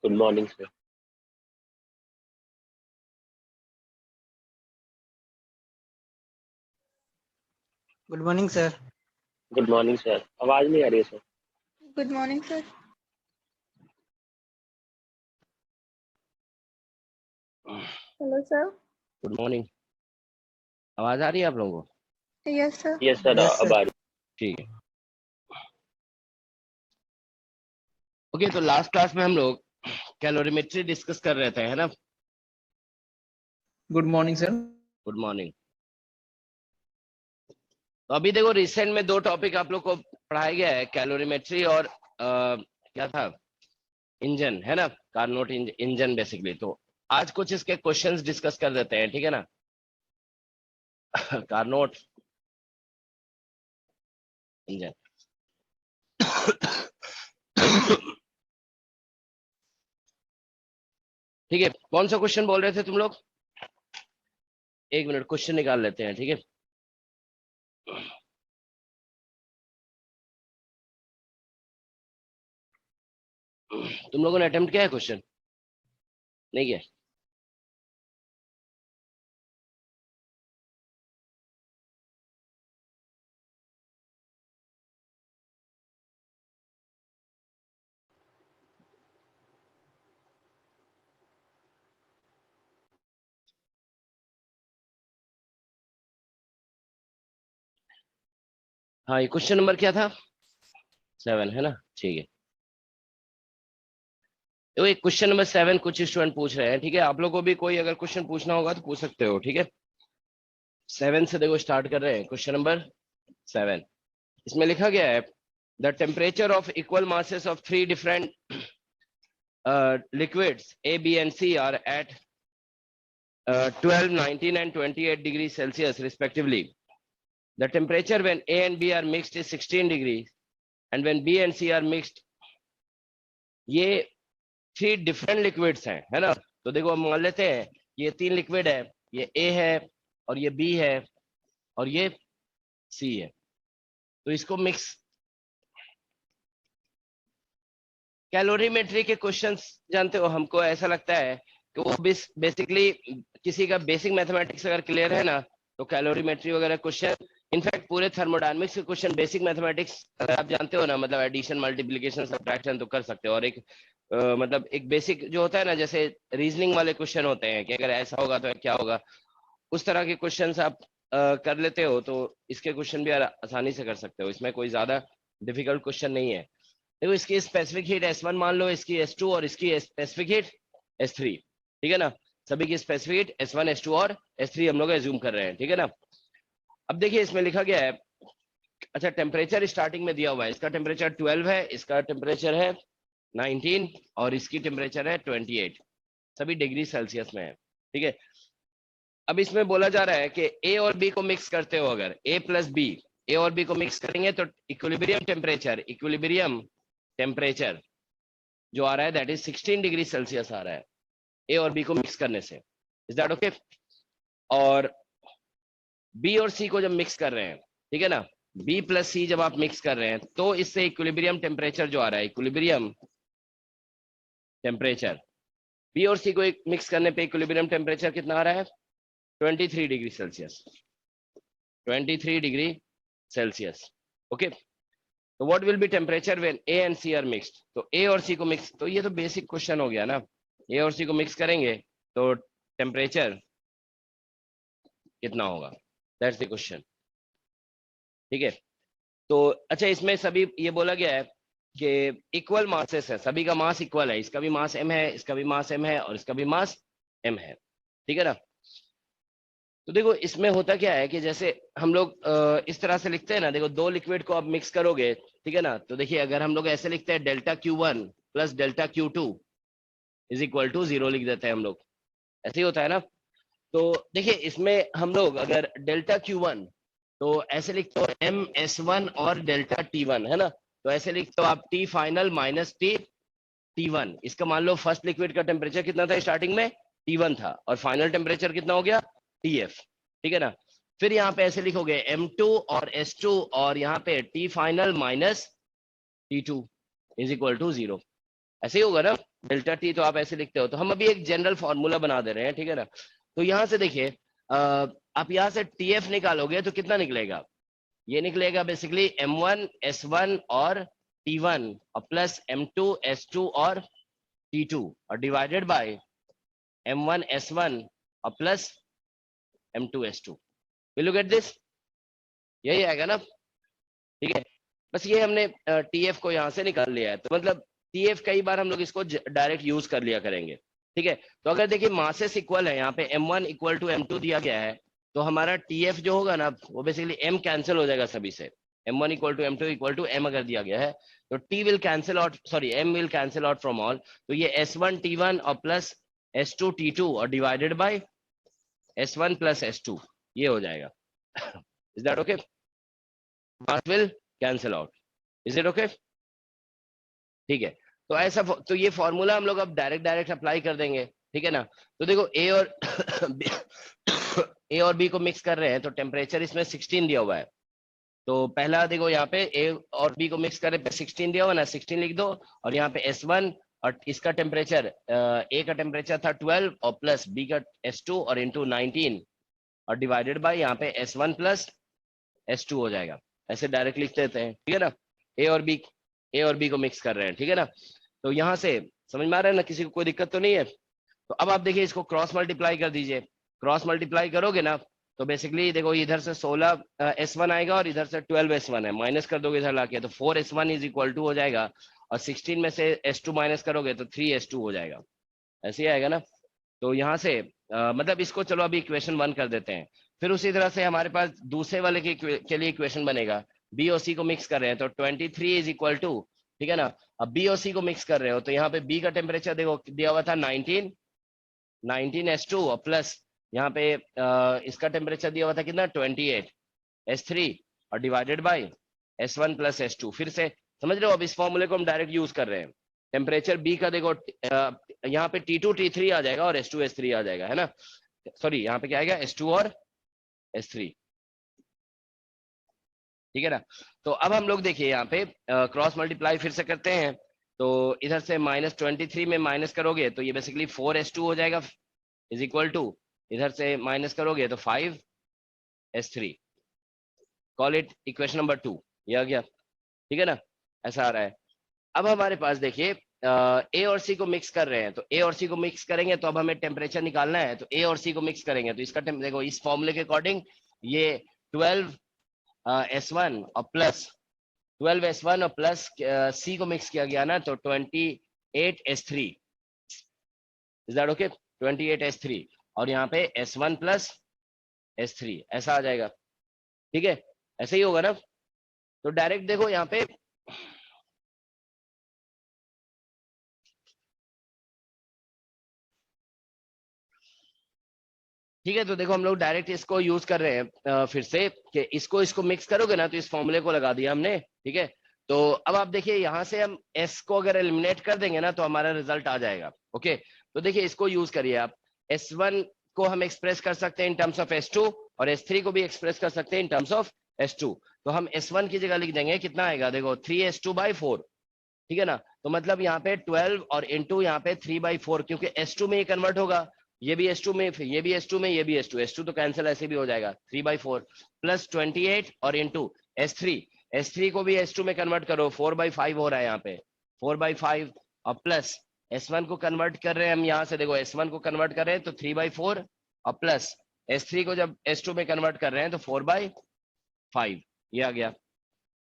Good morning, sir. Good morning sir. Good morning, sir. आवाज नहीं आ रही है sir. Good morning, sir. Hello, sir. Good morning. आवाज आ रही है आप लोगों को? Yes, sir. Yes, sir. Yes अब सर। आ रही। ठीक है। ओके, तो लास्ट क्लास में हम लोग कैलोरीमेट्री डिस्कस कर रहे थे, है ना? Good morning sir. Good morning. तो अभी देखो रिसेंट में दो टॉपिक आप लोग को पढ़ाया गया है, कैलोरीमेट्री और क्या था, इंजन, है ना? Carnot engine basically. तो आज कुछ इसके क्वेश्चंस डिस्कस कर देते हैं, ठीक है ना? Carnot engine. ठीक है, कौन सा क्वेश्चन बोल रहे थे तुम लोग? एक मिनट, क्वेश्चन निकाल लेते हैं, ठीक है? तुम लोगों ने अटेम्प्ट किया है क्वेश्चन? नहीं किया? हाँ, ये क्वेश्चन नंबर क्या था? 7, है ना? ठीक है। तो एक क्वेश्चन नंबर 7 कुछ स्टूडेंट पूछ रहे हैं, ठीक है? आप लोगों को भी कोई अगर क्वेश्चन पूछना होगा तो पूछ सकते हो, ठीक है? 7 से देखो स्टार्ट कर रहे हैं। क्वेश्चन नंबर 7, इसमें लिखा गया है the temperature of equal masses of 3 different liquids A, B and C are at 12, 19 and 28 degrees Celsius respectively. The temperature when A and B are mixed is 16 degrees and when B and C are mixed, ये 3 different liquids हैं, है ना? तो देखो हम मान लेते हैं ये 3 लिक्विड है, ये A है और ये B है और ये C है। तो इसको मिक्स, कैलोरीमेट्री के क्वेश्चंस जानते हो, हमको ऐसा लगता है कि वो बेसिकली किसी का बेसिक मैथमेटिक्स अगर क्लियर है ना तो कैलोरीमेट्री वगैरह क्वेश्चन, इनफैक्ट पूरे थर्मोडायनामिक्स के क्वेश्चन बेसिक मैथमेटिक्स अगर आप जानते हो ना, मतलब एडिशन, मल्टीप्लिकेशन, सब्ट्रैक्शन तो कर सकते हो। और एक मतलब एक बेसिक जो होता है ना, जैसे रीजनिंग वाले क्वेश्चन होते हैं कि अगर ऐसा होगा तो क्या होगा, उस तरह के क्वेश्चन आप कर लेते हो तो इसके क्वेश्चन भी आसानी से कर सकते हो। इसमें कोई ज्यादा डिफिकल्ट क्वेश्चन नहीं है। देखो इसकी स्पेसिफिक हीट S1 मान लो, इसकी S2 और इसकी स्पेसिफिक हीट S3, ठीक है ना? सभी की स्पेसिफिक हीट S1, S2 और S3 हम लोग एज्यूम कर रहे हैं, ठीक है ना? अब देखिए इसमें लिखा गया है, अच्छा टेम्परेचर स्टार्टिंग में दिया हुआ है, इसका टेम्परेचर 12 है, इसका टेम्परेचर है 19 और इसकी टेम्परेचर है 28, सभी डिग्री सेल्सियस में है, ठीक है? अब इसमें बोला जा रहा है कि A और B को मिक्स करते हो, अगर A प्लस B, A और B को मिक्स करेंगे तो इक्विलिब्रियम टेम्परेचर जो आ रहा है दैट इज 16 डिग्री सेल्सियस आ रहा है A और B को मिक्स करने से। Is that okay? और B और C को जब मिक्स कर रहे हैं, ठीक है ना, B प्लस C जब आप मिक्स कर रहे हैं तो इससे इक्विलिब्रियम टेम्परेचर जो आ रहा है, इक्विलिब्रियम टेम्परेचर B और C को एक मिक्स करने पे इक्विलिब्रियम टेम्परेचर कितना आ रहा है? 23 degree Celsius, 23 degree Celsius, okay? तो what will be temperature when A and C are mixed? तो A और C को मिक्स, तो ये तो बेसिक क्वेश्चन हो गया ना, A और C को मिक्स करेंगे तो टेम्परेचर कितना होगा, दैट्स द क्वेश्चन, ठीक है? तो अच्छा, इसमें सभी ये बोला गया है कि इक्वल मासेस है, सभी का मास इक्वल है, इसका भी मास m है, इसका भी मास m है और इसका भी मास m है, ठीक है ना? तो देखो इसमें होता क्या है कि जैसे हम लोग इस तरह से लिखते हैं ना, देखो दो लिक्विड को आप मिक्स करोगे, ठीक है ना? तो देखिए अगर हम लोग ऐसे लिखते हैं delta Q1 plus delta Q2 is equal to 0 लिख देते हैं हम लोग, ऐसे ही होता है ना? तो देखिए इसमें हम लोग अगर डेल्टा Q1 तो ऐसे लिखते हो MS1 और डेल्टा T1, है ना? तो ऐसे लिखते हो आप T फाइनल माइनस T1। इसका मान लो फर्स्ट लिक्विड का टेम्परेचर कितना था स्टार्टिंग में? T1 था और फाइनल टेम्परेचर कितना हो गया? TF, ठीक है ना? फिर यहाँ पे ऐसे लिखोगे M2 और S2 और यहाँ पे T final minus T2 is equal to 0, ऐसे ही होगा ना, डेल्टा टी तो आप ऐसे लिखते हो। तो हम अभी एक जनरल फॉर्मूला बना दे रहे हैं, ठीक है ना। तो यहाँ से देखिए आप यहाँ से टीएफ निकालोगे तो कितना निकलेगा, ये निकलेगा बेसिकली M1 S1 और T1 और प्लस M2 S2 और T2 और डिवाइडेड बाय M1 S1 और plus M2 S2। Will you get this? यही आएगा ना, ठीक है। बस ये हमने टीएफ को यहाँ से निकाल लिया है। तो मतलब टीएफ कई बार हम लोग इसको डायरेक्ट यूज कर लिया करेंगे, ठीक है। तो अगर देखिए मासेस इक्वल है, यहाँ पे M1 इक्वल टू M2 दिया गया है, तो हमारा टीएफ जो होगा ना वो बेसिकली M कैंसिल हो जाएगा सभी से। M1 equal to M2 equal to M अगर दिया गया है तो T will cancel out, sorry M will cancel out from all. तो ये S1 T1 और प्लस S2 T2 और divided by S1 plus S2 ये हो जाएगा। Is that okay? Mass will cancel out, is it okay? ठीक है। तो ऐसा तो ये फॉर्मूला हम लोग अब डायरेक्ट अप्लाई कर देंगे, ठीक है ना। तो देखो ए और ए और बी को मिक्स कर रहे हैं तो टेम्परेचर इसमें 16 दिया हुआ है। तो पहला देखो यहाँ पे ए और बी को मिक्स करे 16 दिया हुआ ना, 16 लिख दो। और यहाँ पे S1 और इसका टेम्परेचर ए का टेम्परेचर था 12 और प्लस बी का S2 और इंटू 19 और डिवाइडेड बाय यहाँ पे S1 प्लस S2 हो जाएगा। ऐसे डायरेक्ट लिख देते हैं, ठीक है ना। ए और बी को मिक्स कर रहे हैं, ठीक है ना। तो यहाँ से समझ में आ रहा है ना, किसी को कोई दिक्कत तो नहीं है। तो अब आप देखिए इसको क्रॉस मल्टीप्लाई कर दीजिए। क्रॉस मल्टीप्लाई करोगे ना तो बेसिकली देखो इधर से 16 S1 आएगा और इधर से 12 S1 है, माइनस कर दोगे इधर लाके तो 4 S1 इज इक्वल टू हो जाएगा। और 16 में से S2 माइनस करोगे तो 3 S2 हो जाएगा। ऐसे ही आएगा ना। तो यहाँ से मतलब इसको चलो अभी इक्वेशन 1 कर देते हैं। फिर उसी तरह से हमारे पास दूसरे वाले के लिए इक्वेशन बनेगा। बी और सी को मिक्स कर रहे हैं तो 23 इज इक्वल टू, ठीक है ना। अब बी और सी को मिक्स कर रहे हो तो यहाँ पे बी का टेम्परेचर देखो दिया हुआ था 19 S2 और प्लस यहाँ पे इसका टेम्परेचर दिया हुआ था कितना 28 S3 और divided by S1 plus S2। फिर से समझ रहे हो, अब इस फॉर्मूले को हम डायरेक्ट यूज कर रहे हैं। टेम्परेचर बी का देखो यहाँ पे T2 T3 आ जाएगा और S2 S3 आ जाएगा, है ना। सॉरी यहाँ पे क्या आएगा S2 और S3, ठीक है ना। तो अब हम लोग देखिए यहाँ पे क्रॉस मल्टीप्लाई फिर से करते हैं। तो इधर से -23 में माइनस करोगे तो ये बेसिकली 4S2 हो जाएगा इज इक्वल टू, इधर से माइनस करोगे तो 5S3। Call it equation number 2, ये आ गया, ठीक है ना। ऐसा आ रहा है। अब हमारे पास देखिए ए और सी को मिक्स कर रहे हैं। तो ए और सी को मिक्स करेंगे तो अब हमें टेम्परेचर निकालना है। तो ए और सी को मिक्स करेंगे तो इसका देखो इस फॉर्मूले के अकॉर्डिंग ये 12 S1 और प्लस 12 S1 और प्लस सी को मिक्स किया गया ना तो 28 S3। Is that okay? 28 S3 और यहाँ पे S1 प्लस S3 ऐसा आ जाएगा, ठीक है। ऐसे ही होगा ना। तो डायरेक्ट देखो यहाँ पे ठीक है। तो देखो हम लोग डायरेक्ट इसको यूज कर रहे हैं फिर से कि इसको मिक्स करोगे ना तो इस फॉर्मूले को लगा दिया हमने, ठीक है। तो अब आप देखिए यहाँ से हम S को अगर एलिमिनेट कर देंगे ना तो हमारा रिजल्ट आ जाएगा, ओके। तो देखिए इसको यूज करिए आप। S1 को हम एक्सप्रेस कर सकते हैं इन टर्म्स ऑफ S2 और S3 को भी एक्सप्रेस कर सकते हैं इन टर्म्स ऑफ S2। तो हम S1 की जगह लिख देंगे कितना आएगा देखो 3S2/4, ठीक है ना। तो मतलब यहाँ पे 12 और इंटू यहाँ पे 3/4 क्योंकि S2 में ये कन्वर्ट होगा, ये भी S2 में, फिर ये भी S2 में, ये भी S2 तो कैंसिल ऐसे भी हो जाएगा 3/4 प्लस 28 और इंटू S3 को भी S2 में कन्वर्ट करो 4/5 हो रहा है यहाँ पे 4/5 और प्लस S1 को कन्वर्ट कर रहे हैं हम यहाँ से देखो S1 को कन्वर्ट कर रहे हैं तो 3/4 और प्लस S3 को जब S2 में कन्वर्ट कर रहे हैं तो 4/5 ये आ गया।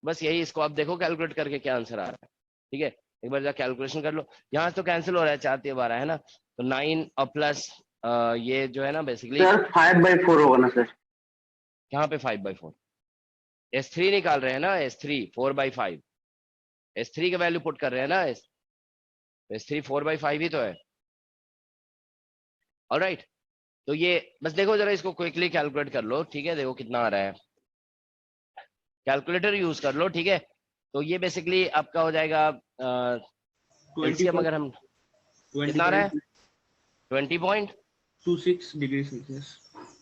बस यही, इसको आप देखो कैलकुलेट करके क्या आंसर आ रहा है, ठीक है। एक बार जा कैलकुलेशन कर लो। यहाँ तो कैंसिल हो रहा है 4 12 है ना। तो 9 और प्लस ये जो है ना बेसिकली सर 5/4 होगा ना सर? यहाँ पे 5/4 S3 निकाल रहे हैं ना, S3 4/5 S3 का वैल्यू पुट कर रहे हैं ना, S3 4/5 ही तो है। ऑलराइट, तो ये बस देखो जरा इसको क्विकली कैलकुलेट कर लो, ठीक है। देखो कितना आ रहा है, कैलकुलेटर यूज कर लो, ठीक है। तो ये बेसिकली आपका हो जाएगा एलसीएम अगर हम कितना आ रहा है 20.26 डिग्री सेल्सियस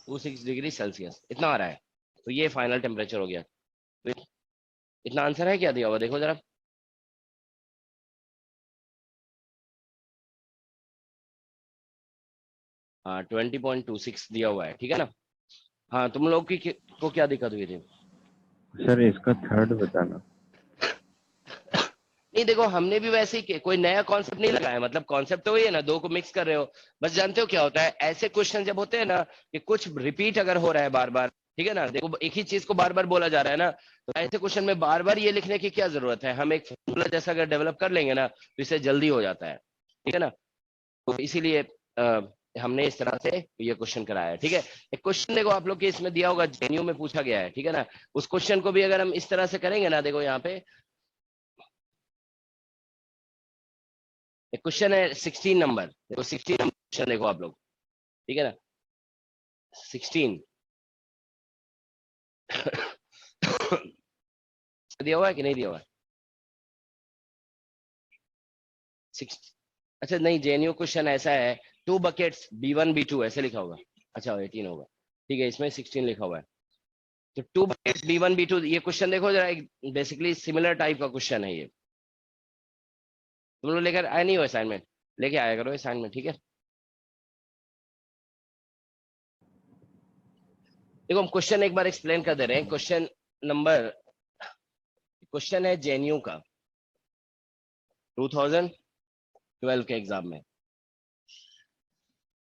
20.26 डिग्री सेल्सियस इतना आ रहा है। तो ये फाइनल टेम्परेचर हो गया। तो इतना आंसर है क्या दिया हुआ देखो जरा। हाँ 20.26 दिया हुआ है, ठीक है ना। हाँ तुम लोग की को क्या दिक्कत हुई थी? सर इसका थर्ड बताना। नहीं देखो, हमने भी वैसे ही कोई नया कॉन्सेप्ट नहीं लगाया, मतलब कॉन्सेप्ट तो वही है ना, दो को मिक्स कर रहे हो। बस जानते हो क्या होता है ऐसे क्वेश्चन जब होते हैं ना, कि कुछ रिपीट अगर हो रहा है बार बार, ठीक है ना, देखो एक ही चीज को बार बार बोला जा रहा है ना, तो ऐसे क्वेश्चन में बार बार ये लिखने की क्या जरूरत है। हम एक फॉर्मूला जैसा अगर डेवलप कर लेंगे ना, तो इससे जल्दी हो जाता है, ठीक है ना। तो इसीलिए हमने इस तरह से ये क्वेश्चन कराया है, ठीक है। एक क्वेश्चन देखो आप लोग के इसमें दिया होगा, जेएनयू में पूछा गया है, ठीक है ना। उस क्वेश्चन को भी अगर हम इस तरह से करेंगे ना, देखो यहाँ पे एक क्वेश्चन है 16 नंबर, देखो 16 नंबर क्वेश्चन देखो आप लोग, ठीक है ना। 16 दिया हुआ है कि नहीं दिया हुआ है? 6 अच्छा नहीं, जेएनयू क्वेश्चन ऐसा है, 2 बकेट्स B1 B2 ऐसे लिखा होगा। अच्छा 18 होगा, ठीक है, इसमें 16 लिखा हुआ है। तो 2 बकेट्स B1 B2, ये क्वेश्चन देखो जरा, एक बेसिकली सिमिलर टाइप का क्वेश्चन है ये। तुम लोग लेकर आए नहीं हो असाइनमेंट, लेके आया करो असाइनमेंट, ठीक है। देखो हम क्वेश्चन एक बार एक्सप्लेन कर दे रहे हैं। क्वेश्चन है जेएनयू का 2012 के एग्जाम में।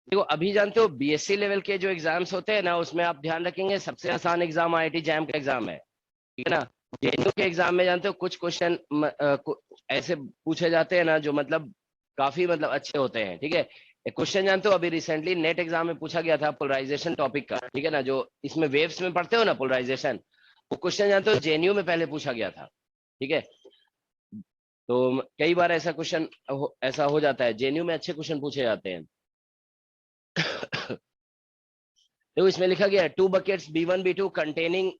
देखो अभी जानते हो बीएससी लेवल के जो एग्जाम्स होते हैं ना, उसमें आप ध्यान रखेंगे सबसे आसान एग्जाम आईआईटी जैम का एग्जाम है, ठीक है ना। जेएनयू के एग्जाम में जानते हो कुछ क्वेश्चन ऐसे पूछे जाते हैं ना, जो मतलब काफी मतलब अच्छे होते हैं, ठीक है। एक क्वेश्चन जानते हो अभी रिसेंटली नेट एग्जाम में पूछा गया था पोलराइजेशन टॉपिक का, ठीक है ना, जो इसमें वेव्स में पढ़ते हो ना पोलराइजेशन, वो क्वेश्चन जानते हो जेएनयू में पहले पूछा गया था, ठीक है। तो कई बार ऐसा क्वेश्चन ऐसा हो जाता है, जेएनयू में अच्छे क्वेश्चन पूछे जाते हैं। तो इसमें लिखा गया है 2 buckets B1 B2 containing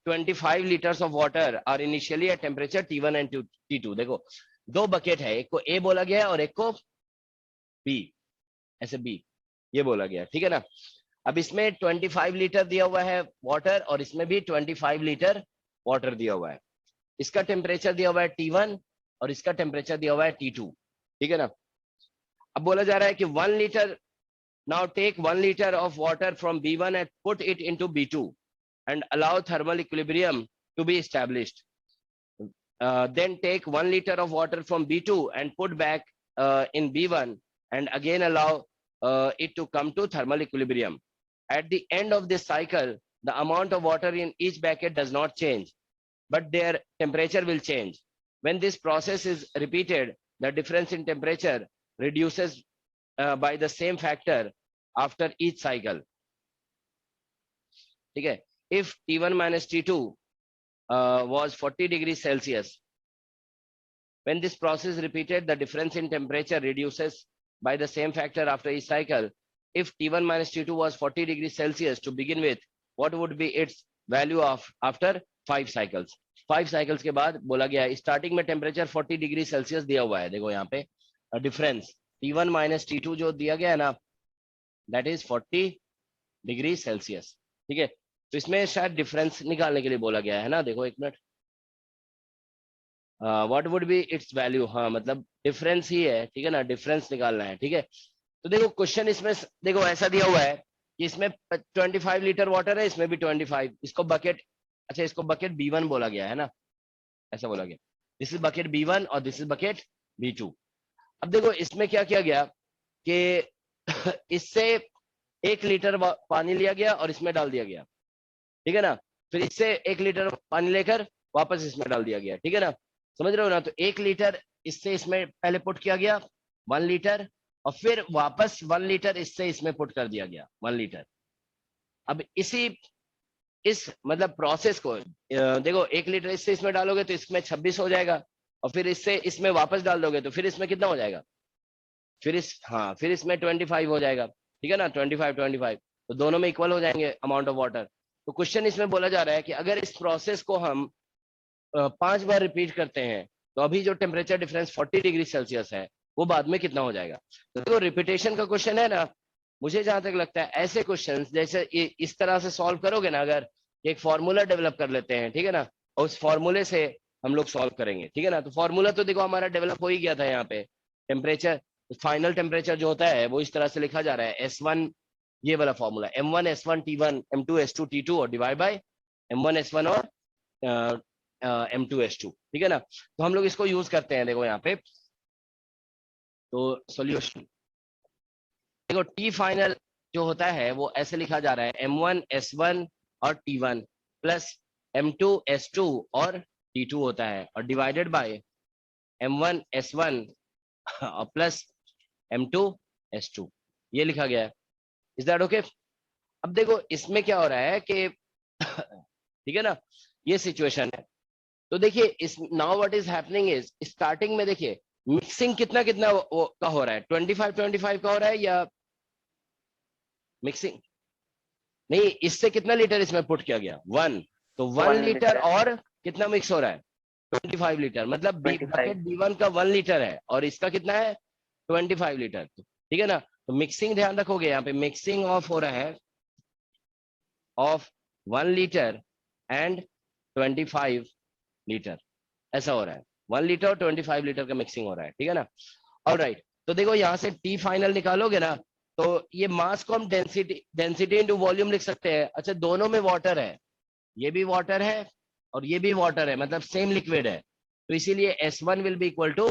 25 liters of water are initially at temperature T1 and T2। देखो 2 बकेट है, एक को A बोला गया है और एक को B, ऐसे B ये बोला गया, ठीक है ना। अब इसमें 25 लीटर दिया हुआ है वाटर, और इसमें भी 25 लीटर वाटर दिया हुआ है। इसका टेम्परेचर दिया हुआ है T1 और इसका टेम्परेचर दिया हुआ है T2, ठीक है ना। अब बोला जा रहा है कि 1 litre, now take 1 liter of water from B1 and put it into B2 and allow thermal equilibrium to be established. Then take 1 liter of water from B2 and put back in B1 and again allow it to come to thermal equilibrium. At the end of this cycle, the amount of water in each bucket does not change, but their temperature will change. When this process is repeated, the difference in temperature reduces by the same factor after each cycle, ठीक है। If T1 minus T2 was 40 degrees Celsius, when this process is repeated, the difference in temperature reduces by the same factor after each cycle. If T1 minus T2 was 40 degrees Celsius to begin with, what would be its value of after 5 cycles? 5 cycles के बाद बोला गया है starting में temperature 40 degree Celsius दिया हुआ है, देखो यहाँ पे डिफरेंस T1 माइनस T2 जो दिया गया है ना, दैट इज 40 डिग्री सेल्सियस, ठीक है। तो इसमें शायद डिफरेंस निकालने के लिए बोला गया है ना, देखो एक minute, what would be it's value, हाँ मतलब डिफरेंस ही है, ठीक है ना, डिफरेंस निकालना है, ठीक है। तो देखो क्वेश्चन इसमें देखो ऐसा दिया हुआ है कि इसमें 25 लीटर वाटर है, इसमें भी 25, इसको बकेट, अच्छा इसको बकेट B1 बोला गया है ना, ऐसा बोला गया, दिस इज बकेट B1 और दिस इज बकेट B2। अब देखो इसमें क्या किया गया कि इससे 1 लीटर पानी लिया गया और इसमें डाल दिया गया, ठीक है ना। फिर इससे 1 लीटर पानी लेकर वापस इसमें डाल दिया गया, ठीक है ना, समझ रहे हो ना। तो 1 लीटर इससे इसमें पहले पुट किया गया 1 लीटर, और फिर वापस 1 लीटर इससे इसमें पुट कर दिया गया 1 लीटर। अब इस मतलब प्रोसेस को देखो 1 लीटर इससे इसमें डालोगे तो इसमें 26 हो जाएगा, और फिर इससे इसमें वापस डाल दोगे तो फिर इसमें कितना हो जाएगा, फिर इसमें 25 हो जाएगा, ठीक है ना, 25 तो दोनों में इक्वल हो जाएंगे अमाउंट ऑफ वाटर। तो क्वेश्चन इसमें बोला जा रहा है कि अगर इस प्रोसेस को हम 5 बार रिपीट करते हैं तो अभी जो टेम्परेचर डिफरेंस 40 डिग्री सेल्सियस है वो बाद में कितना हो जाएगा। तो देखो रिपीटेशन का क्वेश्चन है ना, मुझे जहां तक लगता है ऐसे क्वेश्चन जैसे इस तरह से सॉल्व करोगे ना, अगर एक फॉर्मूला डेवलप कर लेते हैं, ठीक है ना, और उस फॉर्मूले से हम लोग सॉल्व करेंगे, ठीक है ना। तो फॉर्मूला तो देखो हमारा डेवलप हो ही गया था, यहाँ पे टेम्परेचर फाइनल टेम्परेचर जो होता है वो इस तरह से लिखा जा रहा है S1 ये वाला formula M1 S1 T1 M2 S2 T2 और डिवाइड बाय M1 S1 और M2 S2, ठीक है ना। तो हम लोग इसको यूज करते हैं, देखो यहाँ पे। तो सॉल्यूशन देखो, टी फाइनल जो होता है वो ऐसे लिखा जा रहा है M1 S1 और T1 प्लस M2 S2 और T2 होता है और डिवाइडेड बाय M1 S1 और प्लस M2 S2, ये लिखा गया है। Is that okay? अब देखो इसमें क्या हो रहा है कि ठीक है ना, ये सिचुएशन है। तो देखिए इस now what is happening is, starting में देखिए मिक्सिंग कितना कितना का हो रहा है, 25-25 का हो रहा है या मिक्सिंग नहीं, इससे कितना लीटर इसमें पुट किया गया 1, तो 1 लीटर और कितना मिक्स हो रहा है 25 लीटर, मतलब बकेट B1 का 1 लीटर है और इसका कितना है 25 लीटर, ठीक है ना। तो मिक्सिंग ध्यान रखोगे, यहाँ पे मिक्सिंग ऑफ हो रहा है ऑफ 1 लीटर एंड 25 लीटर, ऐसा हो रहा है 1 लीटर और 25 लीटर का मिक्सिंग हो रहा है, ठीक है ना। ऑलराइट, तो देखो यहाँ से टी फाइनल निकालोगे ना, तो ये मास को हम डेंसिटी इनटू वॉल्यूम लिख सकते हैं। अच्छा, दोनों में वाटर है, ये भी वाटर है और ये भी वाटर है, मतलब सेम लिक्विड है, तो इसीलिए S1 will be equal to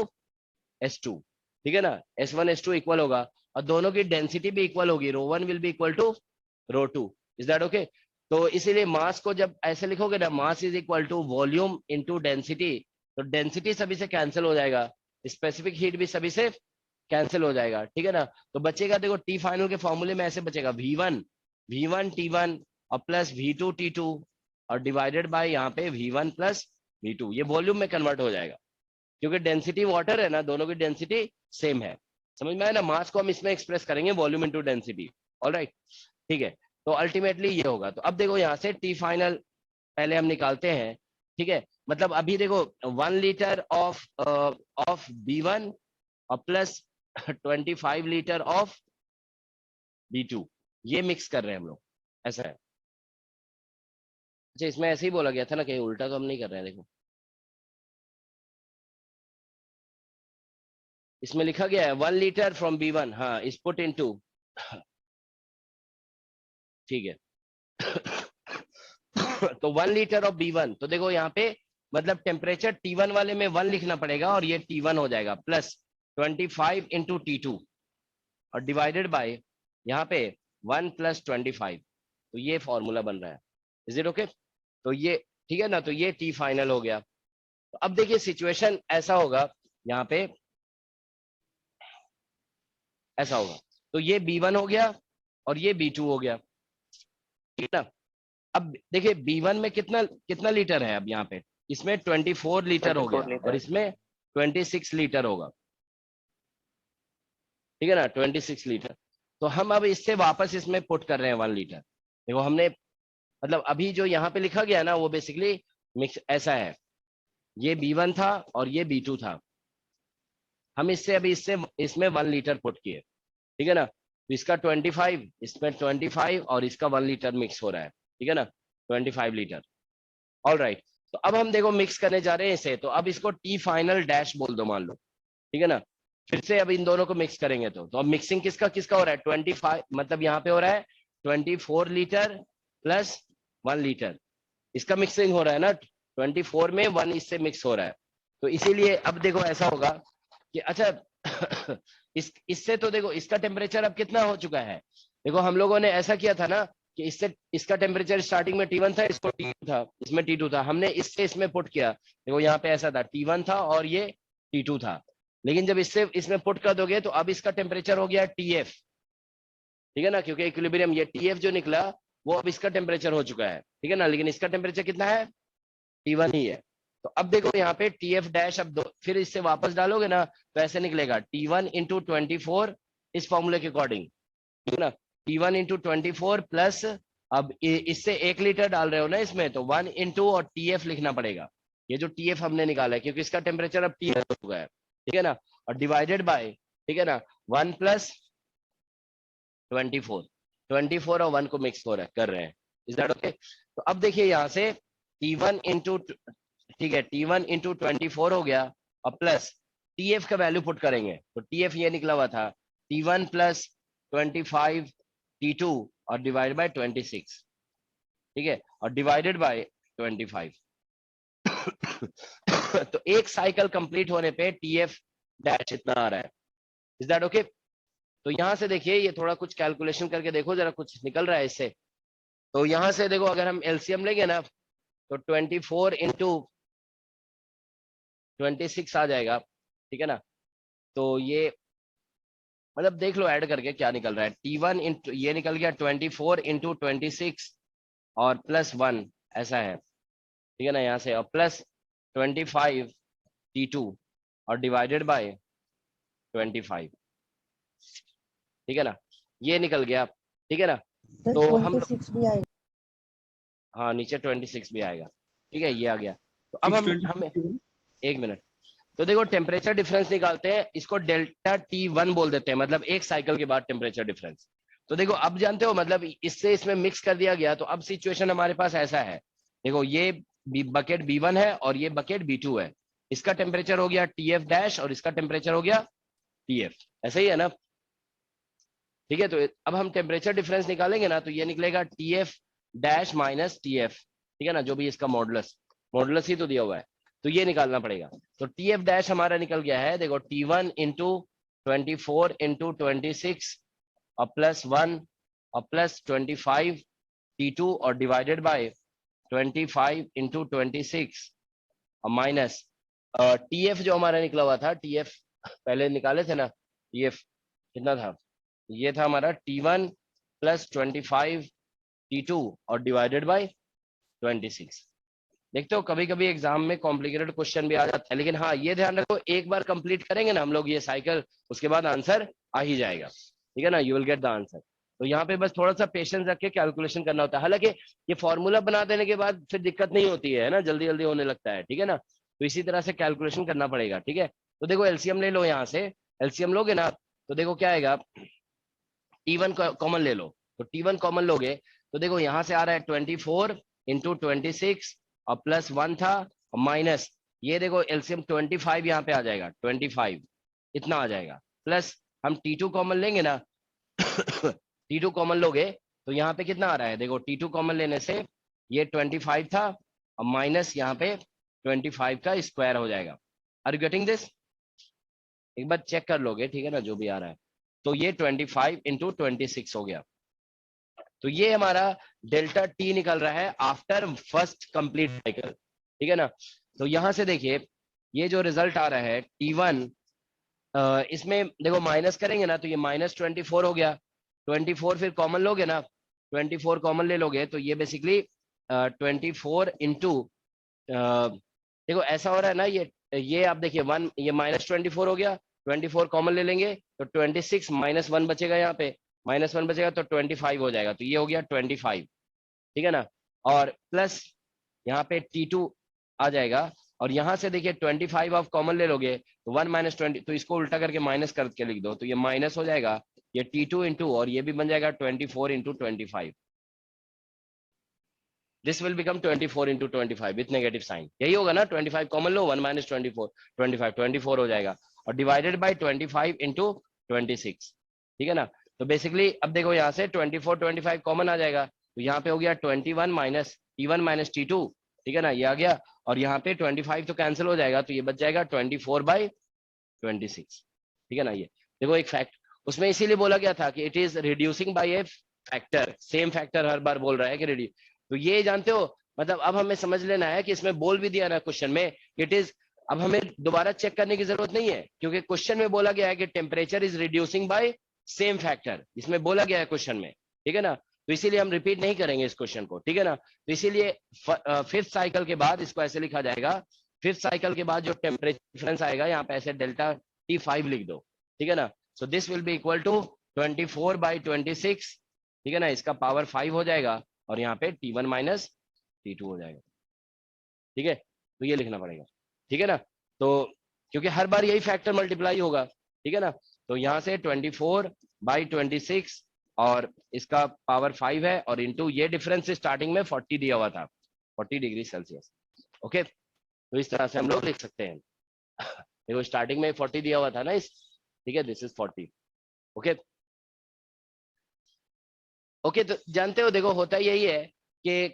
S2, ठीक है ना। S1 S2 इक्वल होगा और दोनों की डेंसिटी भी इक्वल होगी, ρ1 will be equal to ρ2। Is that okay? तो इसीलिए मास को जब ऐसे लिखोगे ना, mass is equal to volume into density, तो डेंसिटी सभी से कैंसिल हो जाएगा, स्पेसिफिक हीट भी सभी से कैंसिल हो जाएगा, ठीक है ना। तो बचेगा देखो टी फाइनल के फॉर्मूले में ऐसे बचेगा V1 T1 और प्लस V2 T2 और डिवाइडेड बाय यहाँ पे V1 प्लस V2, ये वॉल्यूम में कन्वर्ट हो जाएगा क्योंकि डेंसिटी वाटर है ना, दोनों की डेंसिटी सेम है, समझ में आया ना। मास को हम इसमें एक्सप्रेस करेंगे वॉल्यूम इनटू डेंसिटी, ऑलराइट, ठीक है। तो अल्टीमेटली ये होगा। तो अब देखो यहाँ से टी फाइनल पहले हम निकालते हैं, ठीक है। मतलब अभी देखो 1 लीटर ऑफ B1 और प्लस 25 लीटर ऑफ B2, ये मिक्स कर रहे हैं हम लोग, ऐसा है। अच्छा, इसमें ऐसे ही बोला गया था ना, कहीं उल्टा तो हम नहीं कर रहे हैं। देखो इसमें लिखा गया है 1 लीटर फ्रॉम B1, हाँ, इज पुट इनटू, ठीक है। तो 1 लीटर ऑफ B1, तो देखो यहाँ पे मतलब टेम्परेचर T1 वाले में 1 लिखना पड़ेगा और ये T1 हो जाएगा, प्लस 25 इंटू T2 और डिवाइडेड बाय यहाँ पे 1 प्लस 25, तो ये फॉर्मूला बन रहा है। Is it okay? तो ये ठीक है ना, तो ये टी फाइनल हो गया। तो अब देखिए सिचुएशन ऐसा होगा, यहाँ पे ऐसा होगा, तो ये B1 हो गया और ये B2 हो गया, ठीक है ना। अब देखिए B1 में कितना कितना लीटर है, अब यहाँ पे इसमें 24 लीटर हो गया और इसमें 26 लीटर होगा, ठीक है ना, 26 लीटर। तो हम अब इससे वापस इसमें पुट कर रहे हैं 1 लीटर। देखो हमने मतलब अभी जो यहाँ पे लिखा गया ना, वो बेसिकली मिक्स ऐसा है, ये B1 था और ये B2 था, हम इससे अभी इसमें 1 लीटर पुट किए, ठीक है ना। तो इसका 25, इसमें 25 और इसका 1 लीटर मिक्स हो रहा है, ठीक है ना, 25 लीटर। ऑल राइट, तो अब हम देखो मिक्स करने जा रहे हैं इसे, तो अब इसको टी फाइनल डैश बोल दो मान लो, ठीक है ना। फिर से अब इन दोनों को मिक्स करेंगे तो अब मिक्सिंग किसका किसका हो रहा है 25, मतलब यहाँ पे हो रहा है 24 लीटर प्लस 1 लीटर, इसका मिक्सिंग हो रहा है ना, 24 में 1 इससे मिक्स हो रहा है। तो इसीलिए अब देखो ऐसा होगा कि अच्छा इससे तो देखो इसका टेम्परेचर अब कितना हो चुका है, देखो हम लोगों ने ऐसा किया था ना कि इससे इसका टेम्परेचर स्टार्टिंग में T1 था, इसको T2 था, इसमें T2 था, हमने इससे इसमें पुट किया, देखो यहाँ पे ऐसा था T1 था और ये T2 था, लेकिन जब इससे इसमें पुट कर दोगे तो अब इसका टेम्परेचर हो गया TF, ठीक है ना, क्योंकि इक्विलिब्रियम ये TF जो निकला वो अब इसका टेम्परेचर हो चुका है, ठीक है ना, लेकिन इसका टेम्परेचर कितना है T1 ही है। तो अब देखो यहाँ पे TF डैश, अब फिर इससे वापस डालोगे ना तो ऐसे निकलेगा T1 इंटू 24 इस फॉर्मूले के अकॉर्डिंग, ठीक है ना, T1 इंटू 24 प्लस अब इससे 1 लीटर डाल रहे हो ना इसमें, तो 1 इंटू और TF लिखना पड़ेगा, ये जो TF हमने निकाला है क्योंकि इसका टेम्परेचर अब TF हो चुका है, ठीक है ना, और डिवाइडेड बाय, ठीक है ना, 1 प्लस 24 और 1 को मिक्स हो रहा है कर रहे हैं। Is that okay? तो अब देखिए यहाँ से T1 इंटू, ठीक है, T1 इंटू 24 हो गया और प्लस TF का वैल्यू पुट करेंगे, तो TF ये निकला हुआ था T1 प्लस 25 T2 और डिवाइड बाय 26, ठीक है, और डिवाइडेड बाय 25। तो एक साइकिल कंप्लीट होने पे TF डैश इतना आ रहा है। Is that okay? तो यहां से देखिए, ये थोड़ा कुछ कैलकुलेशन करके देखो जरा, कुछ निकल रहा है इससे। तो यहां से देखो, अगर हम एलसीएम लेंगे ना, तो 24 इंटू 26 आ जाएगा, ठीक है ना। तो ये मतलब देख लो ऐड करके क्या निकल रहा है। T1 इंटू ये निकल गया 24 इंटू 26 और प्लस 1, ऐसा है, ठीक है ना, यहाँ से, और प्लस 25 T2 और डिवाइडेड बाय 25, ठीक है ना, ये निकल गया, ठीक है ना। तो हम, 26 भी आएगा। हाँ नीचे 26 भी आएगा, ठीक है, ये आ गया। तो अब हमें एक मिनट, तो देखो टेम्परेचर डिफरेंस निकालते हैं, इसको डेल्टा T1 बोल देते हैं, मतलब एक साइकिल के बाद टेम्परेचर डिफरेंस। तो देखो अब जानते हो, मतलब इससे इसमें मिक्स कर दिया गया, तो अब सिचुएशन हमारे पास ऐसा है, देखो ये बकेट B1 है और ये बकेट B2 है, इसका टेम्परेचर हो गया TF डैश और इसका टेम्परेचर हो गया TF, ऐसा ही है ना, ठीक है। तो अब हम टेम्परेचर डिफरेंस निकालेंगे ना, तो ये निकलेगा TF डैश माइनस TF, ठीक है ना, जो भी इसका मॉडुलस, मॉडुलस ही तो दिया हुआ है, तो ये निकालना पड़ेगा। तो TF डैश हमारा निकल गया है, देखो T1 इंटू 24 इंटू 26 और प्लस 1 और प्लस 25 T2 और डिवाइडेड बाय 25 इंटू 26 और माइनस TF जो हमारा निकला हुआ था, TF पहले निकाले थे ना, TF कितना था, ये था हमारा T1 प्लस 25 T2 और डिवाइडेड बाय 26। देखते हो कभी कभी एग्जाम में कॉम्प्लिकेटेड क्वेश्चन भी आ जाता है, लेकिन हाँ ये ध्यान रखो, एक बार कंप्लीट करेंगे ना हम लोग ये साइकिल, उसके बाद आंसर आ ही जाएगा, ठीक है ना, you will get the answer. तो यहाँ पे बस थोड़ा सा पेशेंस रख के कैलकुलेशन करना होता है, हालांकि ये फॉर्मूला बना देने के बाद फिर दिक्कत नहीं होती है ना, जल्दी जल्दी होने लगता है, ठीक है ना। तो इसी तरह से कैलकुलेशन करना पड़ेगा, ठीक है। तो देखो एलसीएम ले लो, यहाँ से एलसीएम लोगे ना, तो देखो क्या आएगा, T1 कॉमन ले लो, तो T1 कॉमन लोगे, तो देखो यहाँ से आ रहा है 24 इंटू 26 और प्लस 1 था और माइनस, ये देखो एलसीएम 25 यहाँ पे आ जाएगा, 25 इतना आ जाएगा, प्लस हम T2 कॉमन लेंगे ना, T2 कॉमन लोगे तो यहाँ पे कितना आ रहा है, देखो T2 कॉमन लेने से ये 25 था और माइनस यहाँ पे 25 का स्क्वायर हो जाएगा। Are you getting this? एक बार चेक कर लोगे, ठीक है ना, जो भी आ रहा है। तो ये 25 इंटू 26 हो गया, तो ये हमारा डेल्टा T निकल रहा है आफ्टर फर्स्ट कंप्लीट साइकिल, ठीक है ना। तो यहां से देखिए, ये जो रिजल्ट आ रहा है T1, इसमें देखो माइनस करेंगे ना, तो ये माइनस 24 हो गया, 24 फिर कॉमन लोगे ना, 24 कॉमन ले लोगे, तो ये बेसिकली 24 इंटू, देखो ऐसा हो रहा है ना, ये आप देखिए 1, ये माइनस 24 हो गया, 24 कॉमन ले लेंगे तो 26 माइनस 1 बचेगा, यहाँ पे माइनस 1 बचेगा तो 25 हो जाएगा, तो ये हो गया 25, ठीक है ना। और प्लस यहाँ पे T2 आ जाएगा, और यहाँ से देखिए 25 आप कॉमन ले लोगे तो 1 माइनस 20, तो इसको उल्टा करके माइनस करके लिख दो, तो ये माइनस हो जाएगा, ये T2 इंटू, और ये भी बन जाएगा 24 into 25, this will become 24 into 25 with negative sign, यही होगा ना, 25 कॉमन लो, 1 माइनस 24, 24 हो जाएगा, और डिवाइडेड बाय 25 इंटू 26, ठीक है ना। तो बेसिकली अब देखो यहाँ से 24 25 कॉमन आ जाएगा, तो यहाँ पे हो गया 21 माइनस T1 माइनस T2, ठीक है ना, ये आ गया, और यहाँ पे 25 तो कैंसिल हो जाएगा, तो ये बच जाएगा 24 बाई 26, ठीक है ना। ये देखो एक फैक्ट उसमें इसीलिए बोला गया था कि it is reducing by a factor, same factor हर बार बोल रहा है कि रिड्यूस, तो ये जानते हो, मतलब अब हमें समझ लेना है कि इसमें बोल भी दिया ना क्वेश्चन में, इट इज, अब हमें दोबारा चेक करने की जरूरत नहीं है, क्योंकि क्वेश्चन में बोला गया है कि temperature is reducing by same factor, इसमें बोला गया है क्वेश्चन में, ठीक है ना। तो इसीलिए हम रिपीट नहीं करेंगे इस क्वेश्चन को, ठीक है ना। तो इसीलिए फिफ्थ साइकिल के बाद इसको ऐसे लिखा जाएगा, फिफ्थ साइकिल के बाद जो टेम्परेचर डिफरेंस आएगा यहाँ पे ऐसे डेल्टा T5 लिख दो, ठीक है ना। So this will be equal to 24 by 26, ठीक है ना, इसका पावर 5 हो जाएगा, और यहाँ पे T1 माइनस T2 हो जाएगा, ठीक है। तो ये लिखना पड़ेगा, ठीक है ना। तो क्योंकि हर बार यही फैक्टर मल्टीप्लाई होगा, ठीक है ना। तो यहाँ से 24 बाई 26 और इसका पावर 5 है, और इंटू ये डिफरेंस स्टार्टिंग में 40 दिया हुआ था, 40 डिग्री सेल्सियस, ओके। तो इस तरह से हम लोग लिख सकते हैं, देखो स्टार्टिंग में 40 दिया हुआ था ना, इस, ठीक है, दिस इज 40, ओके। ओके, तो जानते हो देखो होता यही है कि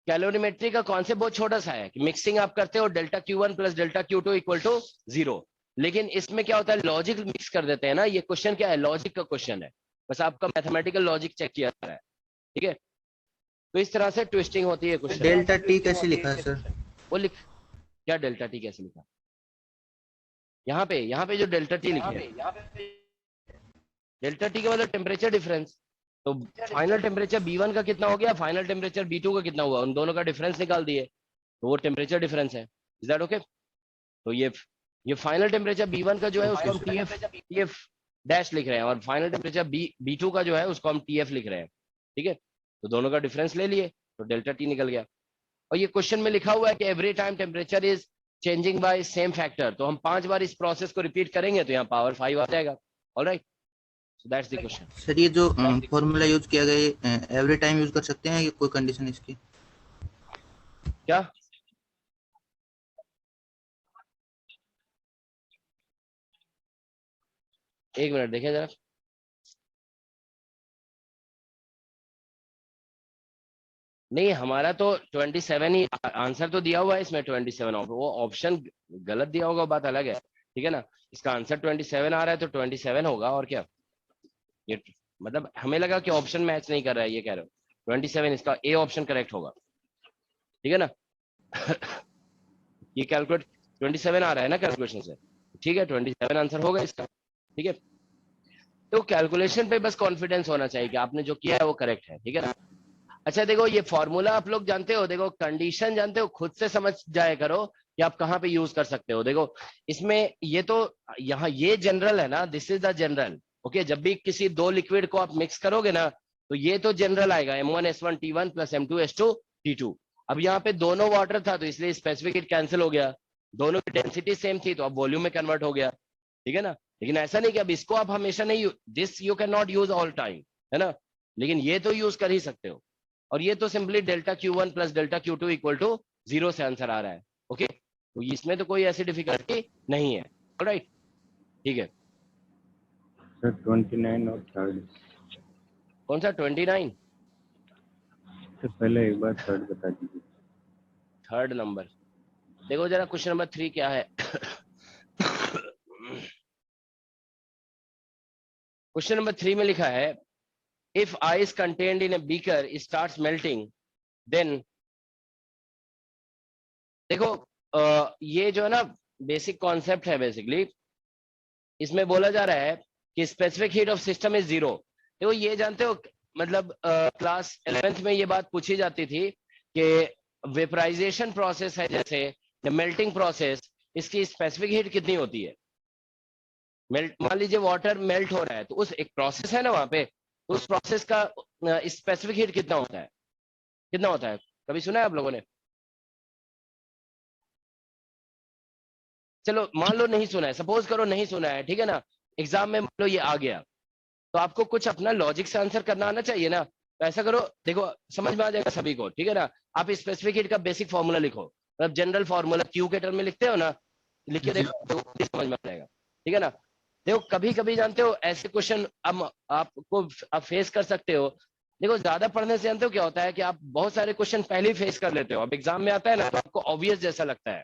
कैलोरीमेट्री का कॉन्सेप्ट बहुत छोटा सा है कि मिक्सिंग आप करते हो delta Q1 plus delta Q2 equal to 0, लेकिन इसमें क्या होता है लॉजिक मिक्स कर देते हैं ना। ये क्वेश्चन क्या है, लॉजिक का क्वेश्चन है, बस आपका मैथमेटिकल लॉजिक चेक किया जा रहा है, ठीक है। तो इस तरह से ट्विस्टिंग होती है क्वेश्चन। डेल्टा टी कैसे लिखा है सर? वो लिख, क्या डेल्टा टी कैसे लिखा, यहाँ पे जो डेल्टा टी लिखे हैं, डेल्टा टी का मतलब टेम्परेचर डिफरेंस। तो फाइनल टेम्परेचर B1 का कितना हो गया, फाइनल टेम्परेचर B2 का कितना हुआ, उन दोनों का डिफरेंस निकाल दिए, तो वो टेम्परेचर डिफरेंस है। Is that okay? तो ये फाइनल टेम्परेचर B1 का जो है उसको हम TF डैश लिख रहे हैं, और फाइनल टेम्परेचर B2 का जो है उसको हम TF लिख रहे हैं, ठीक है। तो दोनों का डिफरेंस ले लिए तो डेल्टा टी निकल गया। और ये क्वेश्चन में लिखा हुआ है कि every time temperature is changing by same factor, तो हम 5 बार इस प्रोसेस को रिपीट करेंगे तो यहाँ पावर 5 आ जाएगा। Alright, so that's the question. Sir ये जो फॉर्मूला यूज किया गया है एवरी टाइम यूज कर सकते हैं, ये कोई कंडीशन इसकी? क्या एक मिनट देखें जरा, नहीं हमारा तो 27 ही आंसर तो दिया हुआ है इसमें, 27 वो ऑप्शन गलत दिया होगा बात अलग है, ठीक है ना। इसका आंसर 27 आ रहा है तो 27 होगा, और क्या। ये मतलब हमें लगा कि ऑप्शन मैच नहीं कर रहा है, ये कह रहे हो 27 इसका ए ऑप्शन करेक्ट होगा, ठीक है ना। ये कैलकुलेट 27 आ रहा है ना कैलकुलेशन से, ठीक है 27 आंसर होगा इसका, ठीक है। तो कैलकुलेशन पे बस कॉन्फिडेंस होना चाहिए कि आपने जो किया है वो करेक्ट है, ठीक है ना। अच्छा देखो ये फॉर्मूला आप लोग जानते हो, देखो कंडीशन जानते हो, खुद से समझ जाया करो कि आप कहाँ पे यूज कर सकते हो। देखो इसमें ये तो यहाँ ये जनरल है ना, this is the general, okay. जब भी किसी दो लिक्विड को आप मिक्स करोगे ना तो ये तो जनरल आएगा M1S1T1 प्लस M2S2T2। अब यहाँ पे दोनों वाटर था तो इसलिए स्पेसिफिक हीट कैंसिल हो गया, दोनों की डेंसिटी सेम थी तो अब वॉल्यूम में कन्वर्ट हो गया, ठीक है ना। लेकिन ऐसा नहीं कि अब इसको आप हमेशा नहीं, this you can not use all time, है ना, लेकिन ये तो यूज कर ही सकते हो। और ये तो simply delta Q1 plus delta Q2 equal to 0 से आंसर आ रहा है, ओके। तो इसमें तो कोई ऐसी डिफिकल्टी नहीं है, ऑलराइट, ठीक है। सर 29 और थर्ड कौन सा 29? से पहले एक बार थर्ड बता दीजिए। थर्ड नंबर देखो जरा, क्वेश्चन नंबर 3 क्या है। क्वेश्चन नंबर 3 में लिखा है if ice contained in a beaker starts melting then, देखो ये जो है ना बेसिक कॉन्सेप्ट है, बेसिकली इसमें बोला जा रहा है कि specific heat of system is 0। देखो ये जानते हो, मतलब क्लास 11th में ये बात पूछी जाती थी कि वेपराइजेशन प्रोसेस है जैसे मेल्टिंग प्रोसेस, इसकी स्पेसिफिक हीट कितनी होती है। मान लीजिए वाटर मेल्ट हो रहा है तो उस एक प्रोसेस है ना वहां पे, उस प्रोसेस का स्पेसिफिक हीट कितना होता है, कितना होता है, कभी सुना है आप लोगों ने? चलो मान लो नहीं सुना है, सपोज करो नहीं सुना है, ठीक है ना। एग्जाम में मान लो ये आ गया तो आपको कुछ अपना लॉजिक से आंसर करना आना चाहिए ना। तो ऐसा करो, देखो समझ में आ जाएगा सभी को, ठीक है ना। आप स्पेसिफिक हीट का बेसिक फॉर्मूला लिखो, मतलब जनरल फॉर्मूला क्यू के टर्म में लिखते हो ना, लिख के देखो तो समझ में आ जाएगा, ठीक है ना। देखो कभी कभी जानते हो ऐसे क्वेश्चन आपको आप फेस कर सकते हो। देखो ज्यादा पढ़ने से जानते हो क्या होता है कि आप बहुत सारे क्वेश्चन पहले ही फेस कर लेते हो, अब एग्जाम में आता है ना तो आपको ऑब्वियस जैसा लगता है,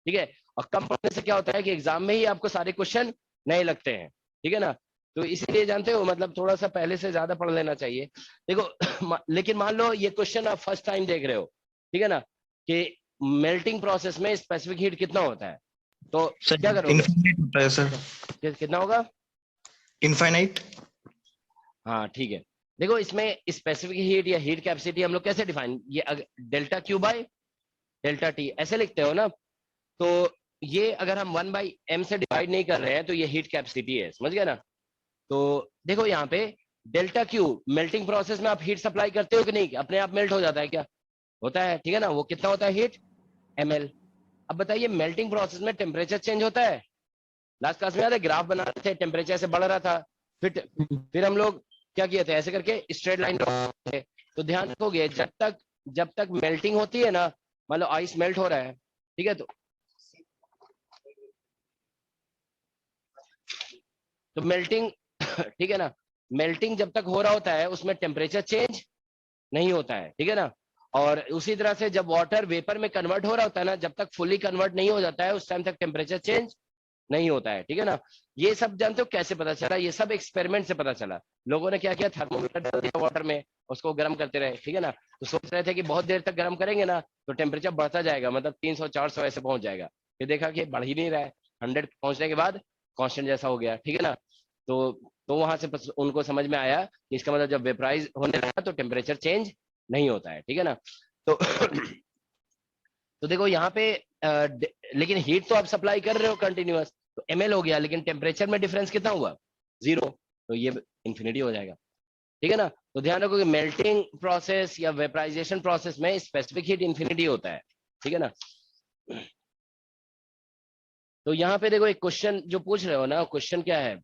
ठीक है। और कम पढ़ने से क्या होता है कि एग्जाम में ही आपको सारे क्वेश्चन नहीं लगते हैं, ठीक है ना। तो इसीलिए जानते हो मतलब थोड़ा सा पहले से ज्यादा पढ़ लेना चाहिए। देखो लेकिन मान लो ये क्वेश्चन आप फर्स्ट टाइम देख रहे हो, ठीक है ना, कि मेल्टिंग प्रोसेस में स्पेसिफिक हीट कितना होता है, तो क्या करोगे? इनफाइनाइट होता है सर, कितना होगा? इनफाइनाइट। हाँ ठीक है। देखो इसमें स्पेसिफिक हीट या हीट कैपेसिटी हम लोग कैसे डिफाइन, ये delta Q by delta T ऐसे लिखते हो ना। तो ये अगर हम 1/m से डिवाइड नहीं कर रहे हैं तो ये हीट कैपेसिटी है, समझ गए ना। तो देखो यहाँ पे डेल्टा Q मेल्टिंग प्रोसेस में आप हीट सप्लाई करते हो कि नहीं, अपने आप मेल्ट हो जाता है क्या? होता है, ठीक है ना। वो कितना होता है हीट? ml। अब बताइए मेल्टिंग प्रोसेस में टेम्परेचर चेंज होता है। लास्ट क्लास में याद है ग्राफ बना रहे थे, टेम्परेचर ऐसे बढ़ रहा था, फिर हम लोग क्या किए थे, ऐसे करके स्ट्रेट लाइन थे। तो ध्यान रखोगे जब तक मेल्टिंग होती है ना, मान लो आइस मेल्ट हो रहा है, ठीक है, तो मेल्टिंग ठीक है ना, मेल्टिंग जब तक हो रहा होता है उसमें टेम्परेचर चेंज नहीं होता है, ठीक है ना। और उसी तरह से जब वाटर वेपर में कन्वर्ट हो रहा होता है ना, जब तक फुली कन्वर्ट नहीं हो जाता है उस टाइम तक टेम्परेचर चेंज नहीं होता है, ठीक है ना। ये सब जानते हो कैसे पता चला? ये सब एक्सपेरिमेंट से पता चला। लोगों ने क्या किया, थर्मोमीटर डाल दिया वाटर में, उसको गर्म करते रहे, ठीक है ना। तो सोच रहे थे कि बहुत देर तक गर्म करेंगे ना तो टेम्परेचर बढ़ता जाएगा, मतलब 300-400 ऐसे पहुंच जाएगा। फिर देखा कि बढ़ ही नहीं रहा है, 100 पहुंचने के बाद कांस्टेंट जैसा हो गया, ठीक है ना। तो वहां से उनको समझ में आया कि इसका मतलब जब वेपराइज होने लगा तो टेम्परेचर चेंज नहीं होता है, ठीक है ना। तो तो देखो यहाँ पे लेकिन हीट तो आप सप्लाई कर रहे हो कंटिन्यूअस, तो ml हो गया, लेकिन टेम्परेचर में डिफरेंस कितना हुआ? 0, तो ये इंफिनिटी हो जाएगा, ठीक है ना। तो ध्यान रखो कि मेल्टिंग प्रोसेस या वेपराइजेशन प्रोसेस में स्पेसिफिक हीट इंफिनिटी होता है, ठीक है ना। तो यहाँ पे देखो एक क्वेश्चन जो पूछ रहे हो ना, क्वेश्चन क्या है,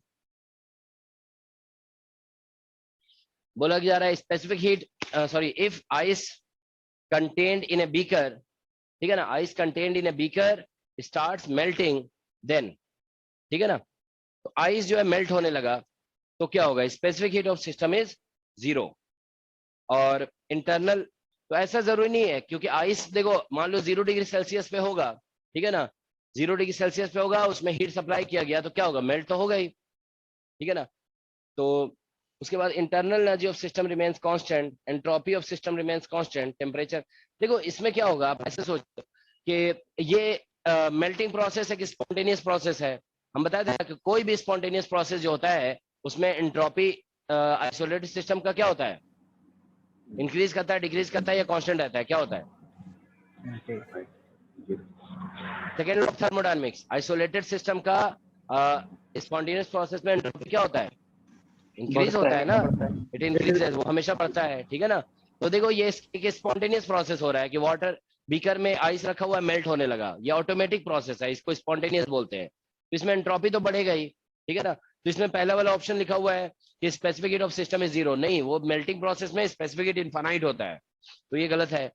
बोला जा रहा है specific heat, sorry, if ice contained in a beaker, ठीक है ना, ice contained in a beaker starts melting then, ठीक है ना। तो आइस जो है मेल्ट होने लगा तो क्या होगा? Specific heat of system is 0। और इंटरनल, तो ऐसा जरूरी नहीं है, क्योंकि आइस देखो मान लो 0 डिग्री सेल्सियस पे होगा, ठीक है ना, 0 डिग्री सेल्सियस पे होगा, उसमें हीट सप्लाई किया गया तो क्या होगा? मेल्ट तो होगा ही, ठीक है ना। तो उसके बाद internal energy of system remains constant, entropy of system remains constant, temperature. देखो इसमें क्या होगा, आप ऐसे सोचो कि ये मेल्टिंग प्रोसेस एक स्पॉन्टेनियस प्रोसेस है। हम बताए थे कि कोई भी स्पॉन्टेनियस प्रोसेस जो होता है उसमें एंट्रोपी आइसोलेटेड सिस्टम का क्या होता है? इंक्रीज करता है, डिक्रीज करता है या कांस्टेंट रहता है? क्या होता है? Second law of thermodynamics, isolated system का स्पॉन्टेनियस प्रोसेस में एंट्रोपी क्या होता है? इंक्रीज होता है ना, इट इंक्रीजेस, वो हमेशा बढ़ता है, ठीक है ना। तो देखो ये एक स्पॉन्टेनियस प्रोसेस हो रहा है कि वाटर बीकर में आइस रखा हुआ है, मेल्ट होने लगा, ये ऑटोमेटिक प्रोसेस है, इसको स्पॉन्टेनियस बोलते हैं। तो इसमें एंट्रोपी तो बढ़ेगा ही, ठीक है ना। तो इसमें पहला वाला ऑप्शन लिखा हुआ है कि specific heat of system is 0, नहीं, वो मेल्टिंग प्रोसेस में स्पेसिफिक हीट इनफाइनाइट होता है, तो ये गलत है।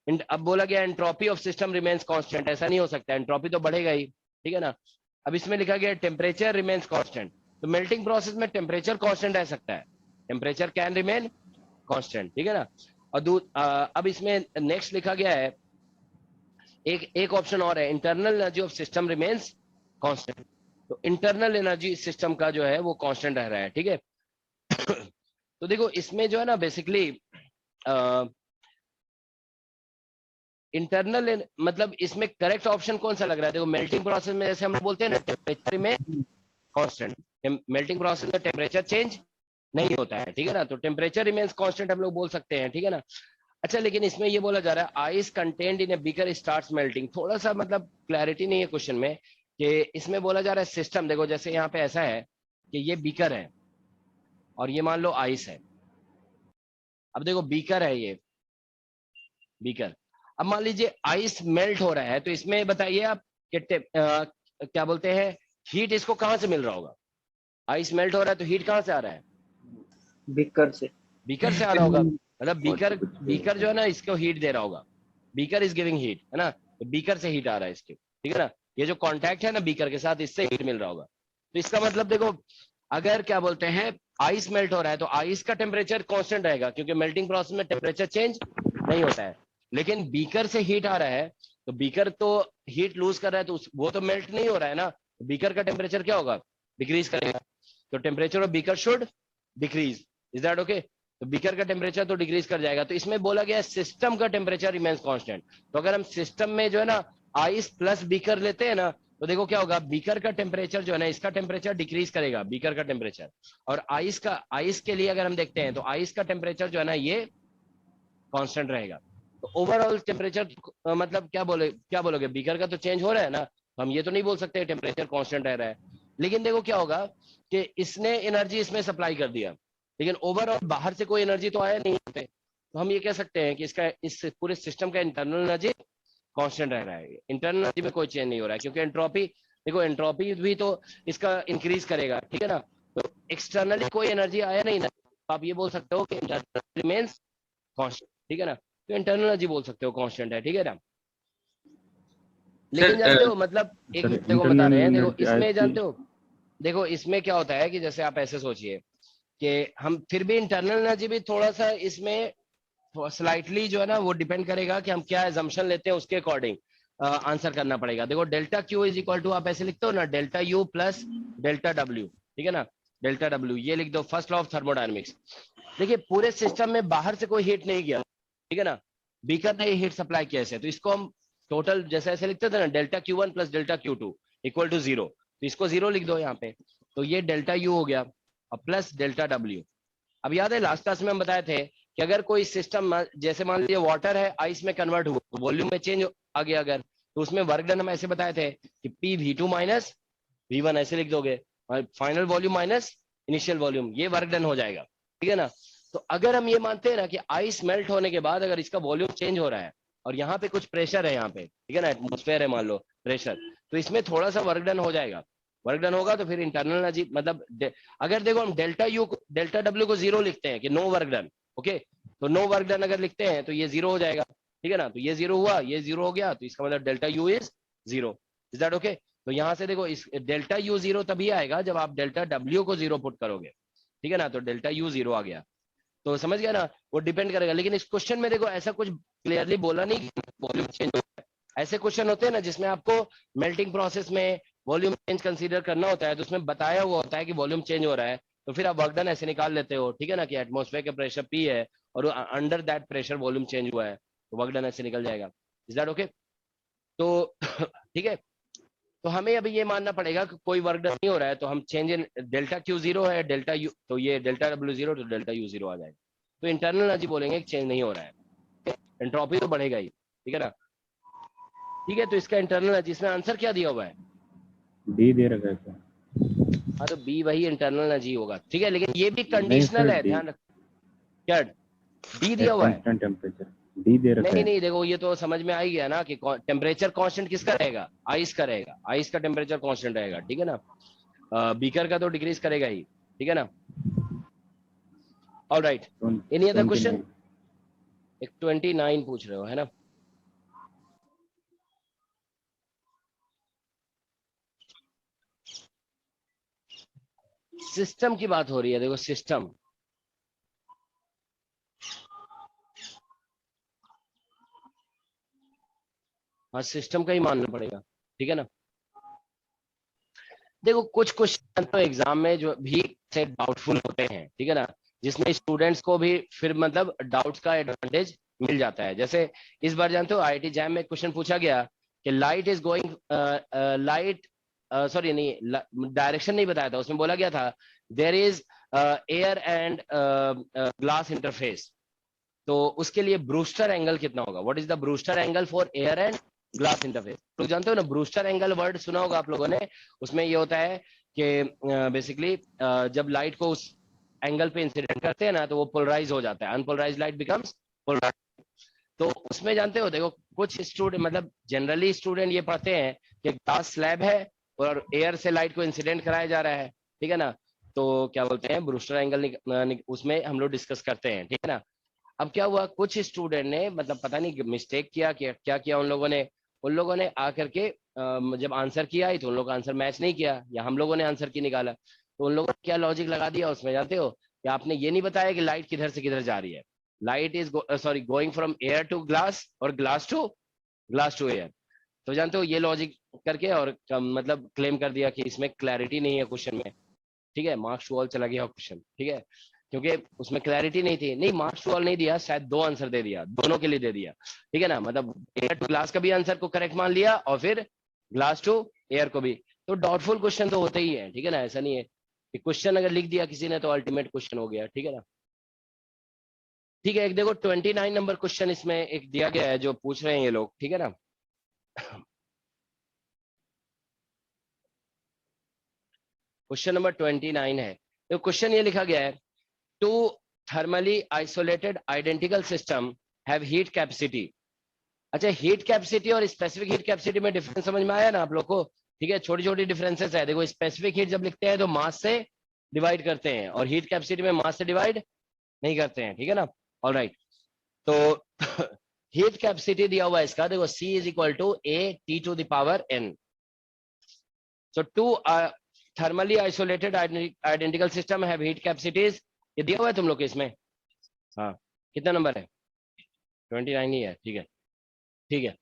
अब बोला गया entropy of system remains constant, ऐसा नहीं हो सकता, एंट्रोपी तो बढ़ेगा ही, ठीक है ना। अब इसमें लिखा गया टेम्परेचर रिमेन्स कांस्टेंट, तो मेल्टिंग प्रोसेस में टेम्परेचर कांस्टेंट रह सकता है, टेम्परेचर कैन रिमेन कांस्टेंट, ठीक है ना। और अब इसमें नेक्स्ट लिखा गया है एक ऑप्शन और है, internal energy of system remains constant, तो इंटरनल एनर्जी सिस्टम का जो है वो कांस्टेंट रह रहा है, ठीक है। तो देखो इसमें जो है ना बेसिकली इंटरनल मतलब इसमें करेक्ट ऑप्शन कौन सा लग रहा है? देखो मेल्टिंग प्रोसेस में जैसे हम लोग बोलते हैं ना टेम्परेचर में कांस्टेंट, मेल्टिंग प्रोसेस में टेम्परेचर चेंज नहीं होता है, ठीक है ना, तो टेम्परेचर रिमेन्स कांस्टेंट हम लोग बोल सकते हैं, ठीक है ना। अच्छा, लेकिन इसमें ये बोला जा रहा है ice contained in a beaker starts melting, थोड़ा सा मतलब क्लैरिटी नहीं है क्वेश्चन में कि इसमें बोला जा रहा है सिस्टम, देखो जैसे यहाँ पे ऐसा है कि ये बीकर है और ये मान लो आइस है। अब देखो बीकर है ये बीकर, अब मान लीजिए आइस मेल्ट हो रहा है, तो इसमें बताइए आप कि क्या बोलते हैं, हीट इसको कहां से मिल रहा होगा? आइस मेल्ट हो रहा है तो हीट कहां से आ रहा है? बीकर से आ रहा होगा, मतलब बीकर जो है ना इसको हीट दे रहा होगा, बीकर इज गिविंग हीट, है ना, तो बीकर से हीट आ रहा है इसके, ठीक है ना। ये जो कांटेक्ट है ना बीकर के साथ, इससे हीट मिल रहा होगा। तो इसका मतलब देखो अगर क्या बोलते हैं आइस मेल्ट हो रहा है तो आइस का टेम्परेचर कांस्टेंट रहेगा, क्योंकि मेल्टिंग प्रोसेस में टेम्परेचर चेंज नहीं होता है। लेकिन बीकर से हीट आ रहा है तो बीकर तो हीट लूज कर रहा है, तो वो तो मेल्ट नहीं हो रहा है ना, तो बीकर का टेम्परेचर क्या होगा? डिक्रीज करेगा, तो temperature of beaker should decrease, is that okay? तो बीकर का टेम्परेचर तो डिक्रीज कर जाएगा। तो इसमें बोला गया सिस्टम का टेम्परेचर रिमेन्स कांस्टेंट, तो अगर हम सिस्टम में जो है ना आइस प्लस बीकर लेते हैं ना, तो देखो क्या होगा, बीकर का टेम्परेचर जो है ना इसका टेम्परेचर डिक्रीज करेगा, बीकर का टेम्परेचर, और आइस के लिए अगर हम देखते हैं तो आइस का टेम्परेचर जो है ना ये कांस्टेंट रहेगा। तो ओवरऑल टेम्परेचर मतलब क्या बोलोगे, बीकर का तो चेंज हो रहा है ना, तो हम ये तो नहीं बोल सकते टेम्परेचर कांस्टेंट रह रहा है। लेकिन देखो क्या होगा कि इसने एनर्जी इसमें सप्लाई कर दिया, लेकिन ओवरऑल बाहर से कोई एनर्जी तो आया नहीं पे, तो हम ये कह सकते हैं कि इसका इस पूरे सिस्टम का इंटरनल एनर्जी कांस्टेंट रह रहा है, इंटरनल एनर्जी में कोई चेंज नहीं हो रहा है, क्योंकि एंट्रोपी देखो एंट्रोपी भी तो इसका इंक्रीज करेगा, ठीक है ना। तो एक्सटर्नली कोई एनर्जी आया नहीं ना, तो आप ये बोल सकते हो कि इंटरनल रिमेन्स कांस्टेंट, ठीक है ना, तो इंटरनल एनर्जी बोल सकते हो कांस्टेंट है, ठीक है ना। लेकिन जानते हो मतलब एक देखो बता रहे हैं, देखो इसमें जानते हो, देखो इसमें क्या होता है कि जैसे आप ऐसे सोचिए कि हम फिर भी इंटरनल एनर्जी भी थोड़ा सा इसमें स्लाइटली जो है ना वो डिपेंड करेगा कि हम क्या एजम्पशन लेते हैं, उसके अकॉर्डिंग आंसर करना पड़ेगा। देखो delta Q is equal to, आप ऐसे लिखते हो ना, delta U plus delta W, ठीक है ना, डेल्टा डब्ल्यू, ये लिख दो, फर्स्ट लॉ ऑफ थर्मोडायनेमिक्स। देखिए पूरे सिस्टम में बाहर से कोई हीट नहीं गया, ठीक है ना, बीकर ने हीट सप्लाई किया है, तो इसको हम टोटल जैसे ऐसे लिखते थे ना, delta Q one plus delta Q two equal to zero, तो इसको जीरो लिख दो यहाँ पे, तो ये डेल्टा यू हो गया और प्लस डेल्टा डब्ल्यू। अब याद है लास्ट क्लास में हम बताए थे कि अगर कोई सिस्टम जैसे मान लीजिए वाटर है आइस में कन्वर्ट हुआ, तो वॉल्यूम में चेंज आ गया अगर, तो उसमें वर्क डन हम ऐसे बताए थे कि P V two minus V one ऐसे लिख दोगे, और final volume minus initial volume, ये वर्क डन हो जाएगा, ठीक है ना। तो अगर हम ये मानते हैं ना कि आइस मेल्ट होने के बाद अगर इसका वॉल्यूम चेंज हो रहा है और यहाँ पे कुछ प्रेशर है, यहाँ पे ठीक है ना, एटमोस्फेयर है मान लो प्रेशर, तो इसमें थोड़ा सा वर्क डन हो जाएगा। वर्क डन होगा तो फिर इंटरनल एनर्जी मतलब अगर देखो हम डेल्टा यू डेल्टा डब्ल्यू को जीरो लिखते हैं कि नो वर्क डन, ओके, तो नो वर्क डन अगर लिखते हैं तो ये जीरो हो जाएगा, ठीक है ना, तो ये जीरो हुआ, ये जीरो हो गया, तो इसका मतलब delta U is zero, is that okay. तो यहाँ से देखो इस डेल्टा यू जीरो तभी आएगा जब आप डेल्टा डब्ल्यू को जीरो पुट करोगे, ठीक है ना, तो डेल्टा यू जीरो आ गया, तो समझ गया ना, वो डिपेंड करेगा। लेकिन इस क्वेश्चन में देखो ऐसा कुछ क्लियरली बोला नहीं वॉल्यूम चेंज हो रहा है। ऐसे क्वेश्चन होते हैं ना जिसमें आपको मेल्टिंग प्रोसेस में वॉल्यूम चेंज कंसीडर करना होता है, तो उसमें बताया हुआ होता है कि वॉल्यूम चेंज हो रहा है, तो फिर आप वर्क डन ऐसे निकाल लेते हो, ठीक है ना, कि एटमोस्फेयर का प्रेशर पी है और under that pressure volume change हुआ है, तो वर्क डन ऐसे निकल जाएगा, इज दैट ओके। तो ठीक है, तो हमें अभी ये मानना पड़ेगा कि कोई वर्क डन नहीं हो रहा है, तो हम change in delta Q zero है, डेल्टा यू, तो ये डेल्टा डब्ल्यू जीरो, तो डेल्टा यू जीरो आ जाएगा, तो इंटरनल एनर्जी बोलेंगे चेंज नहीं हो रहा है, एंट्रोपी तो बढ़ेगा ही, ठीक है ना। ठीक है, तो इसका इंटरनल एनर्जी, इसमें आंसर क्या दिया हुआ है, डी दे रखा है क्या? हाँ तो बी वही इंटरनल एनर्जी होगा, ठीक है, लेकिन ये भी नहीं कंडीशनल सर, है, डी ध्यान रख, क्या डी दिया हुआ है, कांस्टेंट टेम्परेचर डी दे रखा नहीं है। नहीं, देखो ये तो समझ में आ ही गया ना कि टेम्परेचर कांस्टेंट किसका रहेगा, आइस का रहेगा, आइस का टेम्परेचर कांस्टेंट रहेगा, ठीक है ना, बीकर का तो डिक्रीज करेगा ही, ठीक है ना। Alright, any other question? एक 29 पूछ रहे हो है ना। सिस्टम की बात हो रही है, देखो सिस्टम, हाँ सिस्टम का ही मानना पड़ेगा, ठीक है ना। देखो कुछ क्वेश्चन तो एग्जाम में जो भी से डाउटफुल होते हैं, ठीक है ना, जिसमें स्टूडेंट्स को भी फिर मतलब डाउट्स का एडवांटेज मिल जाता है। जैसे इस बार जानते हो आईआईटी जैम में क्वेश्चन पूछा गया कि light is going, light sorry नहीं, डायरेक्शन नहीं बताया था, उसमें बोला गया था there is air and glass interface, तो उसके लिए ब्रूस्टर एंगल कितना होगा, what is the Brewster angle for air and glass interface. तो जानते हो ना ब्रूस्टर एंगल वर्ड सुना होगा आप लोगों ने, उसमें ये होता है कि बेसिकली जब लाइट को उस एंगल पे इंसिडेंट करते हैं ना तो वो पोलराइज हो जाता है, अनपोलराइज लाइट बिकम्स पोलराइज। तो उसमें जानते हो देखो कुछ स्टूडेंट मतलब जनरली स्टूडेंट ये पढ़ते हैं कि ग्लास स्लैब है और एयर से लाइट को इंसिडेंट कराया जा रहा है, ठीक है ना, तो क्या बोलते हैं ब्रूस्टर एंगल उसमें हम लोग डिस्कस करते हैं, ठीक है ना। अब क्या हुआ, कुछ स्टूडेंट ने मतलब पता नहीं मिस्टेक किया कि क्या किया उन लोगों ने आकर के जब आंसर किया ही तो उन लोगों का आंसर मैच नहीं किया, या हम लोगों ने आंसर की निकाला, तो उन लोगों ने क्या लॉजिक लगा दिया उसमें जानते हो, कि आपने ये नहीं बताया कि लाइट किधर से किधर जा रही है, light is sorry going from air to glass और ग्लास टू एयर। तो जानते हो ये लॉजिक करके और मतलब क्लेम कर दिया कि इसमें क्लैरिटी नहीं है क्वेश्चन में, ठीक है, मार्क्स टू ऑल चला गया क्वेश्चन, ठीक है, क्योंकि उसमें क्लैरिटी नहीं थी। नहीं मार्क्स टू ऑल नहीं दिया, शायद दो आंसर दे दिया, दोनों के लिए दे दिया, ठीक है ना, मतलब एयर टू ग्लास का भी आंसर को करेक्ट मान लिया और फिर ग्लास टू एयर को भी। तो डाउटफुल क्वेश्चन तो होते ही है, ठीक है ना, ऐसा नहीं है कि क्वेश्चन अगर लिख दिया किसी ने तो अल्टीमेट क्वेश्चन हो गया, ठीक है ना। ठीक है, एक देखो 29 नंबर क्वेश्चन इसमें एक दिया गया है जो पूछ रहे हैं ये लोग, ठीक है ना। क्वेश्चन नंबर 29 है, तो क्वेश्चन ये लिखा गया है, two thermally isolated identical system have heat capacity. अच्छा, हीट कैपेसिटी और स्पेसिफिक हीट कैपेसिटी में डिफरेंस समझ में आया ना आप लोग को, ठीक है, छोटी छोटी डिफरेंसेस है। देखो स्पेसिफिक हीट जब लिखते हैं तो मास से डिवाइड करते हैं और हीट कैपेसिटी में मास से डिवाइड नहीं करते हैं, ठीक है ना। ऑलराइट, तो हीट कैपेसिटी दिया हुआ है इसका, देखो C is equal to A T to the power N। So two thermally isolated identical system have heat capacities, ये दिया हुआ है तुम लोग के इसमें? हाँ, कितना नंबर है? 29 ही है, ठीक है ठीक है।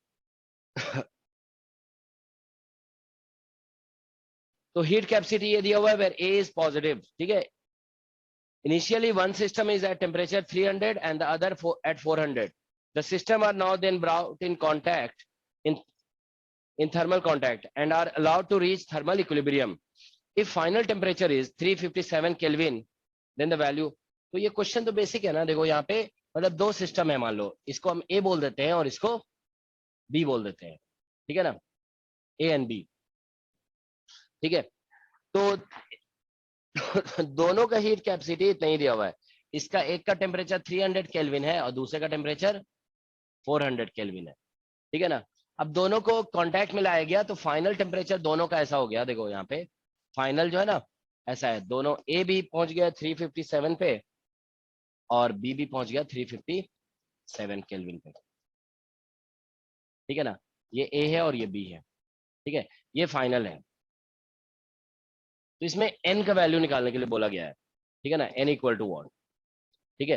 तो हीट कैपेसिटी ये दिया हुआ है where A is positive, ठीक है। Initially one system is at temperature 300 and the other at 400. The system are now then brought in contact in thermal contact and are allowed to reach thermal equilibrium. If final temperature is 357 Kelvin, then the value. तो ये question तो basic है ना, देखो यहाँ पे मतलब दो सिस्टम है, मान लो इसको हम A बोल देते हैं और इसको B बोल देते हैं, ठीक है ना, A एंड B, ठीक है। तो दोनों का हीट कैपेसिटी इतना ही दिया हुआ है, इसका एक का टेम्परेचर 300 केल्विन है और दूसरे का टेम्परेचर 400 केल्विन है, ठीक है ना। अब दोनों को कांटेक्ट में लाया गया तो फाइनल टेम्परेचर दोनों का ऐसा हो गया, देखो यहाँ पे फाइनल जो है ना ऐसा है, दोनों ए भी पहुंच गया 357 पे और बी भी पहुंच गया 357 केल्विन पे, ठीक है ना। ये ए है और ये बी है, ठीक है, ये फाइनल है। तो इसमें एन का वैल्यू निकालने के लिए बोला गया है, ठीक है ना, एन इक्वल टू 1, ठीक है।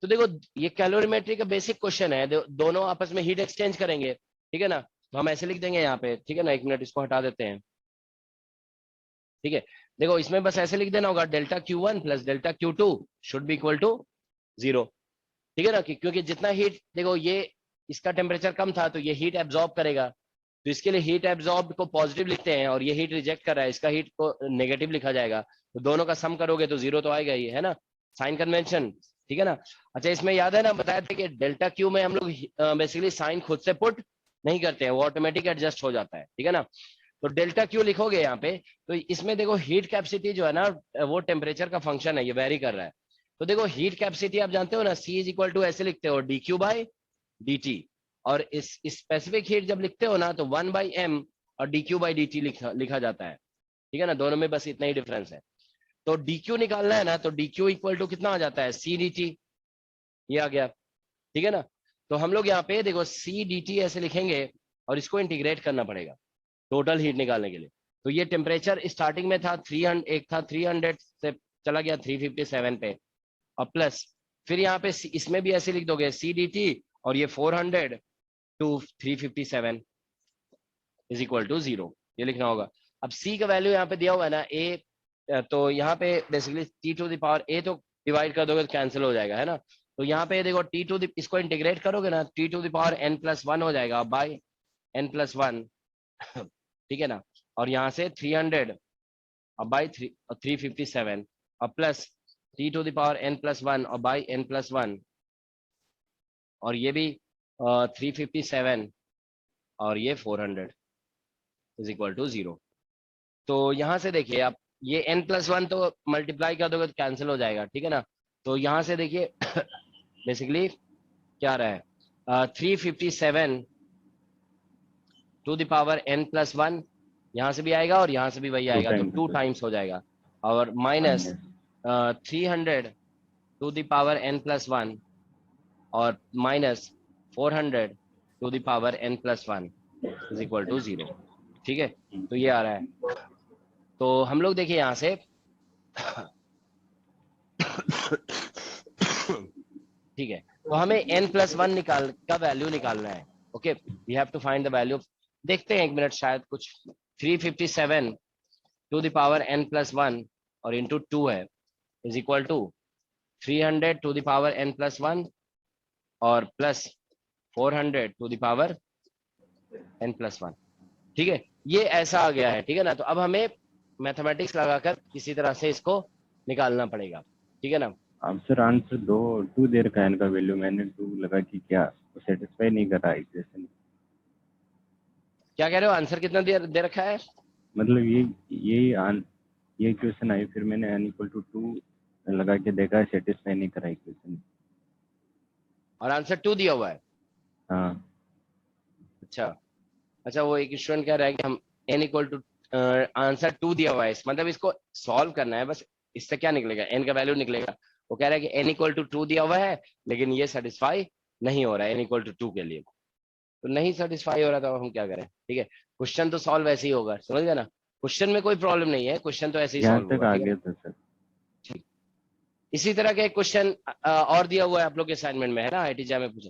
तो देखो ये कैलोरीमेट्री का बेसिक क्वेश्चन है, दोनों आपस में हीट एक्सचेंज करेंगे, ठीक है ना। तो हम ऐसे लिख देंगे यहाँ पे, ठीक है ना, एक मिनट इसको हटा देते हैं, ठीक है। देखो इसमें बस ऐसे लिख देना होगा delta Q1 plus delta Q2 should be equal to 0, ठीक है ना, क्योंकि जितना हीट, देखो ये इसका टेम्परेचर कम था तो ये हीट एब्जॉर्ब करेगा, तो इसके लिए हीट एब्जॉर्ब को पॉजिटिव लिखते हैं और ये हीट रिजेक्ट कर रहा है, इसका हीट को नेगेटिव लिखा जाएगा। तो दोनों का सम करोगे तो 0 तो आएगा ही, है ना, साइन कन्वेंशन, ठीक है ना। अच्छा इसमें याद है ना, बताया था कि डेल्टा Q में हम लोग बेसिकली साइन खुद से पुट नहीं करते हैं, वो ऑटोमेटिक एडजस्ट हो जाता है, ठीक है ना। तो डेल्टा Q लिखोगे यहाँ पे, तो इसमें देखो हीट कैपेसिटी जो है ना वो टेम्परेचर का फंक्शन है, ये वेरी कर रहा है। तो देखो हीट कैपेसिटी आप जानते हो ना, C इज इक्वल टू ऐसे लिखते हो dQ बाई dt, और इस स्पेसिफिक हीट जब लिखते हो ना तो 1 बाई m और dQ बाई dt लिखा जाता है, ठीक है ना, दोनों में बस इतना ही डिफरेंस है। तो dQ निकालना है ना, तो dQ इक्वल टू कितना आ जाता है, C dt, ये आ गया, ठीक है ना। तो हम लोग यहाँ पे देखो C dt ऐसे लिखेंगे और इसको इंटीग्रेट करना पड़ेगा टोटल हीट निकालने के लिए। तो ये टेम्परेचर स्टार्टिंग में था 300, एक था 300 से चला गया 357 पे, और प्लस फिर यहाँ पे इसमें भी ऐसे लिख दोगे C dt और ये 400 टू 357 इज इक्वल टू 0, ये लिखना होगा। अब C का वैल्यू यहाँ पे दिया हुआ है ना A, तो यहाँ पे basically T to the power A तो डिवाइड कर दोगे तो कैंसिल हो जाएगा, है ना। तो यहाँ पे देखो T टू द, इसको इंटीग्रेट करोगे ना T to the power n+1 हो जाएगा बाई n+1, ठीक है ना। और यहाँ से 300 और बाई 357 और plus T to the power n+1 और बाई n+1, और ये भी 357 और ये 400 इज इक्वल टू 0। तो यहाँ से देखिए आप, ये n+1 तो मल्टीप्लाई कर दोगे तो कैंसिल हो जाएगा, ठीक है ना। तो यहाँ से देखिए बेसिकली क्या रहा है, 357 टू द पावर n+1, यहाँ से भी आएगा और यहाँ से भी वही आएगा, तो 2 टाइम्स हो जाएगा, और minus 300 to the power n+1 और minus 400 to the power n+1 is equal to 0, ठीक है। तो ये आ रहा है। तो हम लोग देखिए यहाँ से ठीक है, तो हमें n+1 का वैल्यू निकालना है, okay, we have to find the value. देखते हैं एक मिनट, शायद कुछ 357 टू द पावर n+1 और इंटू 2 है is equal to 300 to the power n+1 और plus 400 to the power n+1, ठीक है, ये ऐसा आ गया है, ठीक है ना। तो अब हमें मैथमेटिक्स लगाकर किसी तरह से इसको निकालना पड़ेगा, ठीक है ना। अब सर आंसर 2 दे रखा है इनका वैल्यू, मैंने 2 लगा कि क्या सेटिस्फाई नहीं कर रहा इक्वेशन। क्या कह रहे हो, आंसर कितना दे रखा है? मतलब ये इक्वेशन आई, फिर मैंने n इक्वल टू 2 लगा के देखा, सेटिस्फाई नहीं कर रहा इक्वेशन, और आंसर 2 दिया हुआ है। हाँ अच्छा वो एक स्टूडेंट कह रहा है कि हम n इक्वल टू आंसर 2 दिया हुआ है, मतलब इसको सॉल्व करना है, बस इससे क्या निकलेगा, n का वैल्यू निकलेगा। वो कह रहा है कि n इक्वल टू 2 दिया हुआ है लेकिन ये सेटिस्फाई नहीं हो रहा है n इक्वल टू 2 के लिए, तो नहीं सेटिस्फाई हो रहा था, हम क्या करें, ठीक है। क्वेश्चन तो सॉल्व ऐसे ही होगा, समझ गए ना। क्वेश्चन में कोई प्रॉब्लम नहीं है, क्वेश्चन तो ऐसे ही यहाँ सॉल्व तक होगा, आ ठीक है? गया था सर। इसी तरह का एक क्वेश्चन और दिया हुआ है आप लोग के असाइनमेंट में, है ना, आईटी जैम में पूछा।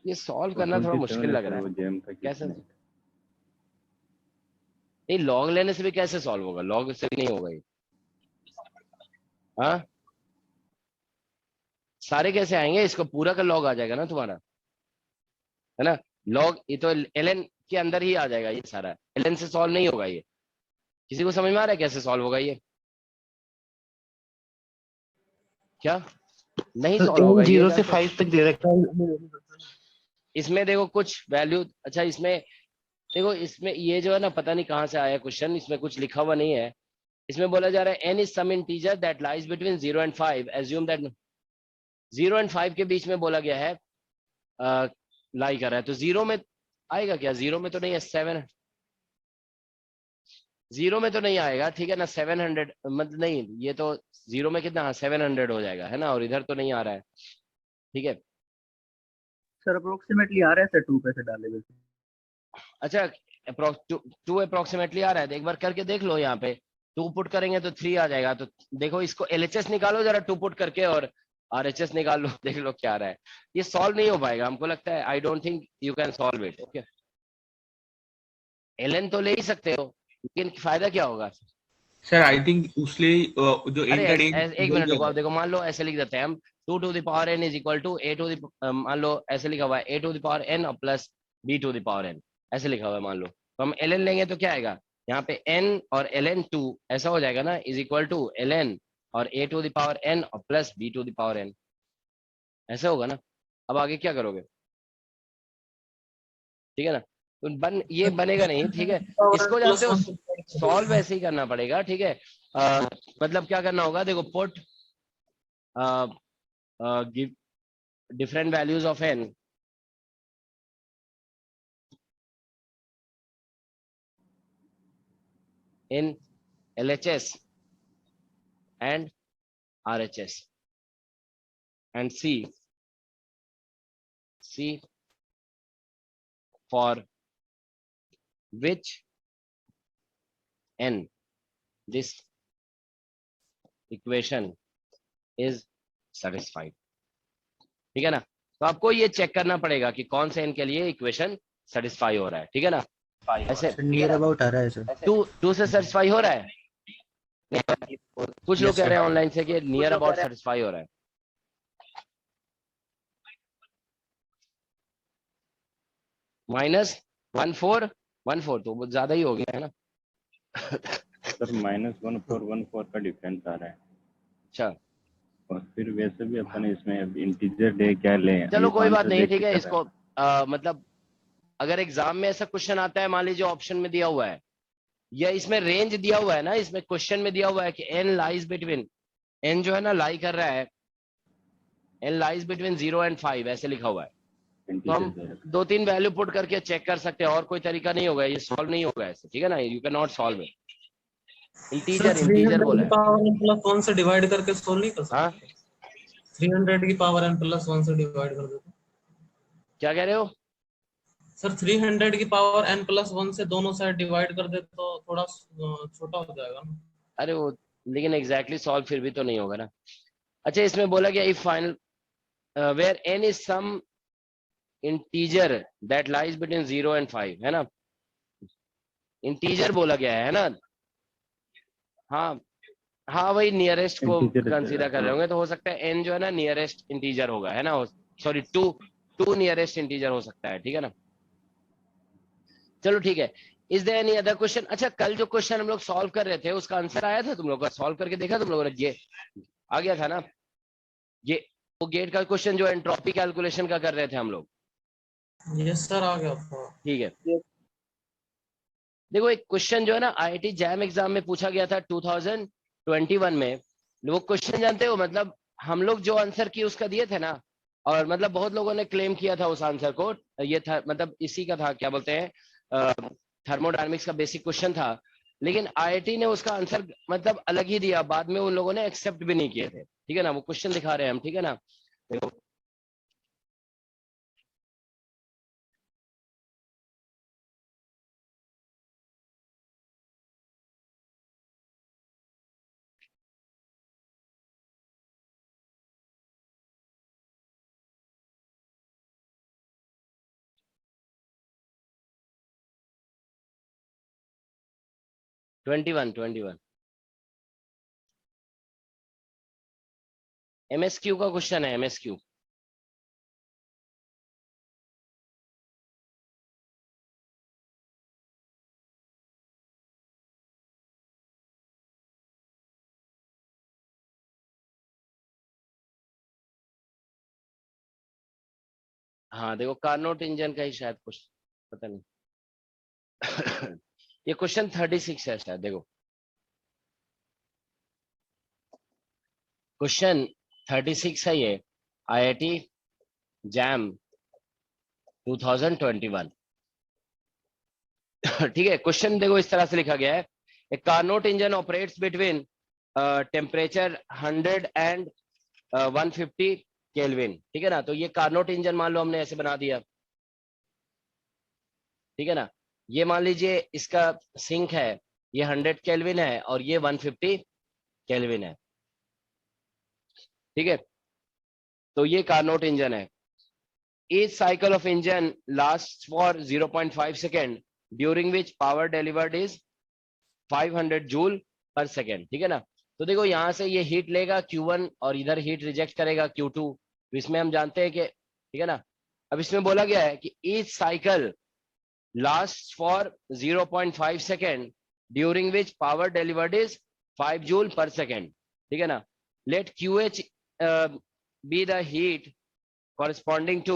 ये सॉल्व करना थोड़ा 27 मुश्किल है लग सर, रहा वो है। जेम का कैसे? क्वेश्चन है। नहीं, लॉग लेने से भी कैसे सॉल्व होगा? लॉग से भी नहीं होगा ये। हाँ, सारे कैसे आएंगे? इसको पूरा का लॉग आ जाएगा ना तुम्हारा, है ना? लॉग ये तो एलएन के अंदर ही आ जाएगा, ये सारा एलएन से सॉल्व नहीं होगा ये। किसी को समझ में आ रहा है कैसे सॉल्व होगा ये? क्या नहीं सॉल्व होगा ये? 0 से 5 तक दे रखा है। इसमें देखो कुछ वैल्यू, अच्छा इसमें देखो, इसमें ये जो है ना, पता नहीं कहाँ से आया क्वेश्चन, इसमें कुछ लिखा हुआ नहीं है। इसमें बोला जा रहा है N is some integer that lies between 0 and 5, assume that 0 and 5 के बीच में बोला गया है लाई कर रहा है, तो 0 में आएगा क्या? 0 में तो नहीं है, 7 0 में तो नहीं आएगा, ठीक है ना? 700 मतलब नहीं, ये तो 0 में कितना 700 हो जाएगा, है ना? और इधर तो नहीं आ रहा है, ठीक है? सर अप्रोक्सीमेटली आ रहा है सर 2 पैसे डाले हुए। अच्छा, टू अप्रोक्सीमेटली आ रहा है, तो एक बार करके देख लो। यहाँ पे 2 पुट करेंगे तो 3 आ जाएगा। तो देखो, इसको एलएचएस निकालो जरा 2 पुट करके, और आरएचएस निकाल लो, देख लो क्या आ रहा है। ये सॉल्व नहीं हो पाएगा हमको लगता है, I don't think you can solve it. Okay, LN तो ले ही सकते हो, लेकिन फायदा क्या होगा? सर आई थिंक उसलिए जो अरे एंटेड एक मिनट रुको, आप देखो, मान लो ऐसे लिख देते हैं हम, 2 to the power n is equal to a to the, मान लो ऐसे लिखा हुआ है a to the power n और plus b to the power n, ऐसे लिखा हुआ है मान लो। तो हम ln लेंगे तो क्या आएगा यहाँ पे? n और ln 2 ऐसा हो जाएगा ना, इज इक्वल टू ln और a to the power n और plus b to the power n, ऐसा होगा ना? अब आगे क्या करोगे? ठीक है ना? तो ये बनेगा नहीं, ठीक है? इसको जानते हो, सॉल्व ऐसे ही करना पड़ेगा, ठीक है? मतलब क्या करना होगा, देखो, put give different values of n in LHS and RHS and see for which n this equation is satisfied। ठीक है ना? तो आपको ये चेक करना पड़ेगा कि कौन से n के लिए इक्वेशन सेटिस्फाई हो रहा है, ठीक है ना? ऐसे नियर अबाउट आ रहा है सर। 2 से सेटिस्फाई हो रहा है। कुछ लोग कह रहे हैं ऑनलाइन से कि नियर अबाउट सेटिस्फाई हो रहा है। -1414 तो बहुत ज्यादा ही हो गया है ना? सर -1414 का डिफरेंस आ रहा है। अच्छा, और फिर वैसे भी अपन इसमें अब इंटीजर डे क्या लें? चलो कोई बात नहीं, ठीक है? है इसको मतलब अगर एग्जाम में ऐसा क्वेश्चन आता है, मान लीजिए ऑप्शन में दिया हुआ है या इसमें रेंज दिया हुआ है ना, इसमें क्वेश्चन में दिया हुआ है कि n लाइज बिटवीन, n जो है ना लाई कर रहा है, n लाइज बिटवीन 0 एंड 5 ऐसे लिखा हुआ है। तो हम 2-3 वैल्यू पुट करके चेक कर सकते हैं, और कोई तरीका नहीं होगा, ये सॉल्व नहीं होगा ऐसे, ठीक है ना? You can not solve it. Integer बोला है। पावर n प्लस 1 से डिवाइड करके सोल्व नहीं कर सकते? हाँ, 300 की पावर n प्लस 1 से डिवाइड कर देते। क्या कह रहे हो सर 300 की पावर n प्लस 1 से दोनों साइड डिवाइड कर दे तो थोड़ा छोटा हो जाएगा ना? अरे वो, लेकिन एग्जैक्टली सॉल्व फिर भी तो नहीं होगा ना। अच्छा, इसमें बोला गया if final where n is some integer that lies between 0 and 5, है ना? इंटीजर बोला गया है ना? हाँ हाँ, वही नियरेस्ट को कंसीडर कर रहे होंगे, तो हो सकता है n जो है ना नियरेस्ट इंटीजर होगा, है ना? सॉरी, टू नियरेस्ट इंटीजर हो सकता है, ठीक है ना? चलो ठीक है। Is there any other question? अच्छा, कल जो क्वेश्चन हम लोग सॉल्व कर रहे थे उसका आंसर आया था तुम लोग का? सॉल्व करके देखा तुम लोगों ने? ये आ गया था ना? ये वो गेट का क्वेश्चन जो एंट्रोपी कैलकुलेशन का कर रहे थे हम लोग। यस सर, आ गया था। ठीक है, देखो एक क्वेश्चन जो है ना आईआईटी जैम एग्जाम में पूछा गया था 2021 में। वो क्वेश्चन जानते हो, मतलब हम लोग जो आंसर की उसका दिए थे ना, और मतलब बहुत लोगों ने क्लेम किया था उस आंसर को, ये था मतलब इसी का था, क्या बोलते हैं, थर्मोडायनामिक्स का बेसिक क्वेश्चन था, लेकिन आईआईटी ने उसका आंसर मतलब अलग ही दिया, बाद में उन लोगों ने एक्सेप्ट भी नहीं किए थे, ठीक है ना? वो क्वेश्चन दिखा रहे हैं हम, ठीक है ना? देखो 21 MSQ का क्वेश्चन है, MSQ। हाँ देखो, कार्नोट इंजन का ही शायद कुछ, पता नहीं। ये क्वेश्चन 36 है शायद। देखो क्वेश्चन 36 है ये, IIT जैम 2021। ठीक है, क्वेश्चन देखो इस तरह से लिखा गया है, a Carnot engine operates between temperature 100 and 150 kelvin. ठीक है ना, तो ये कार्नोट इंजन मान लो हमने ऐसे बना दिया, ठीक है ना। ये मान लीजिए इसका सिंक है, ये 100 केल्विन है और ये 150 केल्विन है, ठीक है। तो ये कार्नोट इंजन है। Each cycle of engine lasts for 0.5 second, during which power delivered is 500 joule per second। ठीक है ना। तो देखो यहाँ से ये हीट लेगा Q1 और इधर हीट रिजेक्ट करेगा Q2। तो इसमें हम जानते हैं कि, ठीक है ना। अब इसमें बोला गया है कि each cycle lasts for 0.5 second, during which power delivered is 5 joule per second। ठीक है ना। Let QH be the heat corresponding to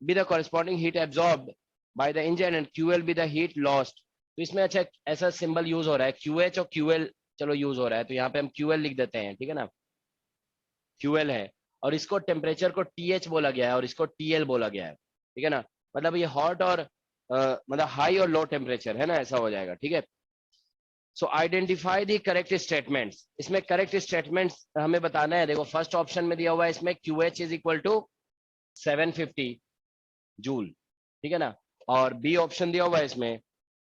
be the corresponding heat absorbed by the engine and QL be the heat lost। तो इसमें अच्छा ऐसा symbol use हो रहा है, QH और QL चलो यूज हो रहा है, तो यहाँ पे हम QL लिख देते हैं। ठीक है ना, QL है और इसको टेम्परेचर को TH बोला गया है और इसको TL बोला गया है। ठीक है ना, मतलब ये हॉट और मतलब हाई और लो टेम्परेचर है ना, ऐसा हो जाएगा। ठीक है, सो आइडेंटिफाई द करेक्ट स्टेटमेंट्स। इसमें करेक्ट स्टेटमेंट्स हमें बताना है। देखो फर्स्ट ऑप्शन में दिया हुआ है इसमें QH is equal to 750 joule. ठीक है ना, और बी ऑप्शन दिया हुआ है इसमें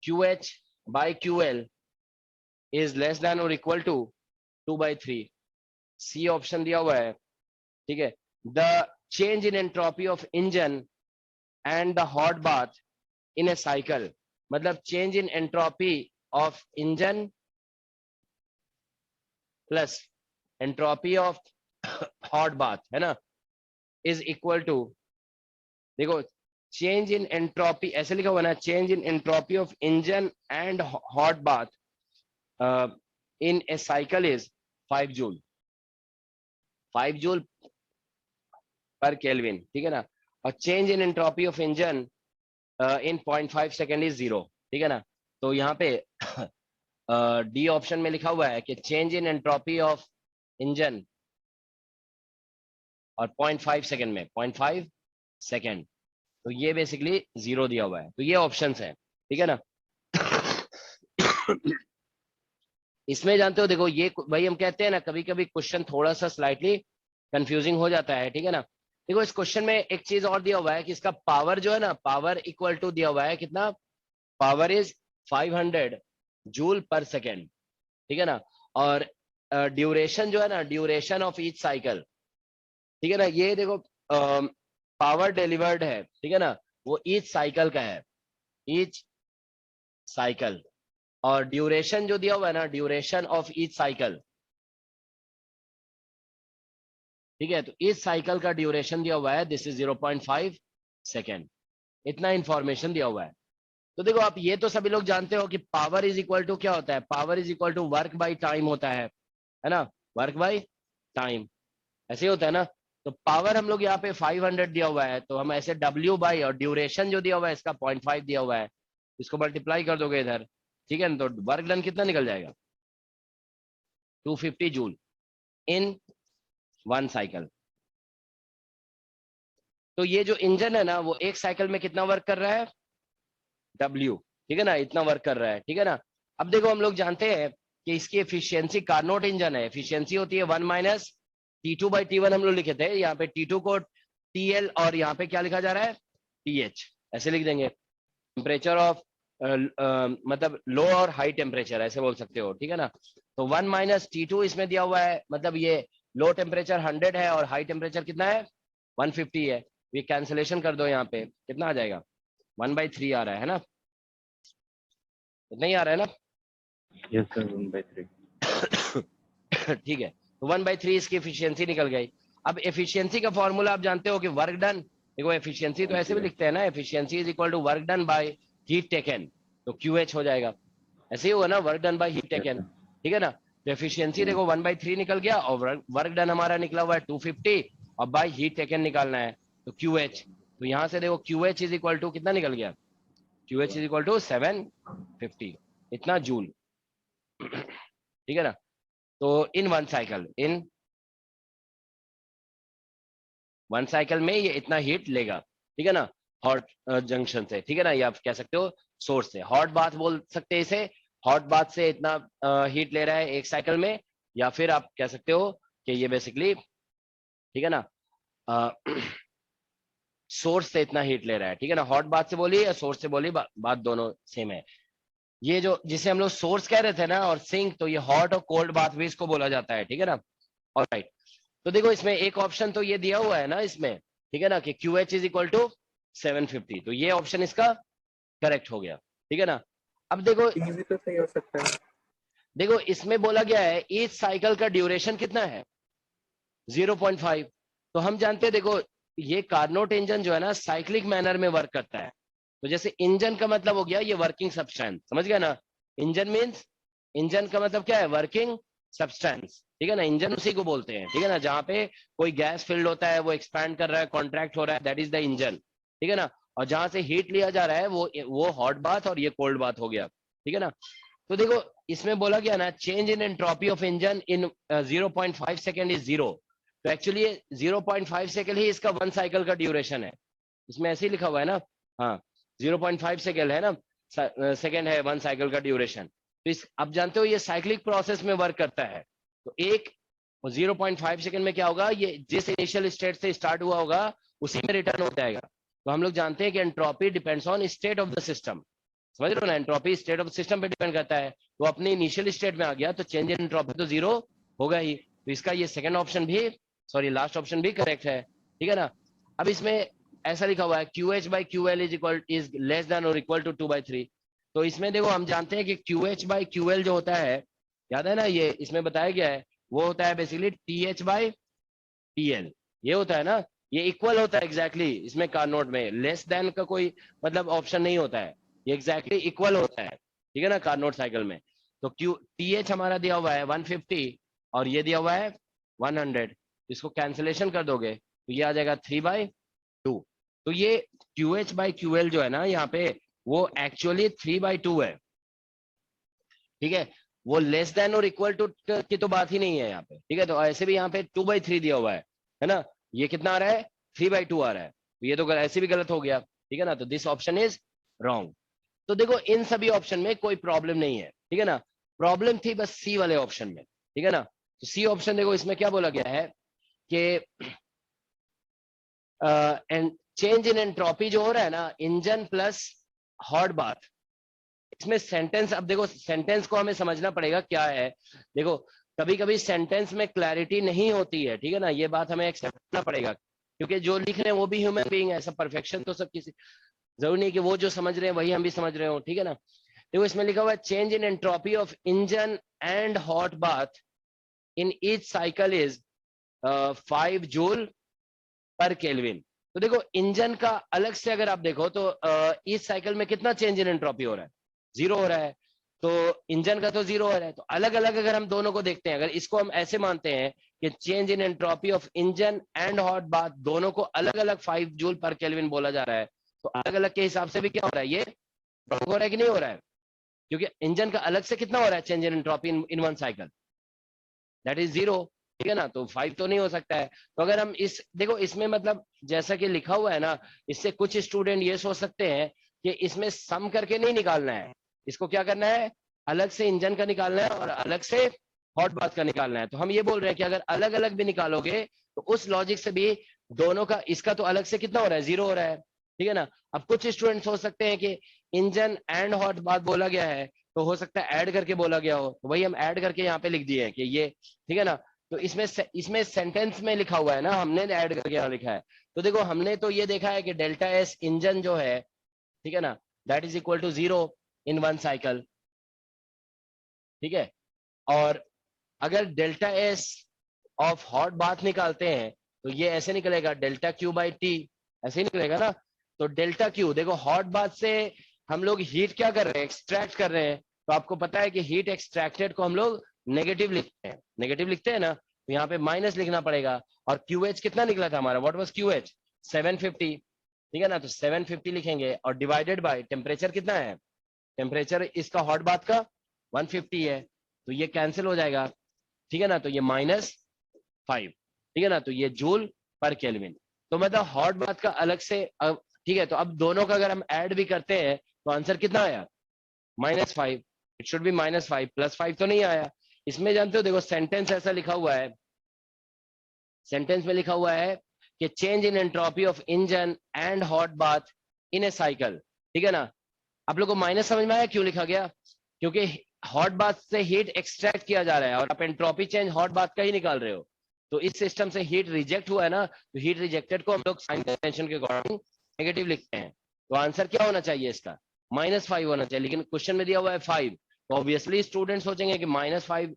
QH by QL is less than और इक्वल टू 2/3। सी ऑप्शन दिया हुआ है। ठीक है, the change in entropy of engine and the hot bath in a cycle, मतलब change in entropy of engine plus entropy of hot bath है ना, is equal to, देखो चेंज इन एंट्रोपी ऐसे लिखा हुआ ना, change in entropy of engine and hot bath in a cycle is 5 joule, 5 joule पर kelvin. ठीक है ना, और change in entropy of engine in 0.5 second is 0। ठीक है ना, तो यहाँ पे डी ऑप्शन में लिखा हुआ है कि change in entropy of engine और 0.5 सेकेंड में 0.5 सेकेंड, तो ये बेसिकली 0 दिया हुआ है। तो ये ऑप्शंस है। ठीक है ना, इसमें जानते हो देखो ये भाई हम कहते हैं ना कभी कभी क्वेश्चन थोड़ा सा स्लाइटली कंफ्यूजिंग हो जाता है। ठीक है ना, देखो इस क्वेश्चन में एक चीज और दिया हुआ है कि इसका पावर जो है ना, पावर इक्वल टू दिया हुआ है कितना, पावर इज 500 जूल पर सेकेंड। ठीक है ना, और ड्यूरेशन जो है ना, ड्यूरेशन ऑफ ईच साइकिल, ठीक है ना, ये देखो पावर डिलीवर्ड है, ठीक है ना, वो ईच साइकिल का है, ईच साइकिल, और ड्यूरेशन जो दिया हुआ है ना, ड्यूरेशन ऑफ ईच साइकिल, ठीक है, तो इस साइकिल का ड्यूरेशन दिया हुआ है, दिस इज 0.5 सेकेंड। इतना इंफॉर्मेशन दिया हुआ है। तो देखो आप ये तो सभी लोग जानते हो कि पावर इज इक्वल टू क्या होता है, power is equal to work by time होता है ना, वर्क बाई टाइम ऐसे ही होता है ना। तो पावर हम लोग यहाँ पे 500 दिया हुआ है, तो हम ऐसे W बाई, और ड्यूरेशन जो दिया हुआ है इसका 0.5 दिया हुआ है, इसको मल्टीप्लाई कर दोगे इधर, ठीक है ना, तो वर्क डन कितना निकल जाएगा, 250 जूल इन 1 साइकिल। तो ये जो इंजन है ना, वो एक साइकिल में कितना वर्क कर रहा है, W, ठीक है ना, इतना वर्क कर रहा है। ठीक है ना, अब देखो हम लोग जानते हैं कि इसकी एफिशिएंसी, कार्नोट इंजन है, एफिशिएंसी होती है 1 - T2/T1 हम लोग लिखे थे, यहाँ पे T2 को TL और यहाँ पे क्या लिखा जा रहा है, TH, ऐसे लिख देंगे। टेम्परेचर ऑफ मतलब लो और हाई टेम्परेचर ऐसे बोल सकते हो। ठीक है ना, तो 1 - T2 इसमें दिया हुआ है, मतलब ये लो टेम्परेचर 100 है और हाई टेम्परेचर कितना है 150 है। ये कैंसिलेशन कर दो, यहाँ पे कितना आ जाएगा 1/3 आ रहा है ना। नहीं आ रहा है ना? Yes sir 1/3। ठीक है, तो 1/3 इसकी एफिशिएंसी निकल गई। अब एफिशिएंसी का फॉर्मूला आप जानते हो कि वर्क डन, देखो एफिशिएंसी तो ऐसे भी लिखते हैं ना, efficiency is equal to work done by heat taken, तो QH हो जाएगा, ऐसे ही हुआ ना, work done by heat taken, ठीक है ना। तो एफिशिएंसी देखो 1/3 निकल गया, और वर्क डन हमारा निकला हुआ है 250, और बाय हीट टेकन निकालना है, तो QH, तो यहाँ से देखो QH इज इक्वल टू कितना निकल गया, QH इज इक्वल टू 750, इतना जूल, ठीक है ना। तो इन वन साइकिल में ये इतना हीट लेगा, ठीक है ना, हॉट जंक्शन से, ठीक है ना, या आप कह सकते हो सोर्स से, हॉट बाथ बोल सकते हैं इसे, हॉट बाथ से इतना हीट ले रहा है एक साइकिल में, या फिर आप कह सकते हो कि ये बेसिकली, ठीक है ना, सोर्स से इतना हीट ले रहा है, ठीक है ना। हॉट बाथ से बोली या सोर्स से बोली, बात दोनों सेम है। ये जो जिसे हम लोग सोर्स कह रहे थे ना, और सिंक, तो ये हॉट और कोल्ड बाथ भी इसको बोला जाता है, ठीक है ना। ऑलराइट, तो देखो इसमें एक ऑप्शन तो ये दिया हुआ है ना इसमें, ठीक है ना, कि QH इज इक्वल टू 750, तो ये ऑप्शन इसका करेक्ट हो गया, ठीक है ना। अब देखो भी तो सही हो सकता है। देखो इसमें बोला गया है ईच साइकिल का ड्यूरेशन कितना है, 0.5, तो हम जानते हैं देखो ये कार्नोट इंजन जो है ना साइक्लिक मैनर में वर्क करता है, तो जैसे इंजन का मतलब हो गया ये वर्किंग सब्सटेंस, समझ गया ना, इंजन मींस, इंजन का मतलब क्या है, वर्किंग सब्सटेंस, ठीक है ना, इंजन उसी को बोलते हैं, ठीक है ना, जहाँ पे कोई गैस फिल्ड होता है, वो एक्सपैंड कर रहा है, कॉन्ट्रैक्ट हो रहा है, दैट इज द इंजन, ठीक है ना, और जहां से हीट लिया जा रहा है वो हॉट बाथ और ये कोल्ड बाथ हो गया, ठीक है ना। तो देखो इसमें बोला गया ना change in entropy of engine in 0.5 second is 0, तो एक्चुअली 0.5 सेकेंड ही इसका वन साइकिल का ड्यूरेशन है, इसमें ऐसे ही लिखा हुआ है ना, हाँ 0.5 सेकेंड है ना, सेकेंड है वन साइकिल का ड्यूरेशन, तो इस अब जानते हो ये साइक्लिक प्रोसेस में वर्क करता है, तो एक 0.5 सेकेंड में क्या होगा, ये जिस इनिशियल स्टेट से स्टार्ट हुआ होगा उसी में रिटर्न हो जाएगा। तो हम लोग जानते हैं कि entropy depends on state of the system, समझ रहे हो ना, एंट्रोपी स्टेट ऑफ सिस्टम पे डिपेंड करता है, तो अपने इनिशियल स्टेट में आ गया तो चेंज इन एंट्रोपी तो 0 होगा ही, तो इसका ये सेकंड ऑप्शन भी, सॉरी लास्ट ऑप्शन भी करेक्ट है, ठीक है ना। अब इसमें ऐसा लिखा हुआ है QH by QL is less than और इक्वल टू 2/3, तो इसमें देखो हम जानते हैं कि QH by QL जो होता है, याद है ना, ये इसमें बताया गया है, वो होता है बेसिकली TH by TL, ये होता है ना, ये इक्वल होता है एग्जैक्टली इसमें कार्नोट में, लेस देन का कोई मतलब ऑप्शन नहीं होता है, ये एग्जैक्टली इक्वल होता है, ठीक है ना, कार्नोट साइकिल में। तो TH हमारा दिया हुआ है 150 और ये दिया हुआ है 100, इसको कैंसिलेशन कर दोगे तो ये आ जाएगा 3/2, तो ये QH by QL जो है ना यहाँ पे वो एक्चुअली 3/2 है, ठीक है, वो लेस देन और इक्वल टू की तो बात ही नहीं है यहाँ पे, ठीक है, तो ऐसे भी यहाँ पे 2/3 दिया हुआ है ना, ये कितना आ रहा है 3/2 आ रहा है, तो ये तो ऐसे भी गलत हो गया, ठीक है ना, तो दिस ऑप्शन इज रॉन्ग। तो देखो इन सभी ऑप्शन में कोई प्रॉब्लम नहीं है, ठीक है ना, प्रॉब्लम थी बस सी वाले ऑप्शन में, ठीक है ना। तो सी ऑप्शन देखो इसमें क्या बोला गया है कि चेंज इन एंट्रोपी जो हो रहा है ना, इंजन प्लस हॉट बाथ, इसमें सेंटेंस, अब देखो सेंटेंस को हमें समझना पड़ेगा क्या है, देखो कभी कभी सेंटेंस में क्लैरिटी नहीं होती है, ठीक है ना, ये बात हमें एक्सेप्ट करना पड़ेगा, क्योंकि जो लिख रहे हैं वो भी ह्यूमन बीइंग है, सब परफेक्शन तो सब किसी जरूरी नहीं कि वो जो समझ रहे हैं वही हम भी समझ रहे हो, ठीक है ना। देखो इसमें लिखा हुआ है change in entropy of engine and hot bath in each cycle is 5 joule पर केल्विन, तो देखो इंजन का अलग से अगर आप देखो तो ईच साइकिल में कितना चेंज इन एंट्रोपी हो रहा है, 0 हो रहा है, तो इंजन का तो 0 हो रहा है, तो अलग अलग अगर हम दोनों को देखते हैं, अगर इसको हम ऐसे मानते हैं कि change in entropy of engine and hot bath दोनों को अलग अलग 5 जूल पर केल्विन बोला जा रहा है, तो अलग अलग के हिसाब से भी क्या हो रहा है, ये रॉन्ग हो रहा है कि नहीं हो रहा है, क्योंकि इंजन का अलग से कितना हो रहा है change in entropy in one cycle, that is 0, ठीक है ना, तो 5 तो नहीं हो सकता है। तो अगर हम इस देखो इसमें मतलब जैसा कि लिखा हुआ है ना, इससे कुछ स्टूडेंट ये सोच सकते हैं कि इसमें सम करके नहीं निकालना है, इसको क्या करना है, अलग से इंजन का निकालना है और अलग से हॉट बाथ का निकालना है, तो हम ये बोल रहे हैं कि अगर अलग अलग भी निकालोगे तो उस लॉजिक से भी दोनों का, इसका तो अलग से कितना हो रहा है, 0 हो रहा है, ठीक है ना। अब कुछ स्टूडेंट सोच सकते हैं कि इंजन एंड हॉट बाथ बोला गया है तो हो सकता है ऐड करके बोला गया हो, तो वही हम ऐड करके यहाँ पे लिख दिए हैं कि ये, ठीक है ना, तो इसमें सेंटेंस में लिखा हुआ है ना, हमने ऐड करके यहाँ लिखा है, तो देखो हमने तो ये देखा है कि डेल्टा एस इंजन जो है, ठीक है ना, that is equal to 0 in one cycle, ठीक है। और अगर delta S of hot bath निकालते हैं तो ये ऐसे निकलेगा डेल्टा क्यू बाई टी, ऐसे ही निकलेगा ना। तो डेल्टा क्यू, देखो हॉट बाथ से हम लोग हीट क्या कर रहे हैं, एक्सट्रैक्ट कर रहे हैं। तो आपको पता है कि हीट एक्सट्रैक्टेड को हम लोग नेगेटिव लिखते हैं, नेगेटिव लिखते हैं ना, तो यहाँ पे माइनस लिखना पड़ेगा। और QH कितना निकला था हमारा, व्हाट वाज QH, 750, ठीक है ना। तो 750 लिखेंगे और डिवाइडेड बाय टेम्परेचर कितना है, टेम्परेचर इसका हॉट बाथ का 150 है, तो ये कैंसिल हो जाएगा, ठीक है ना। तो ये -5, ठीक है ना। तो ये जूल पर केल्विन। तो मतलब हॉट बाथ का अलग से, ठीक है। तो अब दोनों का अगर हम ऐड भी करते हैं तो आंसर कितना आया, -5। इट शुड बी -5, +5 तो नहीं आया। इसमें जानते हो, देखो सेंटेंस ऐसा लिखा हुआ है, सेंटेंस में लिखा हुआ है कि change in entropy of engine and hot bath in a cycle, ठीक है ना। आप लोग को माइनस समझ में आया क्यों लिखा गया, क्योंकि हॉट बाथ से हीट एक्सट्रैक्ट किया जा रहा है और आप एंट्रोपी चेंज हॉट बाथ का ही निकाल रहे हो। तो इस सिस्टम से हीट रिजेक्ट हुआ है ना, तो हीट रिजेक्टेड को हम लोग साइन कन्वेंशन के अकॉर्डिंग नेगेटिव लिखते हैं। तो आंसर क्या होना चाहिए इसका, -5 होना चाहिए। लेकिन क्वेश्चन में दिया हुआ है 5, तो ऑब्वियसली स्टूडेंट सोचेंगे कि -5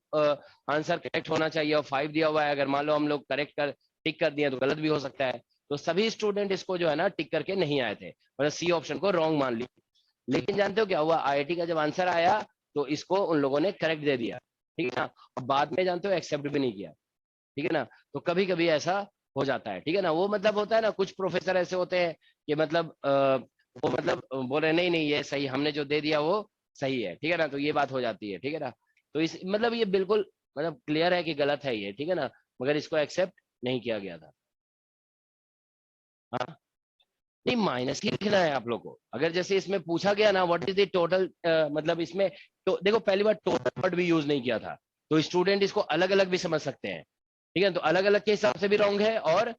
आंसर करेक्ट होना चाहिए और 5 दिया हुआ है। अगर मान लो हम लोग करेक्ट कर टिक कर दिए तो गलत भी हो सकता है। तो सभी स्टूडेंट इसको जो है ना टिक करके नहीं आए थे, मतलब सी ऑप्शन को रॉन्ग मान लिया। लेकिन जानते हो क्या हुआ, IIT का जब आंसर आया तो इसको उन लोगों ने करेक्ट दे दिया, ठीक है ना। और बाद में जानते हो एक्सेप्ट भी नहीं किया, ठीक है ना। तो कभी कभी ऐसा हो जाता है, ठीक है ना। वो मतलब होता है ना, कुछ प्रोफेसर ऐसे होते हैं कि मतलब वो मतलब बोल रहे नहीं नहीं ये सही, हमने जो दे दिया वो सही है, ठीक है ना। तो ये बात हो जाती है, ठीक है ना। तो इस मतलब ये बिल्कुल मतलब क्लियर है कि गलत है ये, ठीक है ना, मगर इसको एक्सेप्ट नहीं किया गया था। हाँ नहीं, माइनस ही लिखना है आप लोग को। अगर जैसे इसमें पूछा गया ना व्हाट इज द टोटल, मतलब इसमें तो देखो पहली बार टोटल वर्ड भी यूज नहीं किया था, तो स्टूडेंट इसको अलग अलग भी समझ सकते हैं, ठीक है। तो अलग अलग के हिसाब से भी रॉन्ग है और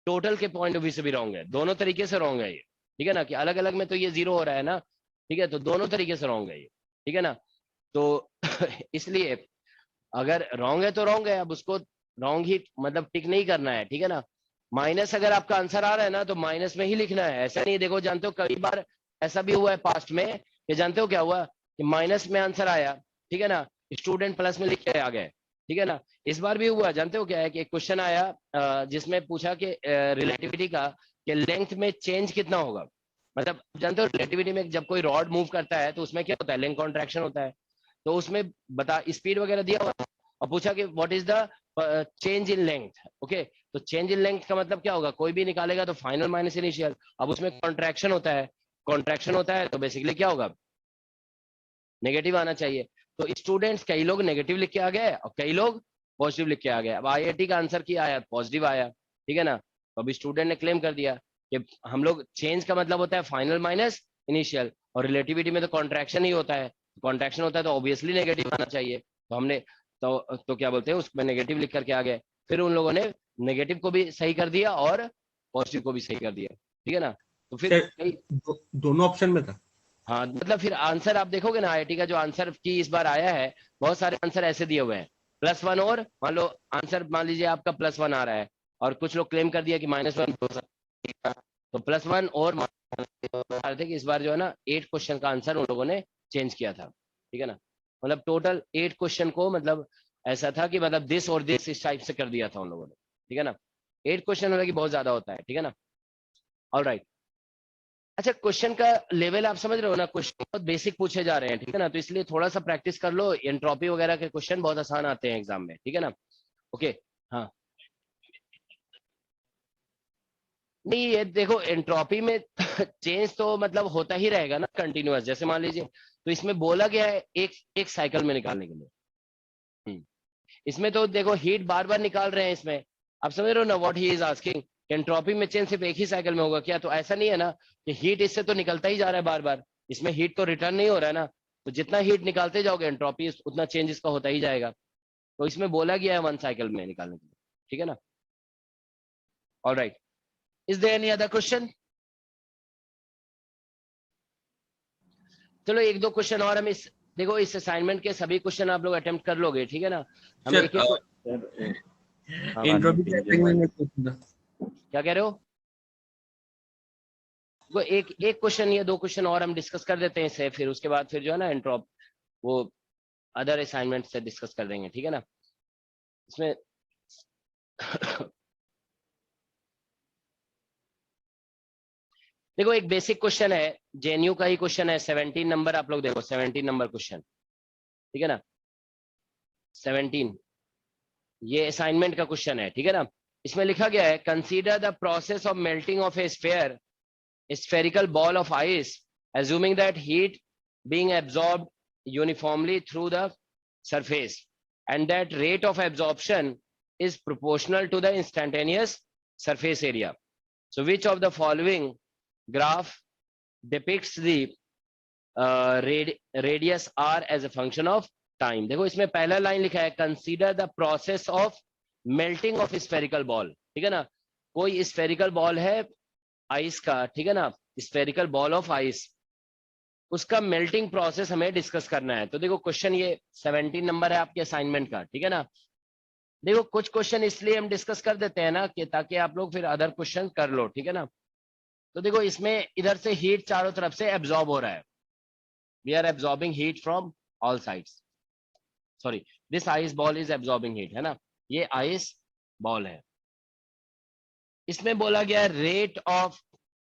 टोटल के पॉइंट ऑफ व्यू से भी रॉन्ग है, दोनों तरीके से रॉन्ग है ये, ठीक है ना। कि अलग अलग में तो ये 0 हो रहा है ना, ठीक है। तो दोनों तरीके से रॉन्ग है ये, ठीक है ना। तो इसलिए अगर रॉन्ग है तो रॉन्ग है, अब उसको रॉन्ग ही मतलब टिक नहीं करना है, ठीक है ना। माइनस अगर आपका आंसर आ रहा है ना तो माइनस में ही लिखना है, ऐसा नहीं। देखो जानते हो कई बार ऐसा भी हुआ है पास्ट में कि जानते हो क्या हुआ कि माइनस में आंसर आया, ठीक है ना, स्टूडेंट प्लस में लिख के आ गए, ठीक है ना। इस बार भी हुआ, जानते हो क्या है कि एक क्वेश्चन आया जिसमें पूछा कि रिलेटिविटी का कि लेंथ में चेंज कितना होगा। मतलब जानते हो रिलेटिविटी में जब कोई रॉड मूव करता है तो उसमें क्या होता है, लेंथ कॉन्ट्रैक्शन होता है। तो उसमें बता स्पीड वगैरह दिया हुआ और पूछा कि what is the change in length, okay. तो चेंज इन लेंथ का मतलब क्या होगा, कोई भी निकालेगा तो फाइनल माइनस इनिशियल। अब उसमें कॉन्ट्रैक्शन होता है, कॉन्ट्रैक्शन होता है तो बेसिकली क्या होगा, नेगेटिव आना चाहिए। तो स्टूडेंट्स कई लोग नेगेटिव लिख के आ गए और कई लोग पॉजिटिव लिख के आ गए। अब IIT का आंसर क्या आया, पॉजिटिव आया, ठीक है ना। तो अभी स्टूडेंट ने क्लेम कर दिया कि हम लोग चेंज का मतलब होता है फाइनल माइनस इनिशियल, और रिलेटिविटी में तो कॉन्ट्रैक्शन ही होता है, कॉन्ट्रैक्शन होता है तो ऑब्वियसली नेगेटिव आना चाहिए। तो हमने तो क्या बोलते हैं उसमें नेगेटिव लिख करके आ गए। फिर उन लोगों ने नेगेटिव को भी सही कर दिया और पॉजिटिव को भी सही कर दिया, ठीक है ना। तो फिर दोनों ऑप्शन में था। हाँ मतलब फिर आंसर आप देखोगे ना, IIT का जो आंसर की इस बार आया है, बहुत सारे आंसर ऐसे दिए हुए हैं +1, और मान लो आंसर मान लीजिए आपका +1 आ रहा है और कुछ लोग क्लेम कर दिया कि -1 हो सकता है, तो +1 और थे कि इस बार जो है ना 8 क्वेश्चन का आंसर उन लोगों ने चेंज किया था, ठीक है ना। मतलब टोटल 8 क्वेश्चन को मतलब ऐसा था कि मतलब दिस और दिस इस टाइप से कर दिया था उन लोगों ने, ठीक है ना। 8 क्वेश्चन हालांकि बहुत ज्यादा होता है, ठीक है ना। ऑलराइट, अच्छा क्वेश्चन का लेवल आप समझ रहे हो ना, क्वेश्चन बहुत बेसिक पूछे जा रहे हैं, ठीक है ना। तो इसलिए थोड़ा सा प्रैक्टिस कर लो, एंट्रोपी वगैरह के क्वेश्चन बहुत आसान आते हैं एग्जाम में, ठीक है ना। ओके हाँ नहीं ये देखो एंट्रोपी में चेंज तो मतलब होता ही रहेगा ना कंटिन्यूअस, जैसे मान लीजिए तो इसमें बोला गया है एक साइकिल में निकालने के लिए। इसमें तो देखो हीट बार बार निकाल रहे हैं इसमें, आप समझ रहे हो ना what he is asking, entropy में चेंज सिर्फ एक ही साइकिल में होगा क्या, तो ऐसा नहीं है ना कि हीट इससे तो निकलता ही जा रहा है बार बार, इसमें हीट तो रिटर्न नहीं हो रहा है ना। तो जितना हीट निकालते जाओगे एंट्रोपी उतना चेंज इसका होता ही जाएगा। तो इसमें बोला गया है 1 साइकिल में निकालने के लिए, ठीक है ना। Alright, is there any other question? चलो 1-2 क्वेश्चन और हम इस देखो इस असाइनमेंट के सभी क्वेश्चन आप लोग अटेम्प्ट कर लोगे, ठीक है ना। हम एक क्या कह रहे हो, वो एक क्वेश्चन या 2 क्वेश्चन और हम डिस्कस कर देते हैं इससे, फिर उसके बाद फिर जो है ना एंट्रोप वो अदर असाइनमेंट से डिस्कस कर देंगे, ठीक है ना। इसमें देखो एक बेसिक क्वेश्चन है, जेएनयू का ही क्वेश्चन है, 17 नंबर, आप लोग देखो 17 नंबर क्वेश्चन, ठीक है ना, 17 ये असाइनमेंट का क्वेश्चन है, ठीक है ना। इसमें लिखा गया है consider the process of melting of A spherical ball of ice assuming that heat being absorbed uniformly through the surface and that rate of absorption is proportional to the instantaneous surface area. So which of the following graph depicts the radius r as a function of time? देखो इसमें पहला line लिखा है consider the process of melting of spherical ball, ठीक है ना। कोई spherical ball है आइस का, ठीक है ना, स्फेरिकल बॉल ऑफ आइस, उसका मेल्टिंग प्रोसेस हमें डिस्कस करना है। तो देखो क्वेश्चन ये 17 नंबर है आपके असाइनमेंट का, ठीक है ना। देखो कुछ क्वेश्चन इसलिए हम डिस्कस कर देते हैं ना कि ताकि आप लोग फिर अदर क्वेश्चन कर लो, ठीक है ना। तो देखो इसमें इधर से हीट चारों तरफ से एब्जॉर्ब हो रहा है, we are absorbing heat from all sides, sorry this ice ball is absorbing heat, है ना, ये आइस बॉल है। इसमें बोला गया है रेट ऑफ,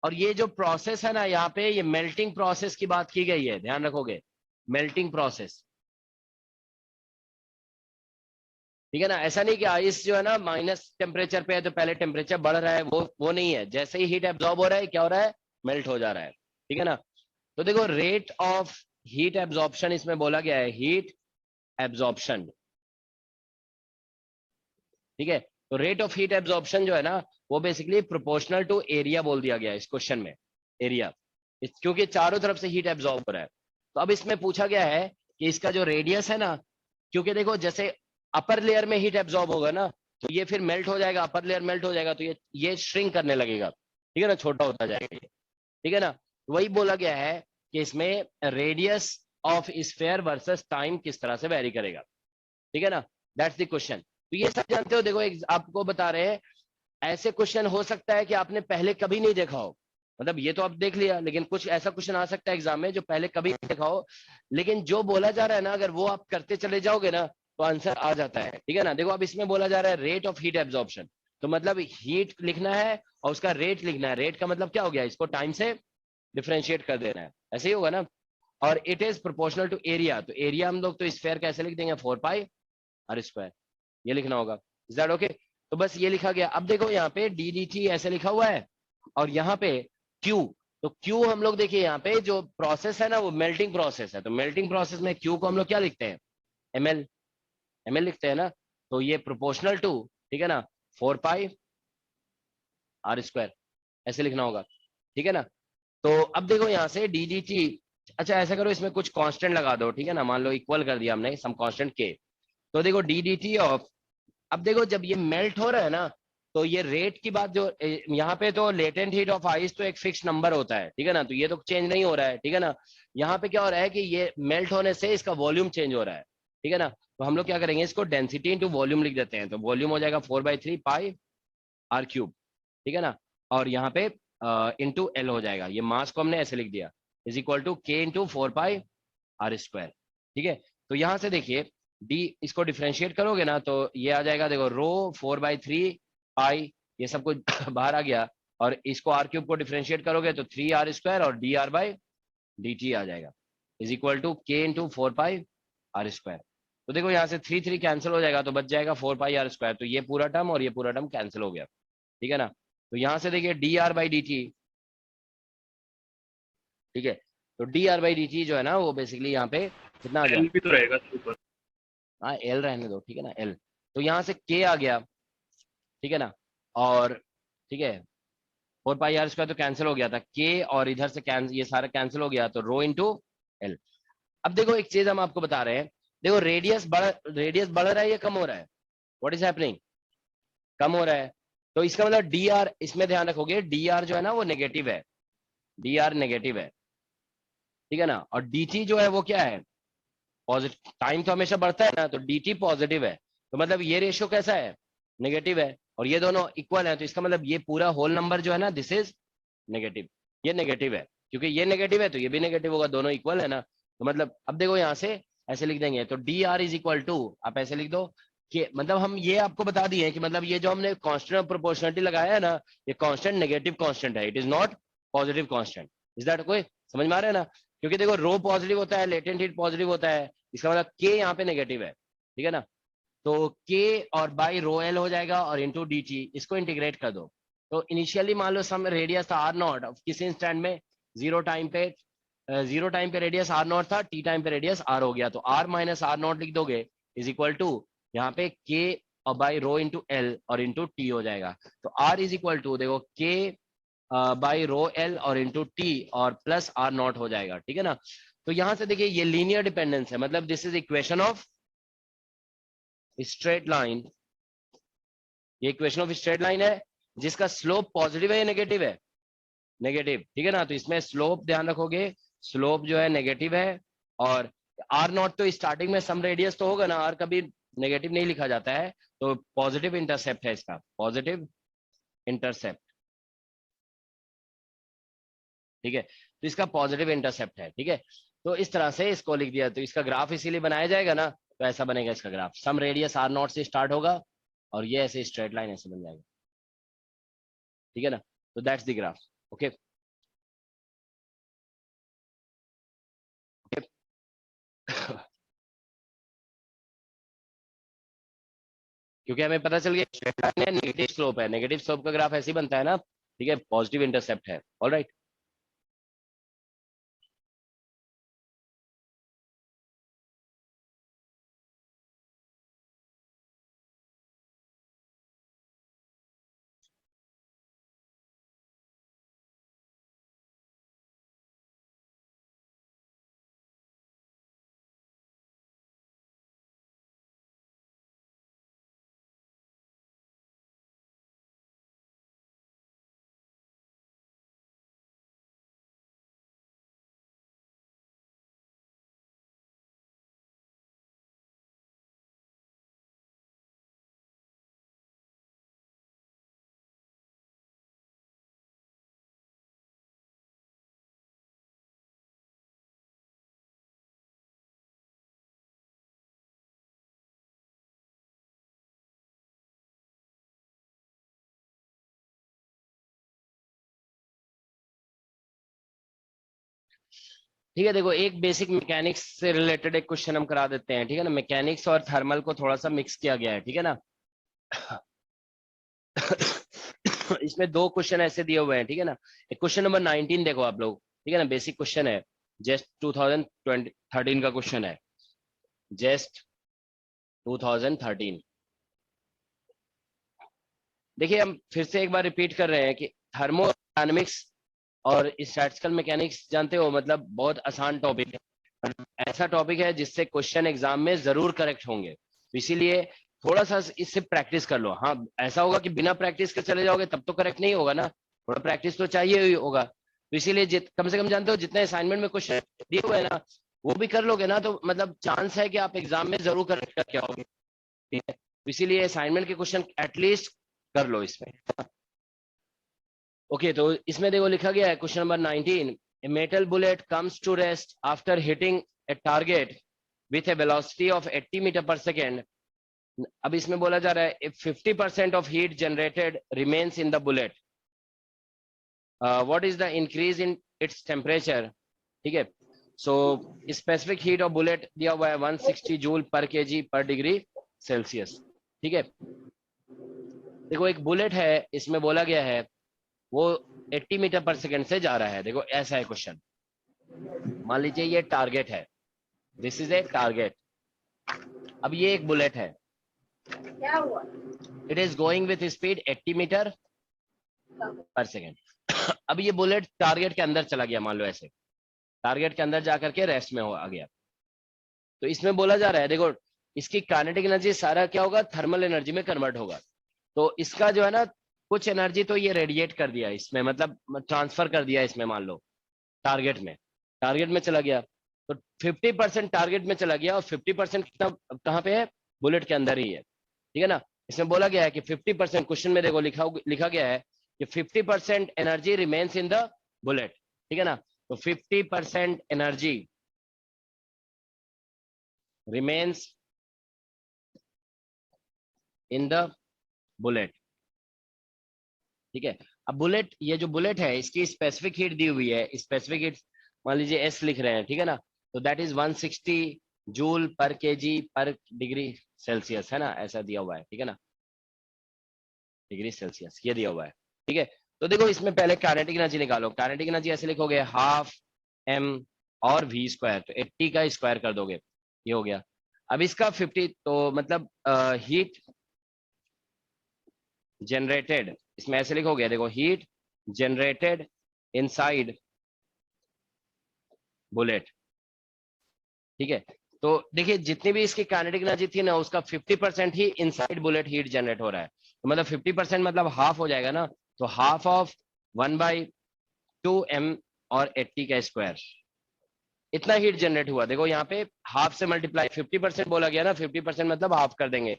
और ये जो प्रोसेस है ना यहाँ पे, ये मेल्टिंग प्रोसेस की बात की गई है, ध्यान रखोगे, मेल्टिंग प्रोसेस, ठीक है ना। ऐसा नहीं कि आइस जो है ना माइनस टेम्परेचर पे है तो पहले टेम्परेचर बढ़ रहा है, वो नहीं है, जैसे ही हीट एब्जॉर्ब हो रहा है क्या हो रहा है, मेल्ट हो जा रहा है, ठीक है ना। तो देखो रेट ऑफ हीट एब्जॉर्प्शन इसमें बोला गया है, हीट एब्जॉर्प्शन, ठीक है। तो रेट ऑफ हीट एब्जॉर्प्शन जो है ना वो बेसिकली प्रोपोर्शनल टू एरिया बोल दिया गया है इस क्वेश्चन में, एरिया, क्योंकि चारों तरफ से हीट एब्जॉर्ब हो रहा है। तो अब इसमें पूछा गया है कि इसका जो रेडियस है ना, क्योंकि देखो जैसे अपर लेयर में हीट एब्जॉर्ब होगा ना तो ये फिर मेल्ट हो जाएगा, अपर लेयर मेल्ट हो जाएगा तो ये श्रिंक करने लगेगा, ठीक है ना, छोटा होता जाएगा ये, ठीक है ना। वही बोला गया है कि इसमें radius of sphere versus time किस तरह से वेरी करेगा, ठीक है ना, दैट्स द क्वेश्चन। तो ये सब जानते हो, देखो आपको बता रहे हैं ऐसे क्वेश्चन हो सकता है कि आपने पहले कभी नहीं देखा हो, मतलब ये तो आप देख लिया, लेकिन कुछ ऐसा क्वेश्चन आ सकता है एग्जाम में जो पहले कभी नहीं देखा हो, लेकिन जो बोला जा रहा है ना अगर वो आप करते चले जाओगे ना तो आंसर आ जाता है, ठीक है ना। देखो अब इसमें बोला जा रहा है रेट ऑफ हीट एब्जॉर्प्शन, तो मतलब हीट लिखना है और उसका रेट लिखना है, रेट का मतलब क्या हो गया, इसको टाइम से डिफरेंशिएट कर देना है, ऐसे ही होगा ना। और it is proportional to area, तो एरिया हम लोग तो स्फीयर कैसे लिख देंगे, 4 पाई आर स्क्वायर, ये लिखना होगा, इज दैट ओके। तो बस ये लिखा गया। अब देखो यहाँ पे डी डी टी ऐसे लिखा हुआ है और यहाँ पे क्यू, तो क्यू हम लोग देखिए यहाँ पे जो प्रोसेस है ना वो मेल्टिंग प्रोसेस है, तो मेल्टिंग प्रोसेस में क्यू को हम लोग क्या लिखते हैं, एमएल, एमएल लिखते हैं ना, तो ये प्रोपोर्शनल टू, ठीक है ना, 4 पाई आर स्क्वायर ऐसे लिखना होगा, ठीक है ना। तो अब देखो यहाँ से डी डी टी, अच्छा ऐसा करो इसमें कुछ कांस्टेंट लगा दो, ठीक है ना, मान लो इक्वल कर दिया हमने सम कांस्टेंट के, तो देखो डी डी टी ऑफ, अब देखो जब ये मेल्ट हो रहा है ना तो ये रेट की बात जो यहाँ पे तो लेटेंट हीट ऑफ आइस तो एक फिक्स नंबर होता है, ठीक है ना, तो ये तो चेंज नहीं हो रहा है, ठीक है ना। यहाँ पे क्या हो रहा है कि ये मेल्ट होने से इसका वॉल्यूम चेंज हो रहा है, ठीक है ना। तो हम लोग क्या करेंगे, इसको डेंसिटी इंटू वॉल्यूम लिख देते हैं, तो वॉल्यूम हो जाएगा 4/3 पाई आर क्यूब, ठीक है ना, और यहाँ पे इंटू एल हो जाएगा, ये मास को हमने ऐसे लिख दिया, is equal to k into 4 pi r square, ठीक है। तो यहाँ से देखिए डी, इसको डिफरेंशिएट करोगे ना तो ये आ जाएगा, देखो रो 4/3 पाई, ये सब कुछ बाहर आ गया, और इसको आर क्यूब को डिफरेंशिएट करोगे तो 3 आर स्क्वायर और d r by d t आ जाएगा, is equal to k into 4 pi r square. तो देखो यहाँ से 3 3 कैंसिल हो जाएगा, तो बच जाएगा 4 पाई आर स्क्वायर, तो ये पूरा टर्म और ये पूरा टर्म कैंसिल हो गया, ठीक है ना। तो यहाँ से देखिए D r by d T, ठीक है, तो d r by d T जो है ना वो बेसिकली यहाँ पे कितना आ गया, भी तो रहेगा ऊपर, हाँ एल रहने दो, ठीक है ना, एल, तो यहाँ से के आ गया, ठीक है ना, और ठीक है 4 पाई आर स्क्वायर तो कैंसिल हो गया था, के और इधर से ये सारा कैंसिल हो गया, तो रो इंटू एल। अब देखो एक चीज हम आपको बता रहे हैं, देखो रेडियस बढ़ रहा है या कम हो रहा है, व्हाट इज हैपनिंग, कम हो रहा है, तो इसका मतलब डी आर, इसमें ध्यान रखोगे डी आर जो है ना वो नेगेटिव है, डी आर नेगेटिव है, ठीक है ना, और डी टी जो है वो क्या है पॉजिटिव, टाइम तो हमेशा बढ़ता है ना, तो डी टी पॉजिटिव है, तो मतलब ये रेशियो कैसा है, नेगेटिव है, और ये दोनों इक्वल है, तो इसका मतलब ये पूरा होल नंबर जो है ना दिस इज नेगेटिव, ये नेगेटिव है, क्योंकि ये नेगेटिव है तो ये भी नेगेटिव होगा, दोनों इक्वल है ना। तो मतलब अब देखो यहाँ से ऐसे लिख देंगे। तो d r is equal to, आप ऐसे लिख दो कि मतलब हम ये आपको बता दिए कि मतलब ये जो हमने कांस्टेंट ऑफ प्रोपोर्शनलिटी लगाया है ना, ये कांस्टेंट नेगेटिव कांस्टेंट है, it is not positive constant. Is that कोई समझ में आ रहा है ना? क्योंकि देखो रो पॉजिटिव होता है, लेटेंट हीट पॉजिटिव होता है, इसका मतलब के यहाँ पे नेगेटिव है, ठीक है ना? तो के और बाई रो एल हो जाएगा और इंटू डी टी, इसको इंटीग्रेट कर दो। तो इनिशियली मान लो सम रेडियस था आर नॉट, किसी इंस्टेंट में जीरो टाइम पे रेडियस आर नॉट था, टी टाइम पे रेडियस आर हो गया, तो आर माइनस आर नॉट लिख दोगे इज इक्वल टू यहाँ पे के और बाई रो इंटू एल और इंटू टी हो जाएगा। तो आर इज इक्वल टू देखो के बाई रो एल और इंटू टी और प्लस आर नॉट हो जाएगा, ठीक है ना? तो यहां से देखिए ये लीनियर डिपेंडेंस है, मतलब this is equation of straight line, ये इक्वेशन ऑफ स्ट्रेट लाइन है जिसका स्लोप पॉजिटिव है या नेगेटिव है? नेगेटिव, ठीक है ना? तो इसमें स्लोप ध्यान रखोगे, स्लोप जो है नेगेटिव है, और आर नॉट तो स्टार्टिंग में सम रेडियस तो होगा ना, आर कभी नेगेटिव नहीं लिखा जाता है, तो पॉजिटिव इंटरसेप्ट है इसका, पॉजिटिव इंटरसेप्ट, ठीक है? तो इसका पॉजिटिव इंटरसेप्ट है, ठीक है? तो इस तरह से इसको लिख दिया, तो इसका ग्राफ इसीलिए बनाया जाएगा ना, तो ऐसा बनेगा इसका graph, some radius r nought से स्टार्ट होगा और ये ऐसे स्ट्रेट लाइन ऐसे बन जाएगा, ठीक है ना? तो दैट्स द ग्राफ, ओके। क्योंकि हमें पता चल गया स्ट्रेट लाइन है, नेगेटिव स्लोप है, नेगेटिव स्लोप का ग्राफ ऐसे ही बनता है ना, ठीक है? पॉजिटिव इंटरसेप्ट है, ऑलराइट। ठीक है, देखो एक बेसिक मैकेनिक्स से रिलेटेड एक क्वेश्चन हम करा देते हैं, ठीक है ना? मैकेनिक्स और थर्मल को थोड़ा सा मिक्स किया गया है, ठीक है ना? इसमें दो क्वेश्चन ऐसे दिए हुए हैं, ठीक है ना? एक क्वेश्चन नंबर 19 देखो आप लोग, ठीक है ना? बेसिक क्वेश्चन है, जस्ट 2013 का क्वेश्चन है, जस्ट 2013। देखिए हम फिर से एक बार रिपीट कर रहे हैं कि थर्मोडायनामिक्स और स्टैटिस्टिकल मैकेनिक्स जानते हो, मतलब बहुत आसान टॉपिक है, ऐसा टॉपिक है जिससे क्वेश्चन एग्जाम में जरूर करेक्ट होंगे, तो इसीलिए थोड़ा सा इससे प्रैक्टिस कर लो। हाँ, ऐसा होगा कि बिना प्रैक्टिस के चले जाओगे तब तो करेक्ट नहीं होगा ना, थोड़ा प्रैक्टिस तो चाहिए ही होगा, तो इसीलिए कम से कम जानते हो जितने असाइनमेंट में क्वेश्चन दिए हुए हैं ना, वो भी कर लोगे ना, तो मतलब चांस है कि आप एग्जाम में जरूर करेक्ट करके आओगे, ठीक है? तो इसीलिए असाइनमेंट के क्वेश्चन एटलीस्ट कर लो इसमें। ओके, तो इसमें देखो लिखा गया है question number 19, a metal bullet comes to rest after hitting a target with a velocity of 80 metre per second. अब इसमें बोला जा रहा है if 50% of heat generated remains in the bullet, what is the increase in its temperature, ठीक है? So specific heat of bullet दिया हुआ है 160 जूल पर केजी पर डिग्री सेल्सियस, ठीक है? देखो एक बुलेट है, इसमें बोला गया है वो 80 मीटर पर सेकेंड से जा रहा है। देखो ऐसा है क्वेश्चन, मान लीजिए ये टारगेट है, दिस इज ए टारगेट, अब ये एक बुलेट है, it is going with speed 80 metre per second. अब ये बुलेट टारगेट के अंदर चला गया, मान लो ऐसे टारगेट के अंदर जाकर के रेस्ट में आ गया, तो इसमें बोला जा रहा है देखो इसकी काइनेटिक एनर्जी सारा क्या होगा, थर्मल एनर्जी में कन्वर्ट होगा। तो इसका जो है ना कुछ एनर्जी तो ये रेडिएट कर दिया इसमें, मतलब ट्रांसफर कर दिया इसमें, मान लो टारगेट में चला गया, तो 50% टारगेट में चला गया और 50% कितना कहाँ पे है, बुलेट के अंदर ही है, ठीक है ना? इसमें बोला गया है कि 50%, क्वेश्चन में देखो लिखा गया है कि 50% energy remains in the bullet, ठीक है ना? तो 50% energy remains in the bullet. ठीक है, अब बुलेट, ये जो बुलेट है इसकी स्पेसिफिक हीट दी हुई है, स्पेसिफिक हीट मान लीजिए एस लिख रहे हैं, ठीक है ना, तो दैट इज 160 जूल पर केजी पर डिग्री सेल्सियस, है ना, ऐसा दिया हुआ है, ठीक है ना, डिग्री सेल्सियस ये दिया हुआ है, ठीक है। तो देखो इसमें पहले काइनेटिक एनर्जी निकालो, काइनेटिक एनर्जी ऐसे लिखोगे हाफ m और v स्क्वायर, तो 80 का स्क्वायर कर दोगे, ये हो गया। अब इसका 50, तो मतलब हीट जनरेटेड, इसमें ऐसे लिखोगे, देखो हीट जनरेटेड इनसाइड बुलेट, ठीक है। तो देखिए जितनी भी इसकी काइनेटिक एनर्जी थी ना, उसका 50% ही इनसाइड बुलेट हीट जनरेट हो रहा है, तो मतलब 50% मतलब हाफ हो जाएगा ना, तो हाफ ऑफ 1/2m और 80 का स्क्वायर, इतना हीट जनरेट हुआ। देखो यहाँ पे हाफ से मल्टीप्लाई, 50% बोला गया ना, 50% मतलब हाफ कर देंगे,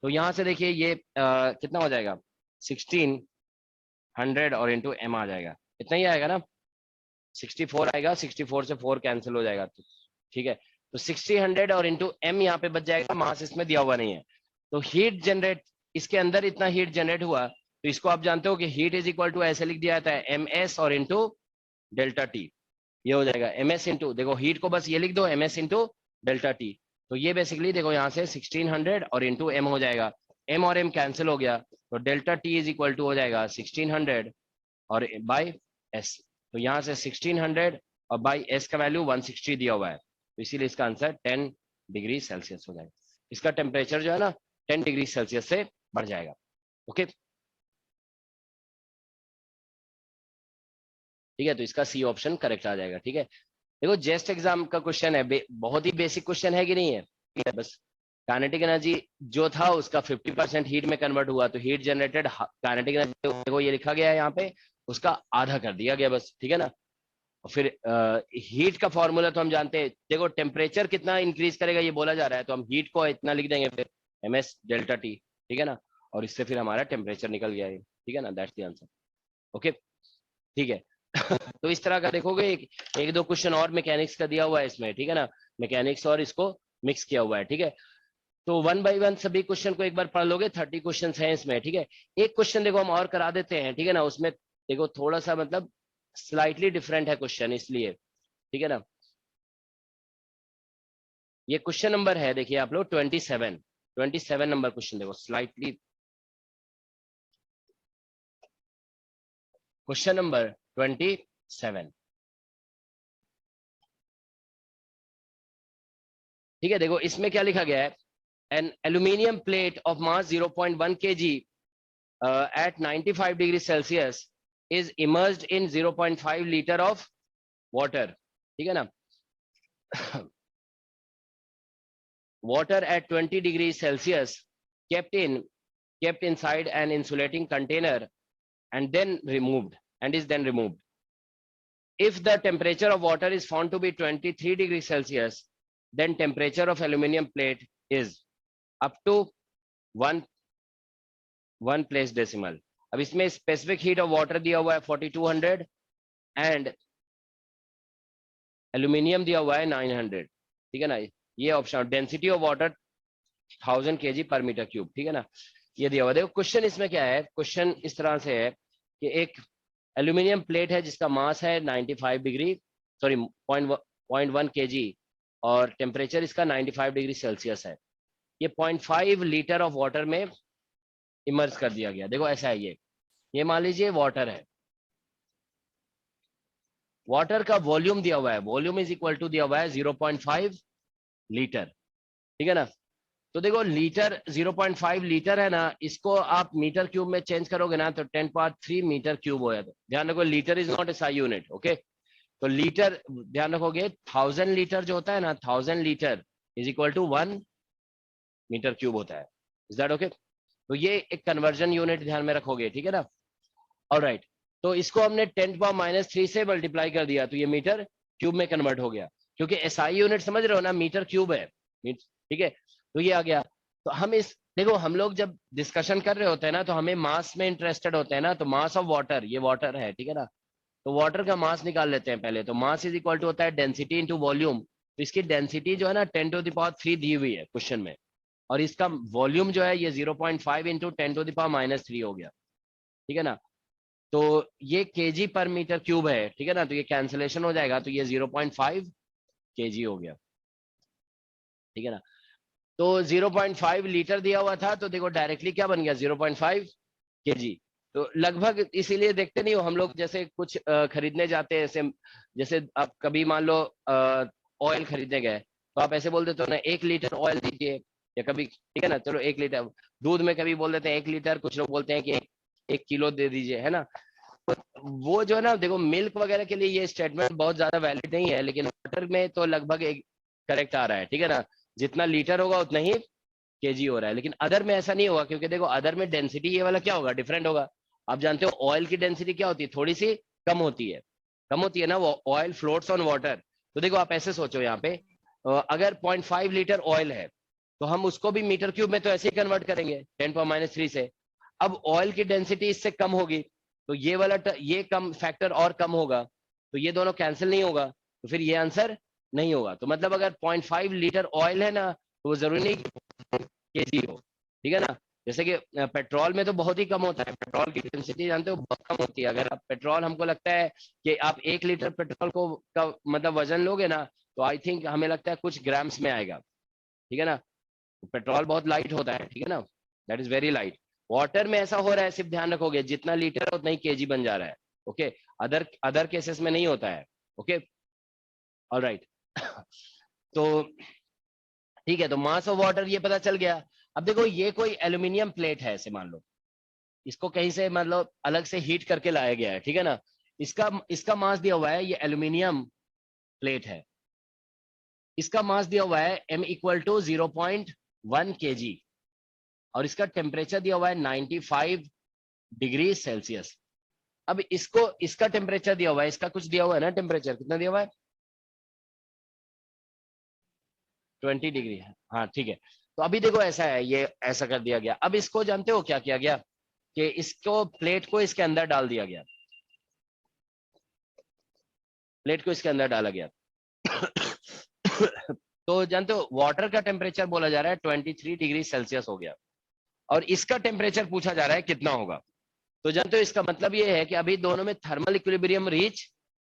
तो यहाँ से देखिए ये कितना हो जाएगा, 1600 और इंटू m आ जाएगा, इतना ही आएगा ना, 64 आएगा, 64 से 4 कैंसिल हो जाएगा, ठीक है। तो 1600 और इंटू m यहाँ पे बच जाएगा, मास इसमें दिया हुआ नहीं है, तो हीट जनरेट, इसके अंदर इतना हीट जनरेट हुआ, तो इसको आप जानते हो कि हीट इज इक्वल टू ऐसे लिख दिया जाता है ms और इंटू डेल्टा टी, ये हो जाएगा ms इंटू, देखो हीट को बस ये लिख दो ms इंटू डेल्टा टी, तो ये बेसिकली देखो यहाँ से 1600 और इंटू m हो जाएगा, m और m कैंसिल हो गया, तो delta T is equal to हो जाएगा 1600 और बाई s, तो यहाँ से 1600 और बाई s का वैल्यू 160 दिया हुआ है, तो इसीलिए इसका आंसर 10 डिग्री सेल्सियस हो जाएगा, इसका टेम्परेचर जो है ना 10 डिग्री सेल्सियस से बढ़ जाएगा, ओके, ठीक है। तो इसका सी ऑप्शन करेक्ट आ जाएगा, ठीक है। देखो जेस्ट एग्जाम का क्वेश्चन है, बहुत ही बेसिक क्वेश्चन है कि नहीं है, ठीक है, बस काइनेटिक एनर्जी जो था उसका 50% हीट में कन्वर्ट हुआ, तो हीट जनरेटेड काइनेटिक एनर्जी, देखो ये लिखा गया है यहाँ पे, उसका आधा कर दिया गया बस, ठीक है ना। और फिर हीट का फॉर्मूला तो हम जानते हैं, देखो टेम्परेचर कितना इंक्रीज करेगा ये बोला जा रहा है, तो हम हीट को इतना लिख देंगे फिर ms डेल्टा टी, ठीक है ना, और इससे फिर हमारा टेम्परेचर निकल गया है, ठीक है ना, दैट्स द आंसर, ओके, ठीक है। तो इस तरह का देखोगे एक दो क्वेश्चन और मैकेनिक्स का दिया हुआ है इसमें, ठीक है ना, मैकेनिक्स और इसको मिक्स किया हुआ है, ठीक है। तो 1 बाय 1 सभी क्वेश्चन को एक बार पढ़ लोगे, 30 क्वेश्चन हैं इसमें, ठीक है। एक क्वेश्चन देखो हम और करा देते हैं, ठीक है ना, उसमें देखो थोड़ा सा मतलब स्लाइटली डिफरेंट है क्वेश्चन, इसलिए, ठीक है ना। ये क्वेश्चन नंबर है, देखिए आप लोग 27 नंबर क्वेश्चन, देखो स्लाइटली, क्वेश्चन नंबर 27, ठीक है। देखो इसमें क्या लिखा गया है, an aluminium plate of mass 0.1 kg at 95 degree Celsius is immersed in 0.5 liter of water, ठीक है ना। water at 20 degrees Celsius kept inside an insulating container and is then removed. If the temperature of water is found to be 23 degrees Celsius, then temperature of aluminum plate is up to 1 place decimal. अब इसमें specific heat of water दिया हुआ है 4200 and aluminium दिया हुआ है 900, ठीक है ना, ये option. Density of water 1000 kg पर मीटर क्यूब, ठीक है ना, ये दिया हुआ। देखो क्वेश्चन इसमें क्या है, क्वेश्चन इस तरह से है कि एक एल्यूमिनियम प्लेट है जिसका मास है 95 डिग्री, सॉरी 0.1 kg और टेम्परेचर इसका 95 डिग्री सेल्सियस है, ये 0.5 लीटर ऑफ वाटर में इमर्ज कर दिया गया। देखो ऐसा है, ये मान लीजिए वाटर है, वाटर का वॉल्यूम दिया हुआ है, वॉल्यूम इज इक्वल टू दिया हुआ है 0.5 लीटर, ठीक है ना। तो देखो लीटर 0.5 लीटर है ना, इसको आप मीटर क्यूब में चेंज करोगे ना तो 10³ मीटर क्यूब हो जाता है। ध्यान रखो litre is not a SI unit, okay. तो लीटर ध्यान रखोगे 1000 लीटर जो होता है ना, 1000 litre is equal to 1 metre cube होता है, इज दैट ओके। तो ये एक कन्वर्जन यूनिट ध्यान में रखोगे, ठीक है ना। ऑलराइट, तो इसको हमने 10⁻³ से मल्टीप्लाई कर दिया तो ये मीटर क्यूब में कन्वर्ट हो गया, क्योंकि SI यूनिट समझ रहे हो ना, मीटर क्यूब है, ठीक है। तो ये आ गया। तो हम इस देखो हम लोग जब डिस्कशन कर रहे होते हैं ना तो हमें मास में इंटरेस्टेड होते हैं ना, तो मास ऑफ वाटर, ये वाटर है, ठीक है ना, तो वाटर का मास निकाल लेते हैं पहले। तो मास इज इक्वल टू होता है डेंसिटी इंटू वॉल्यूम, तो इसकी डेंसिटी जो है ना 10⁻³ दी हुई है क्वेश्चन में, और इसका वॉल्यूम जो है ये 0.5 इंटू 10⁻³ हो गया, ठीक है ना। तो ये केजी पर मीटर क्यूब है, ठीक है ना, तो ये कैंसिलेशन हो जाएगा, तो ये 0.5 केजी हो गया, ठीक है ना। तो 0.5 लीटर दिया हुआ था, तो देखो डायरेक्टली क्या बन गया 0.5 केजी। तो लगभग इसीलिए देखते नहीं हो हम लोग, जैसे कुछ खरीदने जाते हैं, ऐसे जैसे आप कभी मान लो ऑयल खरीदने गए, तो आप ऐसे बोल देते हो ना 1 लीटर ऑयल दीजिए, या कभी, ठीक है ना, चलो 1 लीटर दूध में कभी बोल देते हैं 1 लीटर, कुछ लोग बोलते हैं कि 1 किलो दे दीजिए, है ना। तो वो जो है ना, देखो मिल्क वगैरह के लिए ये स्टेटमेंट बहुत ज्यादा वैलिड नहीं है, लेकिन वाटर में तो लगभग एक करेक्ट आ रहा है, ठीक है ना। जितना लीटर होगा उतना ही केजी हो रहा है, लेकिन अदर में ऐसा नहीं होगा, क्योंकि देखो अदर में डेंसिटी ये वाला क्या होगा, डिफरेंट होगा। आप जानते हो ऑयल की डेंसिटी क्या होती है, थोड़ी सी कम होती है ना, वो ऑयल फ्लोट्स ऑन वाटर। तो देखो आप ऐसे सोचो, यहाँ पे अगर 0.5 लीटर ऑयल है, तो हम उसको भी मीटर क्यूब में तो ऐसे ही कन्वर्ट करेंगे 10⁻³ से। अब ऑयल की डेंसिटी इससे कम होगी, तो ये वाला ये कम फैक्टर और कम होगा, तो ये दोनों कैंसिल नहीं होगा, तो फिर ये आंसर नहीं होगा। तो मतलब अगर 0.5 लीटर ऑयल है ना, तो वो जरूरी नहीं केजी हो, ठीक है ना। जैसे कि पेट्रोल में तो बहुत ही कम होता है, पेट्रोल की डेंसिटी जानते हो बहुत कम होती है। अगर आप पेट्रोल, हमको लगता है कि आप 1 लीटर पेट्रोल को का मतलब वजन लोगे ना, तो आई थिंक हमें लगता है कुछ ग्राम्स में आएगा, ठीक है ना। पेट्रोल बहुत लाइट होता है, ठीक है ना, that is very light. Water में ऐसा हो रहा है, सिर्फ ध्यान रखोगे जितना लीटर है उतना ही केजी बन जा रहा है, ओके। अदर केसेस में नहीं होता है, ओके, ऑलराइट। तो ठीक है, तो मास ऑफ वाटर ये पता चल गया। अब देखो ये कोई एल्यूमिनियम प्लेट है, ऐसे मान लो इसको कहीं से मतलब अलग से हीट करके लाया गया है, ठीक है ना। इसका मास दिया हुआ है, ये एल्यूमिनियम प्लेट है, इसका मास दिया हुआ है m = 0.1 kg, और इसका टेम्परेचर दिया हुआ है 95 डिग्री सेल्सियस। अब इसका टेम्परेचर दिया हुआ है, इसका कुछ दिया हुआ है ना, टेम्परेचर कितना दिया हुआ है 20 डिग्री है, हाँ ठीक है। तो अभी देखो ऐसा है, ये ऐसा कर दिया गया। अब इसको जानते हो क्या किया गया, कि इसको प्लेट को इसके अंदर डाल दिया गया, प्लेट को इसके अंदर डाला गया। तो जानते हो वाटर का टेम्परेचर बोला जा रहा है 23 डिग्री सेल्सियस हो गया, और इसका टेम्परेचर पूछा जा रहा है कितना होगा। तो जानते हो इसका मतलब ये है कि अभी दोनों में थर्मल इक्विलिब्रियम रीच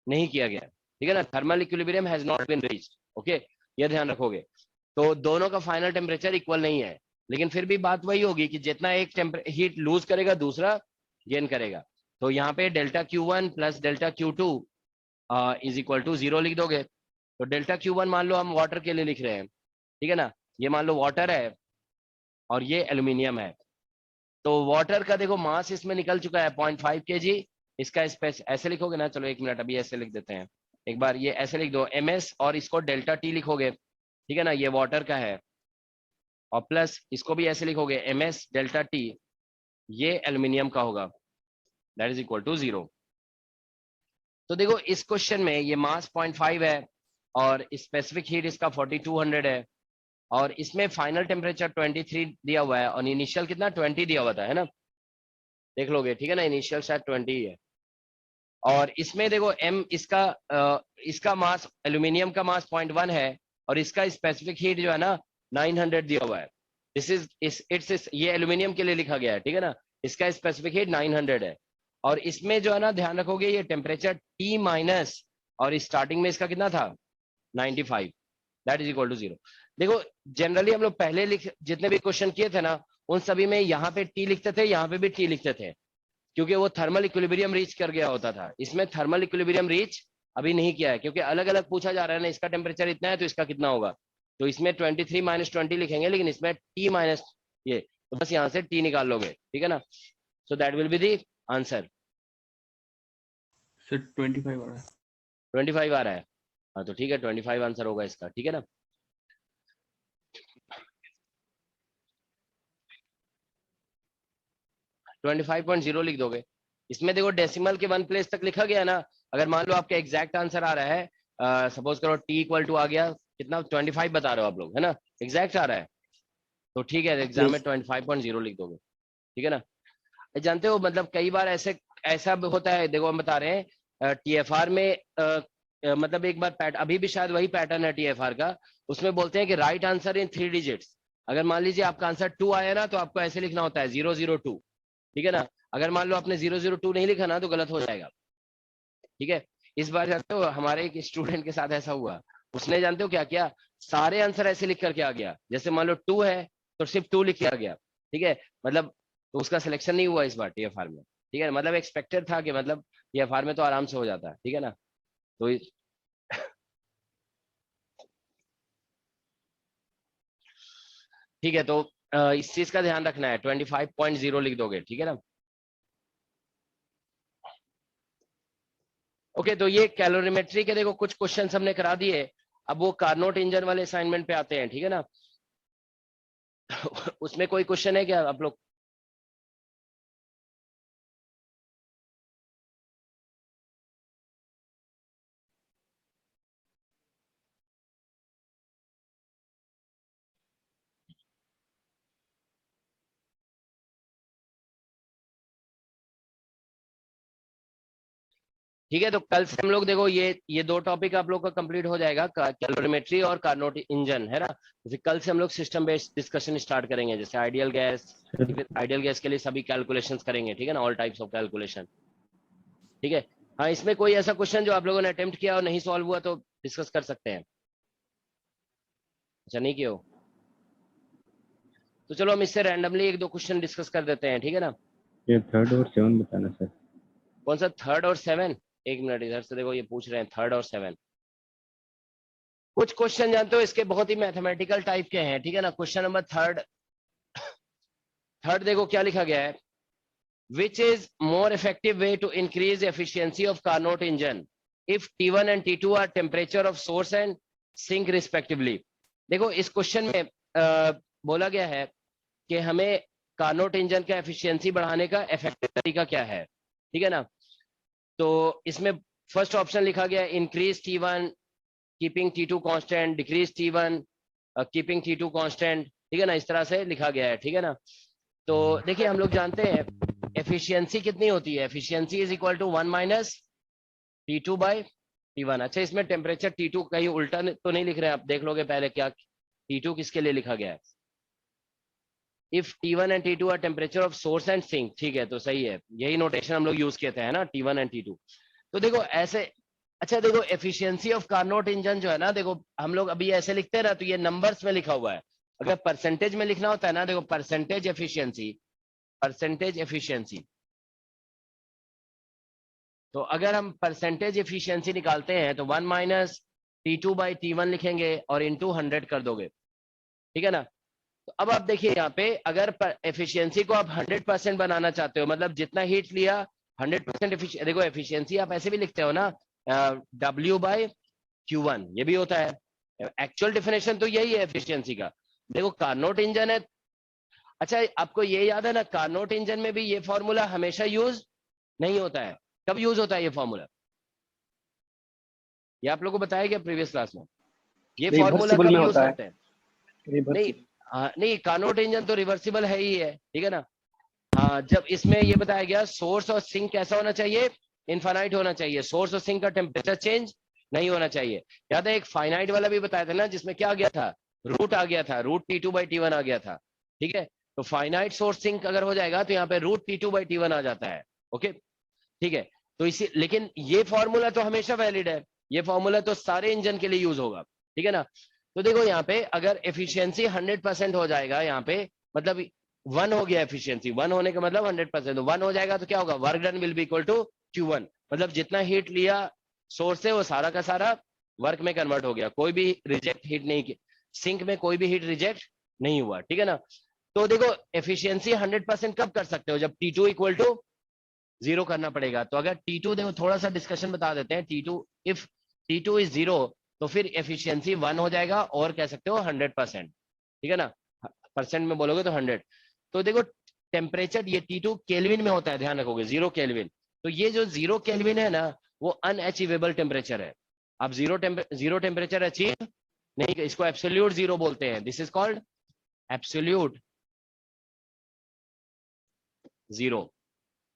नहीं किया गया, ठीक है ना, thermal equilibrium has not been reached, okay, ये ध्यान रखोगे। तो दोनों का फाइनल टेम्परेचर इक्वल नहीं है, लेकिन फिर भी बात वही होगी कि जितना एक हीट लूज करेगा दूसरा गेन करेगा। तो यहाँ पे ΔQ1 + ΔQ2 = 0 लिख दोगे। तो ΔQ1 मान लो हम वाटर के लिए लिख रहे हैं, ठीक है ना, ये मान लो वाटर है और ये एल्यूमिनियम है। तो वाटर का देखो मास इसमें निकल चुका है 0.5 kg, इसका स्पेस ऐसे लिखोगे ना, चलो 1 मिनट अभी ऐसे लिख देते हैं एक बार, ये ऐसे लिख दो ms, और इसको ΔT लिखोगे, ठीक है ना, ये वाटर का है, और प्लस इसको भी ऐसे लिखोगे ms ΔT, ये एल्यूमिनियम का होगा, दैट इज इक्वल टू 0। तो देखो इस क्वेश्चन में ये मास 0.5 है और स्पेसिफिक हीट इसका 4200 है, और इसमें फाइनल टेम्परेचर 23 दिया हुआ है, और इनिशियल कितना 20 दिया हुआ था, है ना, देख लोगे, ठीक है ना, इनिशियल शायद 20 ही है। और इसमें देखो m इसका मास, एल्यूमिनियम का मास 0.1 है, और इसका स्पेसिफिक हीट जो है ना 900 दिया हुआ है। इट्स ये एल्यूमिनियम के लिए लिखा गया है, ठीक है ना, इसका स्पेसिफिक हीट 900 है, और इसमें जो है ना ध्यान रखोगे ये टेम्परेचर T-, और स्टार्टिंग में इसका कितना था 95, दैट इज इक्वल टू 0। देखो जनरली हम लोग पहले जितने भी क्वेश्चन किए थे ना, उन सभी में यहाँ पे T लिखते थे, यहाँ पे भी T लिखते थे, क्योंकि वो थर्मल इक्विलिब्रियम रीच कर गया होता था। इसमें थर्मल इक्विलिब्रियम रीच अभी नहीं किया है, क्योंकि अलग अलग पूछा जा रहा है ना, इसका टेम्परेचर इतना है तो इसका कितना होगा, तो इसमें 23 - 20 लिखेंगे, लेकिन इसमें T- ये, तो बस यहाँ से T निकाल लोगे, ठीक है ना। So that will be the answer. Sir 25 आ रहा है। 25 आ रहा है, हाँ तो ठीक है, 25 आंसर होगा इसका, ठीक है ना। तो 25.0 लिख दोगे। इसमें देखो डेसिमल के 1 प्लेस तक लिखा गया ना, अगर मान लो आपका एग्जैक्ट आंसर आ रहा है, सपोज करो T = आ गया कितना 25 बता रहे हो आप लोग, है ना, एग्जैक्ट आ रहा है, तो ठीक है, एग्जाम में 25.0 लिख दोगे, ठीक है ना। जानते हो मतलब कई बार ऐसा भी होता है, देखो हम बता रहे हैं TFR में मतलब एक बार अभी भी शायद वही पैटर्न है TFR का, उसमें बोलते हैं कि राइट आंसर इन 3 डिजिट्स। अगर मान लीजिए आपका आंसर 2 आया ना, तो आपको ऐसे लिखना होता है 002, ठीक है ना। अगर मान लो आपने 002 नहीं लिखा ना, तो गलत हो जाएगा, ठीक है। इस बार जानते हो हमारे एक स्टूडेंट के साथ ऐसा हुआ, उसने जानते हो क्या किया, सारे आंसर ऐसे लिख करके आ गया, जैसे मान लो 2 है तो सिर्फ 2 लिख के आ गया, ठीक है। मतलब तो उसका सिलेक्शन नहीं हुआ इस बार TFR में, ठीक है। मतलब एक्सपेक्टेड था कि मतलब TFR में तो आराम से हो जाता है, ठीक है ना। तो ठीक है, तो इस चीज का ध्यान रखना है, 25.0 लिख दोगे, ठीक है ना। ओके, तो ये कैलोरीमेट्री के देखो कुछ क्वेश्चन हमने करा दिए। अब वो कार्नोट इंजन वाले असाइनमेंट पे आते हैं, ठीक है ना। उसमें कोई क्वेश्चन है क्या आप लोग? ठीक है, तो कल से हम लोग देखो ये 2 टॉपिक आप लोग का कंप्लीट हो जाएगा, कैलोरीमेट्री और कार्नोट इंजन, है ना। तो फिर कल से हम लोग सिस्टम बेस्ड डिस्कशन स्टार्ट करेंगे, जैसे आइडियल गैस के लिए सभी कैलकुलेशंस करेंगे, ठीक है ना, ऑल टाइप्स ऑफ कैलकुलेशन, ठीक है। हाँ, इसमें कोई ऐसा क्वेश्चन जो आप लोगों ने अटेम्प्ट किया और नहीं सॉल्व हुआ तो डिस्कस कर सकते हैं। अच्छा, नहीं किया हो तो चलो हम इससे रैंडमली 1-2 क्वेश्चन डिस्कस कर देते हैं, ठीक है ना। ये 3rd और 7 बताना सर। कौन सा 3rd और 7? एक मिनट, इधर से देखो, ये पूछ रहे हैं 3rd और 7। कुछ क्वेश्चन जानते हो इसके बहुत ही मैथमेटिकल टाइप के हैं, ठीक है ना। क्वेश्चन नंबर 3rd देखो क्या लिखा गया है, which is more effective way to increase efficiency of Carnot engine if T1 and T2 are temperature of source and sink respectively। देखो इस क्वेश्चन में बोला गया है कि हमें कार्नोट इंजन का एफिशिएंसी बढ़ाने का इफेक्टिव तरीका क्या है, ठीक है ना। तो इसमें फर्स्ट ऑप्शन लिखा गया increase T1 keeping T2 constant, decrease T1 keeping T2 constant, ठीक है ना, इस तरह से लिखा गया है, ठीक है ना। तो देखिए हम लोग जानते हैं एफिशिएंसी कितनी होती है, efficiency is equal to 1 minus T2 by T1। अच्छा, इसमें टेम्परेचर T2 कहीं उल्टा तो नहीं लिख रहे हैं, आप देख लोगे पहले क्या T2 किसके लिए लिखा गया है। If T1 and T2 are temperature of source and sink, ठीक है, तो सही है, यही नोटेशन हम लोग यूज किए थे, है ना, T1 एंड T2। तो देखो ऐसे, अच्छा देखो एफिशिएंसी ऑफ कार्नोट इंजन जो है ना, देखो हम लोग अभी ऐसे लिखते हैं ना, तो ये नंबर्स में लिखा हुआ है। अगर परसेंटेज में लिखना होता है ना, देखो परसेंटेज एफिशिएंसी, तो अगर हम परसेंटेज एफिशिएंसी निकालते हैं तो 1 माइनस T2 बाई T1 लिखेंगे और इंटू 100 कर दोगे, ठीक है ना। तो अब आप देखिए यहाँ पे, अगर एफिशिएंसी को आप 100% बनाना चाहते हो, मतलब जितना हीट लिया 100% देखो एफिशिएंसी आप ऐसे भी लिखते हो ना, W बाय Q1, ये भी होता है। एक्चुअल डेफिनेशन तो यही है एफिशिएंसी का। देखो कार्नोट इंजन है, अच्छा आपको ये याद है ना, कार्नोट इंजन में भी ये फॉर्मूला हमेशा यूज नहीं होता है। कब यूज होता है ये फॉर्मूला, ये आप लोगों को बताया गया प्रीवियस क्लास में, ये फॉर्मूला कब यूज करते हैं? नहीं, नहीं, कार्नोट इंजन तो रिवर्सिबल है ही है, ठीक है ना। हाँ, जब इसमें ये बताया गया सोर्स और सिंक कैसा होना चाहिए, इनफाइनाइट होना चाहिए, सोर्स और सिंक का टेम्परेचर चेंज नहीं होना चाहिए। याद है एक फाइनाइट वाला भी बताया था ना, जिसमें क्या आ गया था, रूट आ गया था, रूट T2 बाई T1 आ गया था, ठीक है। तो फाइनाइट सोर्स सिंक अगर हो जाएगा तो यहाँ पे रूट T2 बाई T1 आ जाता है, ओके, ठीक है। तो इसी, लेकिन ये फॉर्मूला तो हमेशा वैलिड है, ये फॉर्मूला तो सारे इंजन के लिए यूज होगा, ठीक है ना। तो देखो यहाँ पे अगर एफिशिएंसी 100% हो जाएगा, यहाँ पे मतलब 1 हो गया, एफिशिएंसी 1 होने का मतलब 100%, 1 हो जाएगा तो क्या होगा, work done will be equal to Q1, मतलब जितना हीट लिया सोर्स से वो सारा का सारा वर्क में कन्वर्ट हो गया, कोई भी रिजेक्ट हीट नहीं की, सिंक में कोई भी हीट रिजेक्ट नहीं हुआ, ठीक है ना। तो देखो एफिशिएंसी 100% कब कर सकते हो, जब T2 इक्वल टू 0 करना पड़ेगा। तो अगर T2 देखो थोड़ा सा डिस्कशन बता देते हैं, T2 इफ T2 इज 0 तो फिर एफिशिएंसी 1 हो जाएगा, और कह सकते हो 100%, ठीक है ना, परसेंट में बोलोगे तो 100। तो देखो टेम्परेचर ये T2 केल्विन में होता है, ध्यान रखोगे 0 केल्विन, तो ये जो 0 केल्विन है ना वो अनअचीवेबल टेम्परेचर है। आप जीरो टेम्परेचर अचीव नहीं, इसको एब्सोल्यूट 0 बोलते हैं, दिस इज कॉल्ड एब्सोल्यूट 0।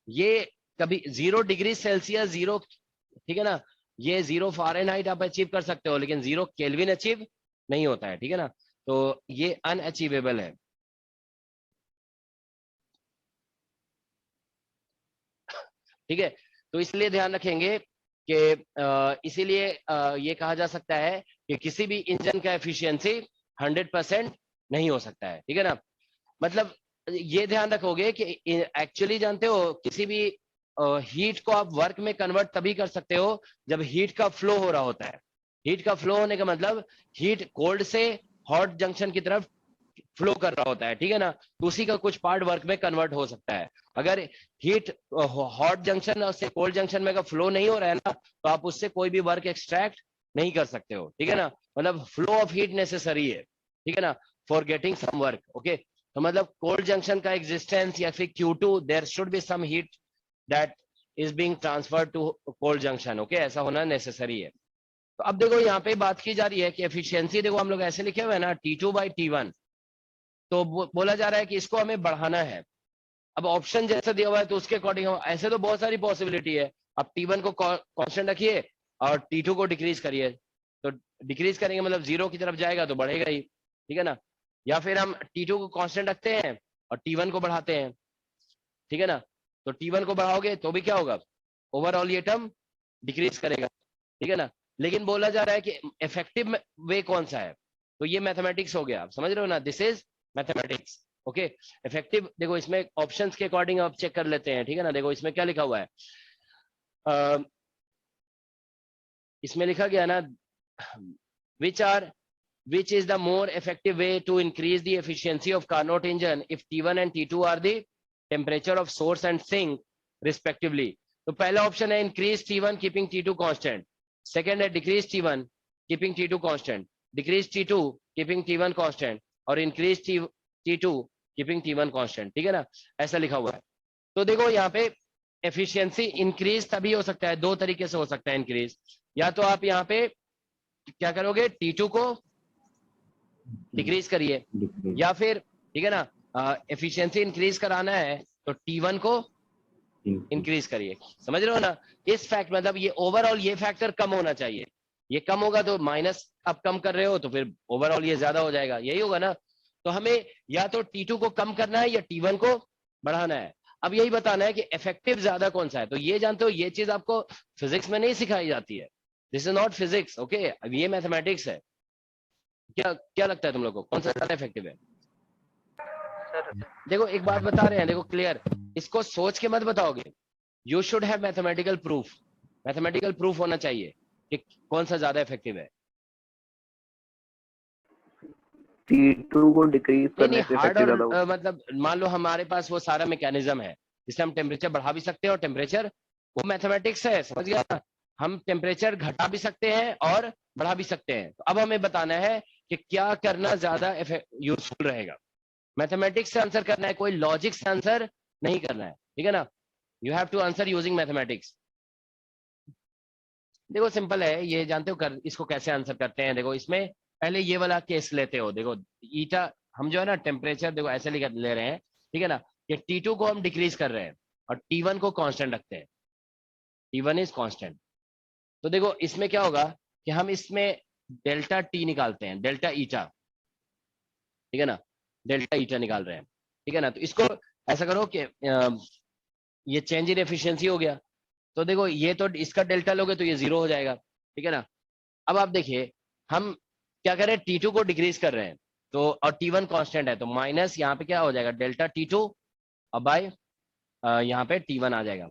ये कभी 0 डिग्री सेल्सियस 0, ठीक है ना, ये 0 फ़ारेनहाइट आप अचीव कर सकते हो, लेकिन 0 केल्विन अचीव नहीं होता है, ठीक है ना। तो ये अनअचीवेबल है। ठीक है, तो इसलिए ध्यान रखेंगे कि इसीलिए ये कहा जा सकता है कि किसी भी इंजन का एफिशिएंसी 100% नहीं हो सकता है, ठीक है ना। मतलब ये ध्यान रखोगे कि एक्चुअली जानते हो किसी भी हीट को आप वर्क में कन्वर्ट तभी कर सकते हो जब हीट का फ्लो हो रहा होता है। हीट का फ्लो होने का मतलब हीट कोल्ड से हॉट जंक्शन की तरफ फ्लो कर रहा होता है, ठीक है ना। तो उसी का कुछ पार्ट वर्क में कन्वर्ट हो सकता है। अगर हीट हॉट जंक्शन से कोल्ड जंक्शन में अगर फ्लो नहीं हो रहा है ना, तो आप उससे कोई भी वर्क एक्सट्रैक्ट नहीं कर सकते हो, ठीक है ना। मतलब फ्लो ऑफ हीट नेसेसरी है, ठीक है ना, for getting some work. Okay, तो मतलब कोल्ड जंक्शन का एग्जिस्टेंस या फिर Q2 there should be some heat that is being transferred to cold junction. Okay, ऐसा होना नेसेसरी है। तो अब देखो यहाँ पे बात की जा रही है कि एफिशिएंसी देखो हम लोग ऐसे लिखे हुए हैं ना T2/T1, तो बोला जा रहा है कि इसको हमें बढ़ाना है। अब ऑप्शन जैसा दिया हुआ है तो उसके अकॉर्डिंग ऐसे तो बहुत सारी पॉसिबिलिटी है। अब T1 को कांस्टेंट रखिए और T2 को डिक्रीज करिए, तो डिक्रीज करेंगे मतलब 0 की तरफ जाएगा तो बढ़ेगा ही, ठीक है ना। या फिर हम T2 को कांस्टेंट रखते हैं और T1 को बढ़ाते हैं, ठीक है ना। तो T1 को बढ़ाओगे तो भी क्या होगा, ओवरऑल ये टर्म डिक्रीज करेगा, ठीक है ना। लेकिन बोला जा रहा है कि इफेक्टिव वे कौन सा है, तो ये मैथमेटिक्स हो गया, आप समझ रहे हो ना, this is mathematics. Okay, effective देखो इसमें ऑप्शंस के अकॉर्डिंग आप चेक कर लेते हैं, ठीक है ना। देखो इसमें क्या लिखा हुआ है, इसमें लिखा गया ना which is the more effective way to increase the efficiency of Carnot engine if T1 and T2 are the temperature of source and sink respectively। तो पहला ऑप्शन है increase T1 keeping T2 constant, second है decrease T1 keeping T2 constant, decrease T2 keeping T1 constant और increase T2 keeping T1 constant, ठीक है ना, ऐसा लिखा हुआ है। तो देखो यहाँ पे एफिशिएंसी इंक्रीज तभी हो सकता है, दो तरीके से हो सकता है इंक्रीज। या तो आप यहाँ पे क्या करोगे, T2 को डिक्रीज करिए, या फिर ठीक है ना एफिशिएंसी इंक्रीज कराना है तो T1 को इंक्रीज करिए, समझ रहे हो ना। इस फैक्ट मतलब ये ओवरऑल ये फैक्टर कम होना चाहिए, ये कम होगा तो माइनस आप कम कर रहे हो तो फिर ओवरऑल ये ज्यादा हो जाएगा, यही होगा ना। तो हमें या तो T2 को कम करना है या T1 को बढ़ाना है। अब यही बताना है कि इफेक्टिव ज्यादा कौन सा है। तो ये जानते हो ये चीज आपको फिजिक्स में नहीं सिखाई जाती है, this is not physics. Okay, अब ये मैथमेटिक्स है। क्या क्या लगता है तुम लोग को कौन सा ज्यादा इफेक्टिव है? देखो एक बात बता रहे हैं, देखो क्लियर, इसको सोच के मत बताओगे, you should have mathematical proof, mathematical proof होना चाहिए कि कौन सा ज्यादा इफेक्टिव है। T2 को डिक्रीज करने से हार्ड इफेक्टिव और ज्यादा मतलब मान लो हमारे पास वो सारा मैकेनिज्म है जिससे हम टेम्परेचर बढ़ा भी सकते हैं, और टेम्परेचर वो मैथमेटिक्स है, समझ गया ना। हम टेम्परेचर घटा भी सकते हैं और बढ़ा भी सकते हैं। तो अब हमें बताना है कि क्या करना ज्यादा यूजफुल रहेगा। मैथमेटिक्स से आंसर करना है, कोई लॉजिक से आंसर नहीं करना है, ठीक है ना। You have to answer using mathematics. देखो सिंपल है, ये जानते हो इसको कैसे आंसर करते हैं। देखो इसमें पहले ये वाला केस लेते हो, देखो ईटा हम जो है ना टेम्परेचर देखो ऐसे ले रहे हैं, ठीक है ना, कि T2 को हम डिक्रीज कर रहे हैं और T1 को कांस्टेंट रखते हैं, T1 इज कांस्टेंट। तो देखो इसमें क्या होगा कि हम इसमें डेल्टा T निकालते हैं, डेल्टा ईटा, ठीक है ना, डेल्टा ईटा निकाल रहे हैं, ठीक है ना। तो इसको ऐसा करो कि ये चेंज इन एफिशिएंसी हो गया, तो देखो ये तो इसका डेल्टा लोगे तो ये 0 हो जाएगा, ठीक है ना। अब आप देखिए हम क्या कर रहे हैं, T2 को डिक्रीज कर रहे हैं तो, और T1 कांस्टेंट है तो माइनस यहाँ पे क्या हो जाएगा, डेल्टा T2 और बाय यहाँ पे T1 आ जाएगा।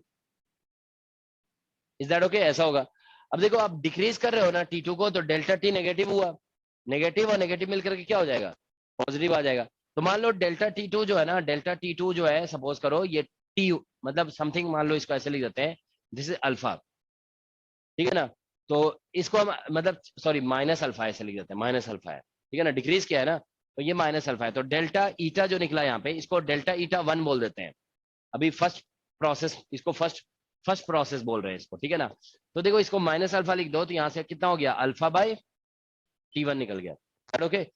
Is that okay? ऐसा होगा। अब देखो आप डिक्रीज कर रहे हो ना T2 को, तो डेल्टा T नेगेटिव हुआ, नेगेटिव और नेगेटिव मिलकर के क्या हो जाएगा, पॉजिटिव आ जाएगा। तो मान लो डेल्टा T2 जो है ना, डेल्टा T2 जो है सपोज करो ये T मतलब समथिंग, मान लो इसको ऐसे लिख देते हैं, दिस इज अल्फा, ठीक है ना। तो इसको हम मतलब सॉरी माइनस अल्फा ऐसे लिख देते हैं, माइनस अल्फा है, ठीक है ना, डिक्रीज किया है ना, तो ये माइनस अल्फा है। तो डेल्टा ईटा जो निकला यहाँ पे, इसको डेल्टा ईटा 1 बोल देते हैं। अभी फर्स्ट प्रोसेस, इसको फर्स्ट प्रोसेस बोल रहे हैं इसको, ठीक है ना। तो देखो इसको माइनस अल्फा लिख दो तो यहाँ से कितना हो गया, अल्फा बाय T1 निकल गया, ओके।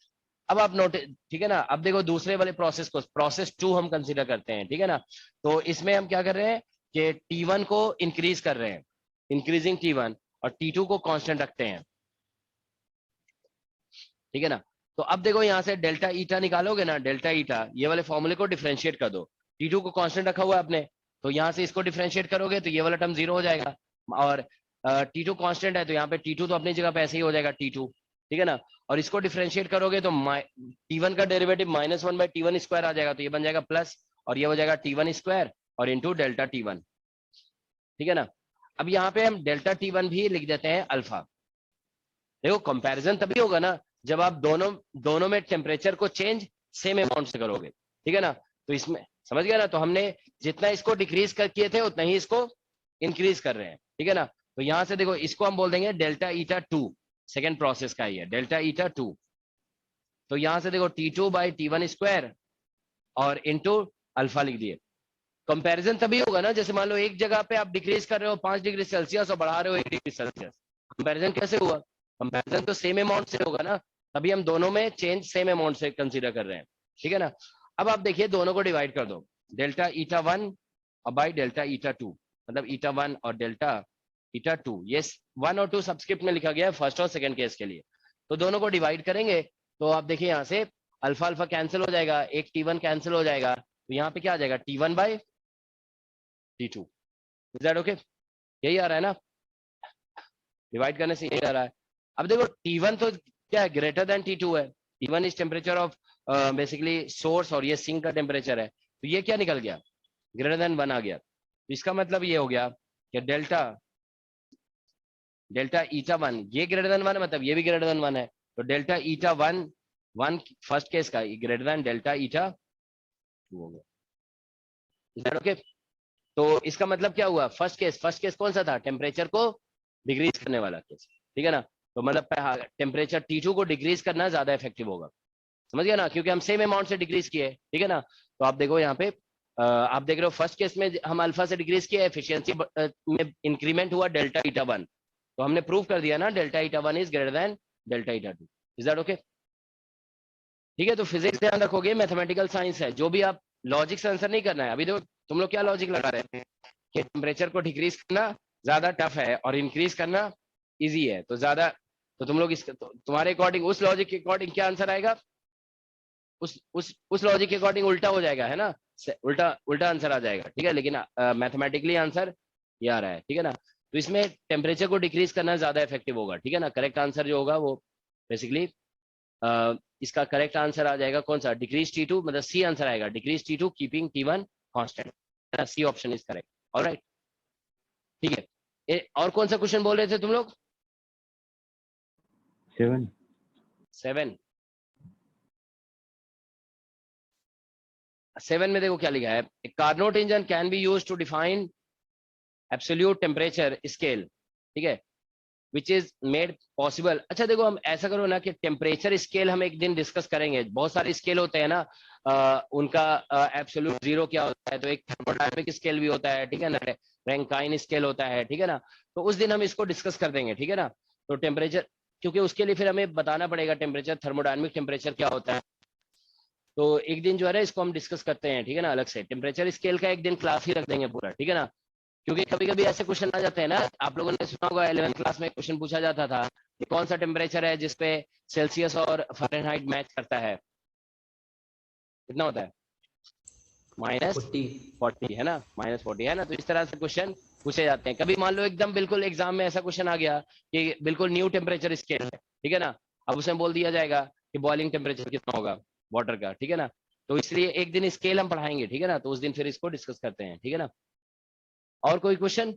अब आप नोट, ठीक है ना। अब देखो दूसरे वाले प्रोसेस को, प्रोसेस 2 हम कंसीडर करते हैं, ठीक है ना। तो इसमें हम क्या कर रहे हैं कि T1 को इंक्रीज कर रहे हैं, इंक्रीजिंग T1, और T2 को कांस्टेंट रखते हैं, ठीक है ना। तो अब देखो यहाँ से डेल्टा ईटा निकालोगे ना, डेल्टा ईटा, ये वाले फॉर्मूले को डिफरेंशिएट कर दो। T2 को कांस्टेंट रखा हुआ है आपने, तो यहाँ से इसको डिफरेंशिएट करोगे तो ये वाला टर्म 0 हो जाएगा, और T2 कांस्टेंट है तो यहाँ पे T2 तो अपनी जगह पे ऐसे ही हो जाएगा T2, ठीक है ना। और इसको डिफरेंशिएट करोगे तो T1 का डेरिवेटिव -1/T1² आ जाएगा, तो ये बन जाएगा प्लस, और ये हो जाएगा T1² और इंटू डेल्टा T1, ठीक है ना। अब यहाँ पे हम डेल्टा T1 भी लिख देते हैं अल्फा। देखो कंपैरिजन तभी होगा ना जब आप दोनों में टेम्परेचर को चेंज सेम अमाउंट से करोगे, ठीक है ना। तो इसमें समझ गया ना, तो हमने जितना इसको डिक्रीज कर किए थे उतना ही इसको इंक्रीज कर रहे हैं, ठीक है ना। तो यहाँ से देखो इसको हम बोल देंगे डेल्टा ईटा 2, सेकेंड प्रोसेस का ही है डेल्टा ईटा 2। तो यहाँ से देखो T2/T1² और इंटू अल्फा लिख दिए। कंपैरिजन तभी होगा ना जैसे मान लो एक जगह पे आप डिक्रीज कर रहे हो 5 डिग्री सेल्सियस और बढ़ा रहे हो 1 डिग्री सेल्सियस, कंपैरिजन कैसे हुआ? कंपैरिजन तो सेम अमाउंट से होगा ना, तभी हम दोनों में चेंज सेम अमाउंट से कंसीडर कर रहे हैं, ठीक है ना। अब आप देखिए दोनों को डिवाइड कर दो, डेल्टा ईटा 1 और बाई डेल्टा ईटा 2, मतलब ईटा 1 और डेल्टा ईटा 2, ये 1 और 2 सबस्क्रिप्ट में लिखा गया है फर्स्ट और सेकंड केस के लिए। तो दोनों को डिवाइड करेंगे तो आप देखिए यहाँ से अल्फा अल्फा कैंसिल हो जाएगा, एक T1 कैंसिल हो जाएगा, तो यहाँ पे क्या आ जाएगा T1/T2। Is that okay? यही आ रहा है ना, डिवाइड करने से यही आ रहा है। अब देखो T1 तो क्या है, ग्रेटर देन T2 है। T1 is temperature of basically source और ये सिंक का टेम्परेचर है, तो ये क्या निकल गया, ग्रेटर देन 1 आ गया। तो इसका मतलब ये हो गया कि डेल्टा ईटा 1 ये ग्रेटर देन 1 है, मतलब ये भी ग्रेटर देन 1 है, तो डेल्टा ईटा 1 फर्स्ट केस का ग्रेटर देन डेल्टा ईटा 2 हो गया। Is that okay? तो इसका मतलब क्या हुआ, फर्स्ट केस कौन सा था, टेम्परेचर को डिक्रीज करने वाला केस, ठीक है ना। तो मतलब टेम्परेचर T2 को डिक्रीज करना ज्यादा इफेक्टिव होगा, समझ गया ना, क्योंकि हम सेम अमाउंट से डिक्रीज किए, ठीक है ना। तो आप देखो यहाँ पे आप देख रहे हो फर्स्ट केस में हम अल्फा से डिक्रीज किया, एफिशिएंसी में इंक्रीमेंट हुआ डेल्टा ईटा 1, तो हमने प्रूव कर दिया ना delta eta 1 is greater than delta eta 2। Is that okay? ठीक है, तो फिजिक्स ध्यान रखोगे, मैथमेटिकल साइंस है, जो भी आप लॉजिक से आंसर नहीं करना है। अभी देखो तुम लोग क्या लॉजिक लगा रहे हैं कि टेम्परेचर को डिक्रीज करना ज्यादा टफ है और इंक्रीज करना इजी है, तो ज्यादा, तो तुम लोग तुम्हारे अकॉर्डिंग उस लॉजिक के अकॉर्डिंग क्या आंसर आएगा, उस लॉजिक के अकॉर्डिंग उल्टा हो जाएगा, है ना, उल्टा आंसर आ जाएगा, ठीक है। लेकिन मैथमेटिकली आंसर ये आ रहा है, ठीक है ना। तो इसमें टेम्परेचर को डिक्रीज करना ज्यादा इफेक्टिव होगा, ठीक है ना। करेक्ट आंसर जो होगा वो बेसिकली इसका करेक्ट आंसर आ जाएगा कौन सा, डिक्रीज T2, मतलब सी आंसर आएगा, decrease T2 keeping T1 constant, C option is correct. Alright, ठीक है। और कौन सा क्वेश्चन बोल रहे थे तुम लोग? 7 में देखो क्या लिखा है, Carnot engine can be used to define absolute temperature scale, ठीक है, विच इज मेड पॉसिबल। अच्छा देखो हम ऐसा करो ना कि टेम्परेचर स्केल हम एक दिन डिस्कस करेंगे, बहुत सारे स्केल होते हैं ना, उनका एब्सोल्यूट 0 क्या होता है, तो एक थर्मोडायनामिक स्केल भी होता है, ठीक है ना, रैंकाइन स्केल होता है, ठीक है ना। तो उस दिन हम इसको डिस्कस कर देंगे, ठीक है ना। तो टेम्परेचर, क्योंकि उसके लिए फिर हमें बताना पड़ेगा टेम्परेचर, थर्मोडायनामिक टेम्परेचर क्या होता है, तो एक दिन जो है ना इसको हम डिस्कस करते हैं, ठीक है ना, अलग से टेम्परेचर स्केल का एक दिन क्लास ही रख देंगे पूरा, ठीक है ना। क्योंकि कभी कभी ऐसे क्वेश्चन आ जाते हैं ना, आप लोगों ने सुना होगा 11th क्लास में क्वेश्चन पूछा जाता था कि कौन सा टेम्परेचर है जिसपे सेल्सियस और फ़ारेनहाइट मैच करता है, कितना होता है, -40 है ना, -40 है ना। तो इस तरह से क्वेश्चन पूछे जाते हैं। कभी मान लो एकदम बिल्कुल एग्जाम में ऐसा क्वेश्चन आ गया कि बिल्कुल न्यू टेम्परेचर स्केल है, ठीक है ना, अब उसमें बोल दिया जाएगा कि बॉइलिंग टेम्परेचर कितना होगा वाटर का, ठीक है ना। तो इसलिए एक दिन स्केल हम पढ़ाएंगे, ठीक है ना, तो उस दिन फिर इसको डिस्कस करते हैं, ठीक है ना। और कोई क्वेश्चन?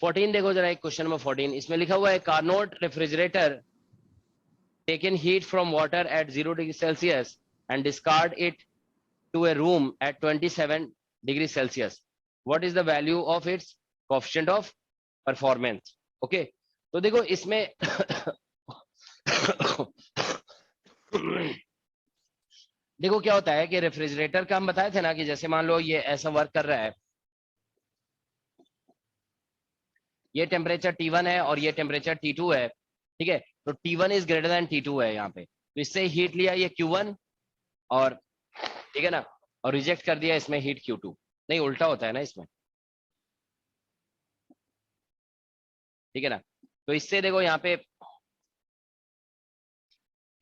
14 देखो जरा, एक क्वेश्चन नंबर 14, इसमें लिखा हुआ है Carnot refrigerator taken heat from water at 0 degree Celsius and discard it to a room at 27 degree Celsius, what is the value of its coefficient of performance. Okay, तो देखो इसमें देखो क्या होता है कि रेफ्रिजरेटर का हम बताए थे ना कि जैसे मान लो ये ऐसा वर्क कर रहा है, ये टेम्परेचर T1 है और ये टेम्परेचर T2 है, ठीक है। तो T1 is greater than T2 है यहाँ पे, तो इससे हीट लिया ये Q1 और, ठीक है ना, और रिजेक्ट कर दिया इसमें हीट Q2। नहीं, उल्टा होता है ना इसमें, ठीक है ना। तो इससे देखो यहाँ पे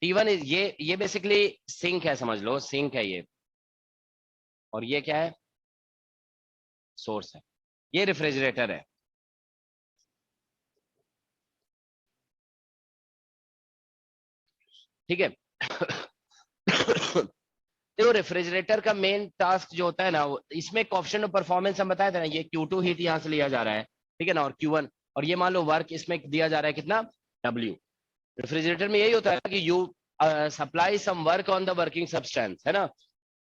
T1 ये बेसिकली सिंक है, समझ लो सिंक है ये, और ये क्या है, सोर्स है, ये रेफ्रिजरेटर है। ठीक है। देखो रेफ्रिजरेटर का मेन टास्क जो होता है ना, इसमें कोएफिशिएंट ऑफ परफॉर्मेंस हम बताए थे ना, ये Q2 हीट यहाँ से लिया जा रहा है, ठीक है ना, और Q1, और ये मान लो वर्क इसमें दिया जा रहा है कितना, W। रेफ्रिजरेटर में यही होता है कि you supply some work on the working substance, है ना।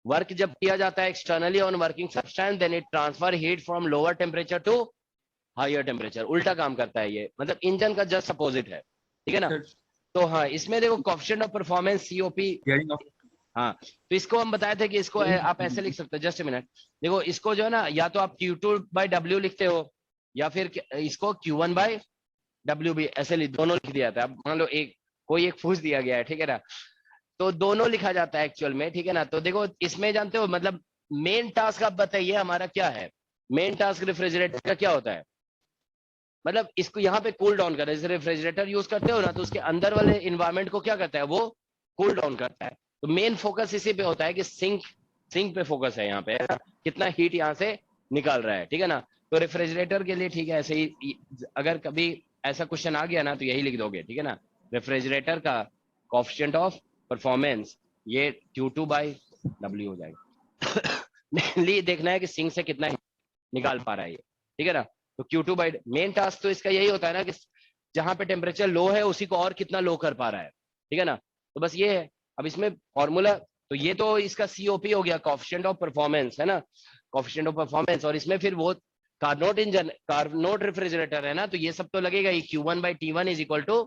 वर्क जब किया जाता है externally on working substance, then it transfer heat from lower temperature to higher temperature. उल्टा काम करता है ये, मतलब इंजन का जस्ट अपोजिट है, ठीक है ना। तो हाँ, इसमें देखो कोएफिशिएंट ऑफ परफॉर्मेंस COP, हाँ, तो इसको हम बताए थे कि इसको आप ऐसे लिख सकते हो, जस्ट मिनट। देखो इसको जो है ना, या तो आप Q2/W लिखते हो, या फिर इसको Q1/W भी ऐसे दोनों लिख दिया था। अब मान लो कोई एक पूछ दिया गया है, ठीक है ना, तो दोनों लिखा जाता है एक्चुअल में, ठीक है ना। तो देखो इसमें जानते हो, मतलब मेन टास्क आप बताइए हमारा क्या है। मेन टास्क रेफ्रिजरेटर का क्या होता है, मतलब इसको यहाँ पे कूल डाउन कर, जैसे रेफ्रिजरेटर यूज करते हो ना, तो उसके अंदर वाले इन्वायरमेंट को क्या करता है, वो कूल डाउन करता है। तो मेन फोकस इसी पे होता है कि सिंक पे फोकस है यहाँ पे, कितना हीट यहाँ से निकाल रहा है, ठीक है ना। तो रेफ्रिजरेटर के लिए ठीक है, ऐसे ही अगर कभी ऐसा क्वेश्चन आ गया ना, तो यही लिख दोगे, ठीक है ना। रेफ्रिजरेटर का कोएफिशिएंट ऑफ परफॉर्मेंस ये Q2/W हो जाएगा। मेनली देखना है कि सिंक से कितना निकाल पा रहा है ये, ठीक है ना। तो Q2 मेन टास्क तो इसका यही होता है ना कि जहां पे टेम्परेचर लो है उसी को और कितना लो कर पा रहा है, ठीक है ना। तो बस ये है। अब इसमें फॉर्मूला, तो ये तो इसका COP हो गया, कोएफिशिएंट ऑफ परफॉर्मेंस, है ना, कोएफिशिएंट ऑफ परफॉर्मेंस। और इसमें फिर वो कार्नोट इंजन, कार्नोट रेफ्रिजरेटर है ना, तो ये सब तो लगेगा ही। Q1/T1 is equal to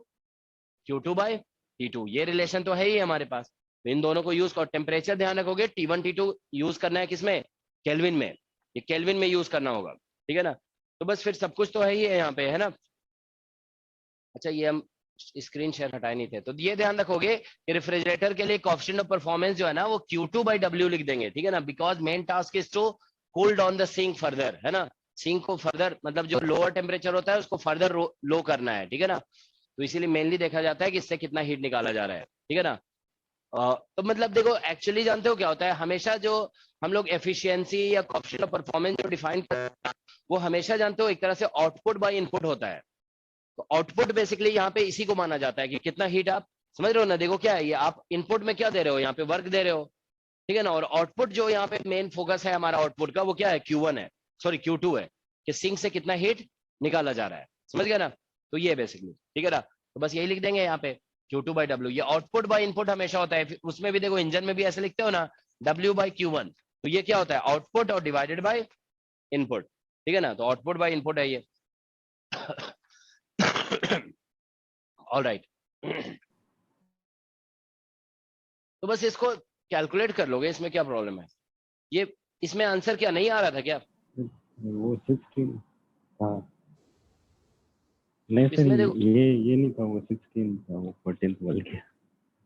Q2/T2, ये रिलेशन तो है ही हमारे पास। तो इन दोनों को यूज करो। टेम्परेचर ध्यान रखोगे, T1 T2 यूज करना है किसमें, केल्विन में, ये केल्विन में यूज करना होगा, ठीक है ना। तो बस फिर सब कुछ तो है ही है यहाँ पे, है ना। अच्छा, ये हम स्क्रीन शेयर हटाए नहीं थे, तो ये ध्यान रखोगे कि रेफ्रिजरेटर के लिए कोएफिशिएंट ऑफ परफॉर्मेंस जो है ना, वो Q2/W लिख देंगे, ठीक है ना, because main task is to cool down the sink further, है ना। सिंक को फर्दर, मतलब जो लोअर टेम्परेचर होता है उसको फर्दर लो करना है, ठीक है ना। तो इसीलिए मेनली देखा जाता है कि इससे कितना हीट निकाला जा रहा है, ठीक है ना। तो मतलब देखो एक्चुअली जानते हो क्या होता है, हमेशा जो हम लोग एफिशिएंसी या कोएफिशिएंट ऑफ परफॉर्मेंस जो डिफाइन करते हैं, वो हमेशा जानते हो एक तरह से आउटपुट बाय इनपुट होता है। तो आउटपुट बेसिकली यहाँ पे इसी को माना जाता है कि कितना हीट आप, समझ रहे हो ना। देखो क्या है ये, आप इनपुट में क्या दे रहे हो, यहाँ पे वर्क दे रहे हो, ठीक है ना। और आउटपुट जो यहाँ पे मेन फोकस है हमारा आउटपुट का, वो क्या है, Q1 है, सॉरी Q2 है, कि सिंक से कितना हीट निकाला जा रहा है, समझ गया ना। तो ये बेसिकली, ठीक है ना। तो बस यही लिख देंगे यहाँ पे Q2/W। ये आउटपुट बाय इनपुट हमेशा होता है। उसमें भी देखो इंजन में भी ऐसे लिखते हो ना, W/Q1, तो ये क्या होता है, आउटपुट और डिवाइडेड बाय इनपुट, ठीक है ना। तो आउटपुट बाय इनपुट है ये। All right. तो बस इसको कैलकुलेट कर लोगे, इसमें क्या प्रॉब्लम है। ये इसमें आंसर क्या नहीं आ रहा था क्या, वो 16, हाँ नहीं सर, इसमें देखो, ये नहीं था, वो 16 था, वो 14 बोल गया।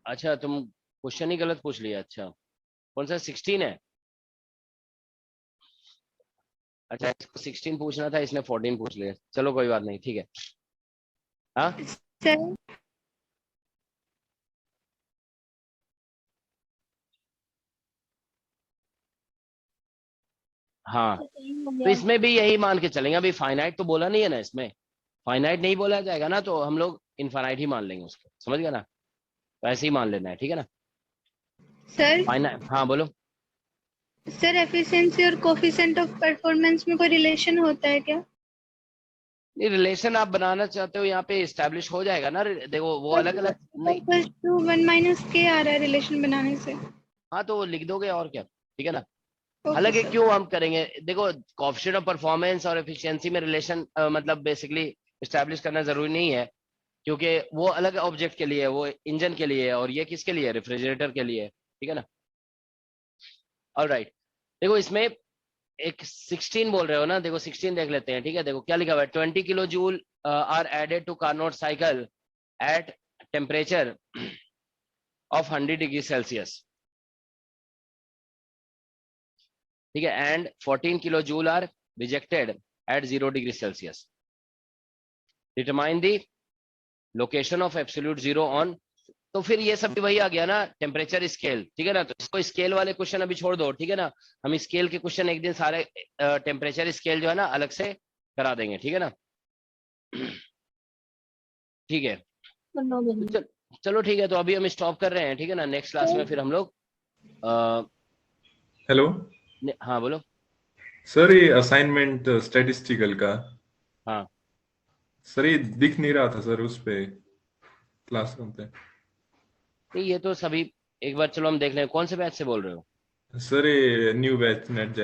अच्छा तुम क्वेश्चन ही गलत पूछ लिया। अच्छा कौन सा 16 है, अच्छा इसको 16 पूछना था, इसने 14 पूछ लिया। चलो कोई बात नहीं, ठीक है। हाँ सर हाँ, तो इसमें भी यही मान के चलेंगे। अभी फाइनाइट तो बोला नहीं है ना, इसमें फाइनाइट नहीं बोला जाएगा ना, तो हम लोग इनफाइनाइट ही मान लेंगे उसको, समझ गया ना। तो ऐसे ही मान लेना है, ठीक है ना। सर फाइनाइट, हाँ बोलो। सर एफिशिएंसी और कोफिशिएंट ऑफ परफॉर्मेंस में कोई रिलेशन होता है क्या? नहीं, रिलेशन आप बनाना चाहते हो यहाँ पे इस्टेब्लिश हो जाएगा ना। देखो वो अलग अलग नहीं, 1 - K आ रहा है रिलेशन बनाने से। हाँ तो वो लिख दोगे और क्या, ठीक है ना। ओके हालांकि सर। क्यों हम करेंगे, देखो कोएफिशिएंट ऑफ परफॉर्मेंस और एफिशिएंसी में रिलेशन मतलब बेसिकली इस्टेब्लिश करना जरूरी नहीं है, क्योंकि वो अलग ऑब्जेक्ट के लिए है, वो इंजन के लिए है, और ये किसके लिए है, रेफ्रिजरेटर के लिए है, ठीक है ना। ऑलराइट, देखो इसमें एक 16 बोल रहे हो ना, देखो 16 देख लेते हैं, ठीक है। देखो क्या लिखा हुआ है, 20 kilo joule are added to Carnot cycle at temperature of 100 degree Celsius. ठीक है, and 14 kilo joule are rejected at 0 degree Celsius. Determine the location of absolute zero on, तो फिर ये सब भी वही आ गया ना, टेम्परेचर स्केल, ठीक है ना। तो इसको स्केल वाले क्वेश्चन अभी छोड़ दो, ठीक है ना। हम स्केल के क्वेश्चन एक दिन सारे टेम्परेचर स्केल जो है ना अलग से करा देंगे, ठीक है ना। ठीक है, चलो ठीक है, तो अभी हम स्टॉप कर रहे हैं, ठीक है ना। नेक्स्ट क्लास में फिर हम लोग हेलो हाँ बोलो। सर, ये असाइनमेंट स्टैटिस्टिकल का, हाँ सर ये दिख नहीं रहा था सर उस पे क्लासरूम पे। नहीं, ये तो सभी एक बार चलो हम देख लें। कौन से बैच से बोल रहे हो? सर ये new batch net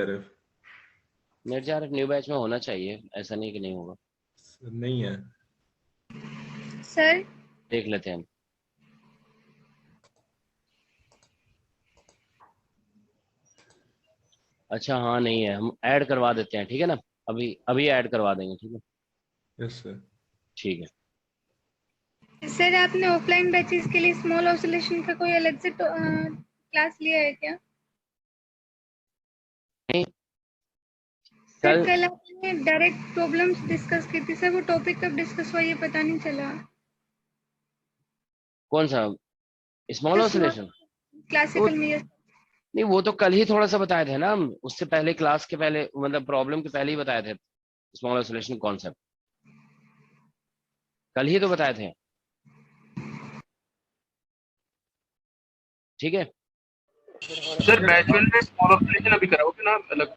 net new batch में होना चाहिए, ऐसा नहीं कि नहीं होगा। नहीं है सर। देख लेते हैं हम। अच्छा हाँ नहीं है, हम ऐड करवा देते हैं, ठीक है ना। अभी अभी ऐड करवा देंगे, ठीक है। Yes sir. ठीक है सर आपने ऑफलाइन बैचेस के लिए स्मॉल ऑसिलेशन का कोई अलग से क्लास लिया है क्या? नहीं सर कल आपने डायरेक्ट प्रॉब्लम्स डिस्कस की थी सर, वो टॉपिक कब डिस्कस हुआ ये पता नहीं चला। कौन सा स्मॉल ऑसिलेशन? क्लासिकल में। नहीं वो तो कल ही थोड़ा सा बताए थे ना हम, उससे पहले क्लास के पहले मतलब प्रॉब्लम के पहले ही बताए थे स्मॉल ऑसिलेशन कॉन्सेप्ट, कल ही तो बताए थे, ठीक है। सर बैच वन में स्मॉल ऑसिलेशन अभी कराओगे ना अलग?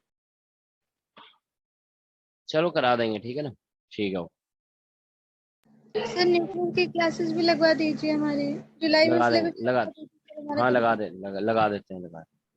चलो करा देंगे, ठीक है ना। ठीक है सर नेटवर्क की क्लासेस भी लगवा दीजिए हमारी जुलाई में लगा सिलेबस देंगे, लगा हाँ लगा देते हैं, लगा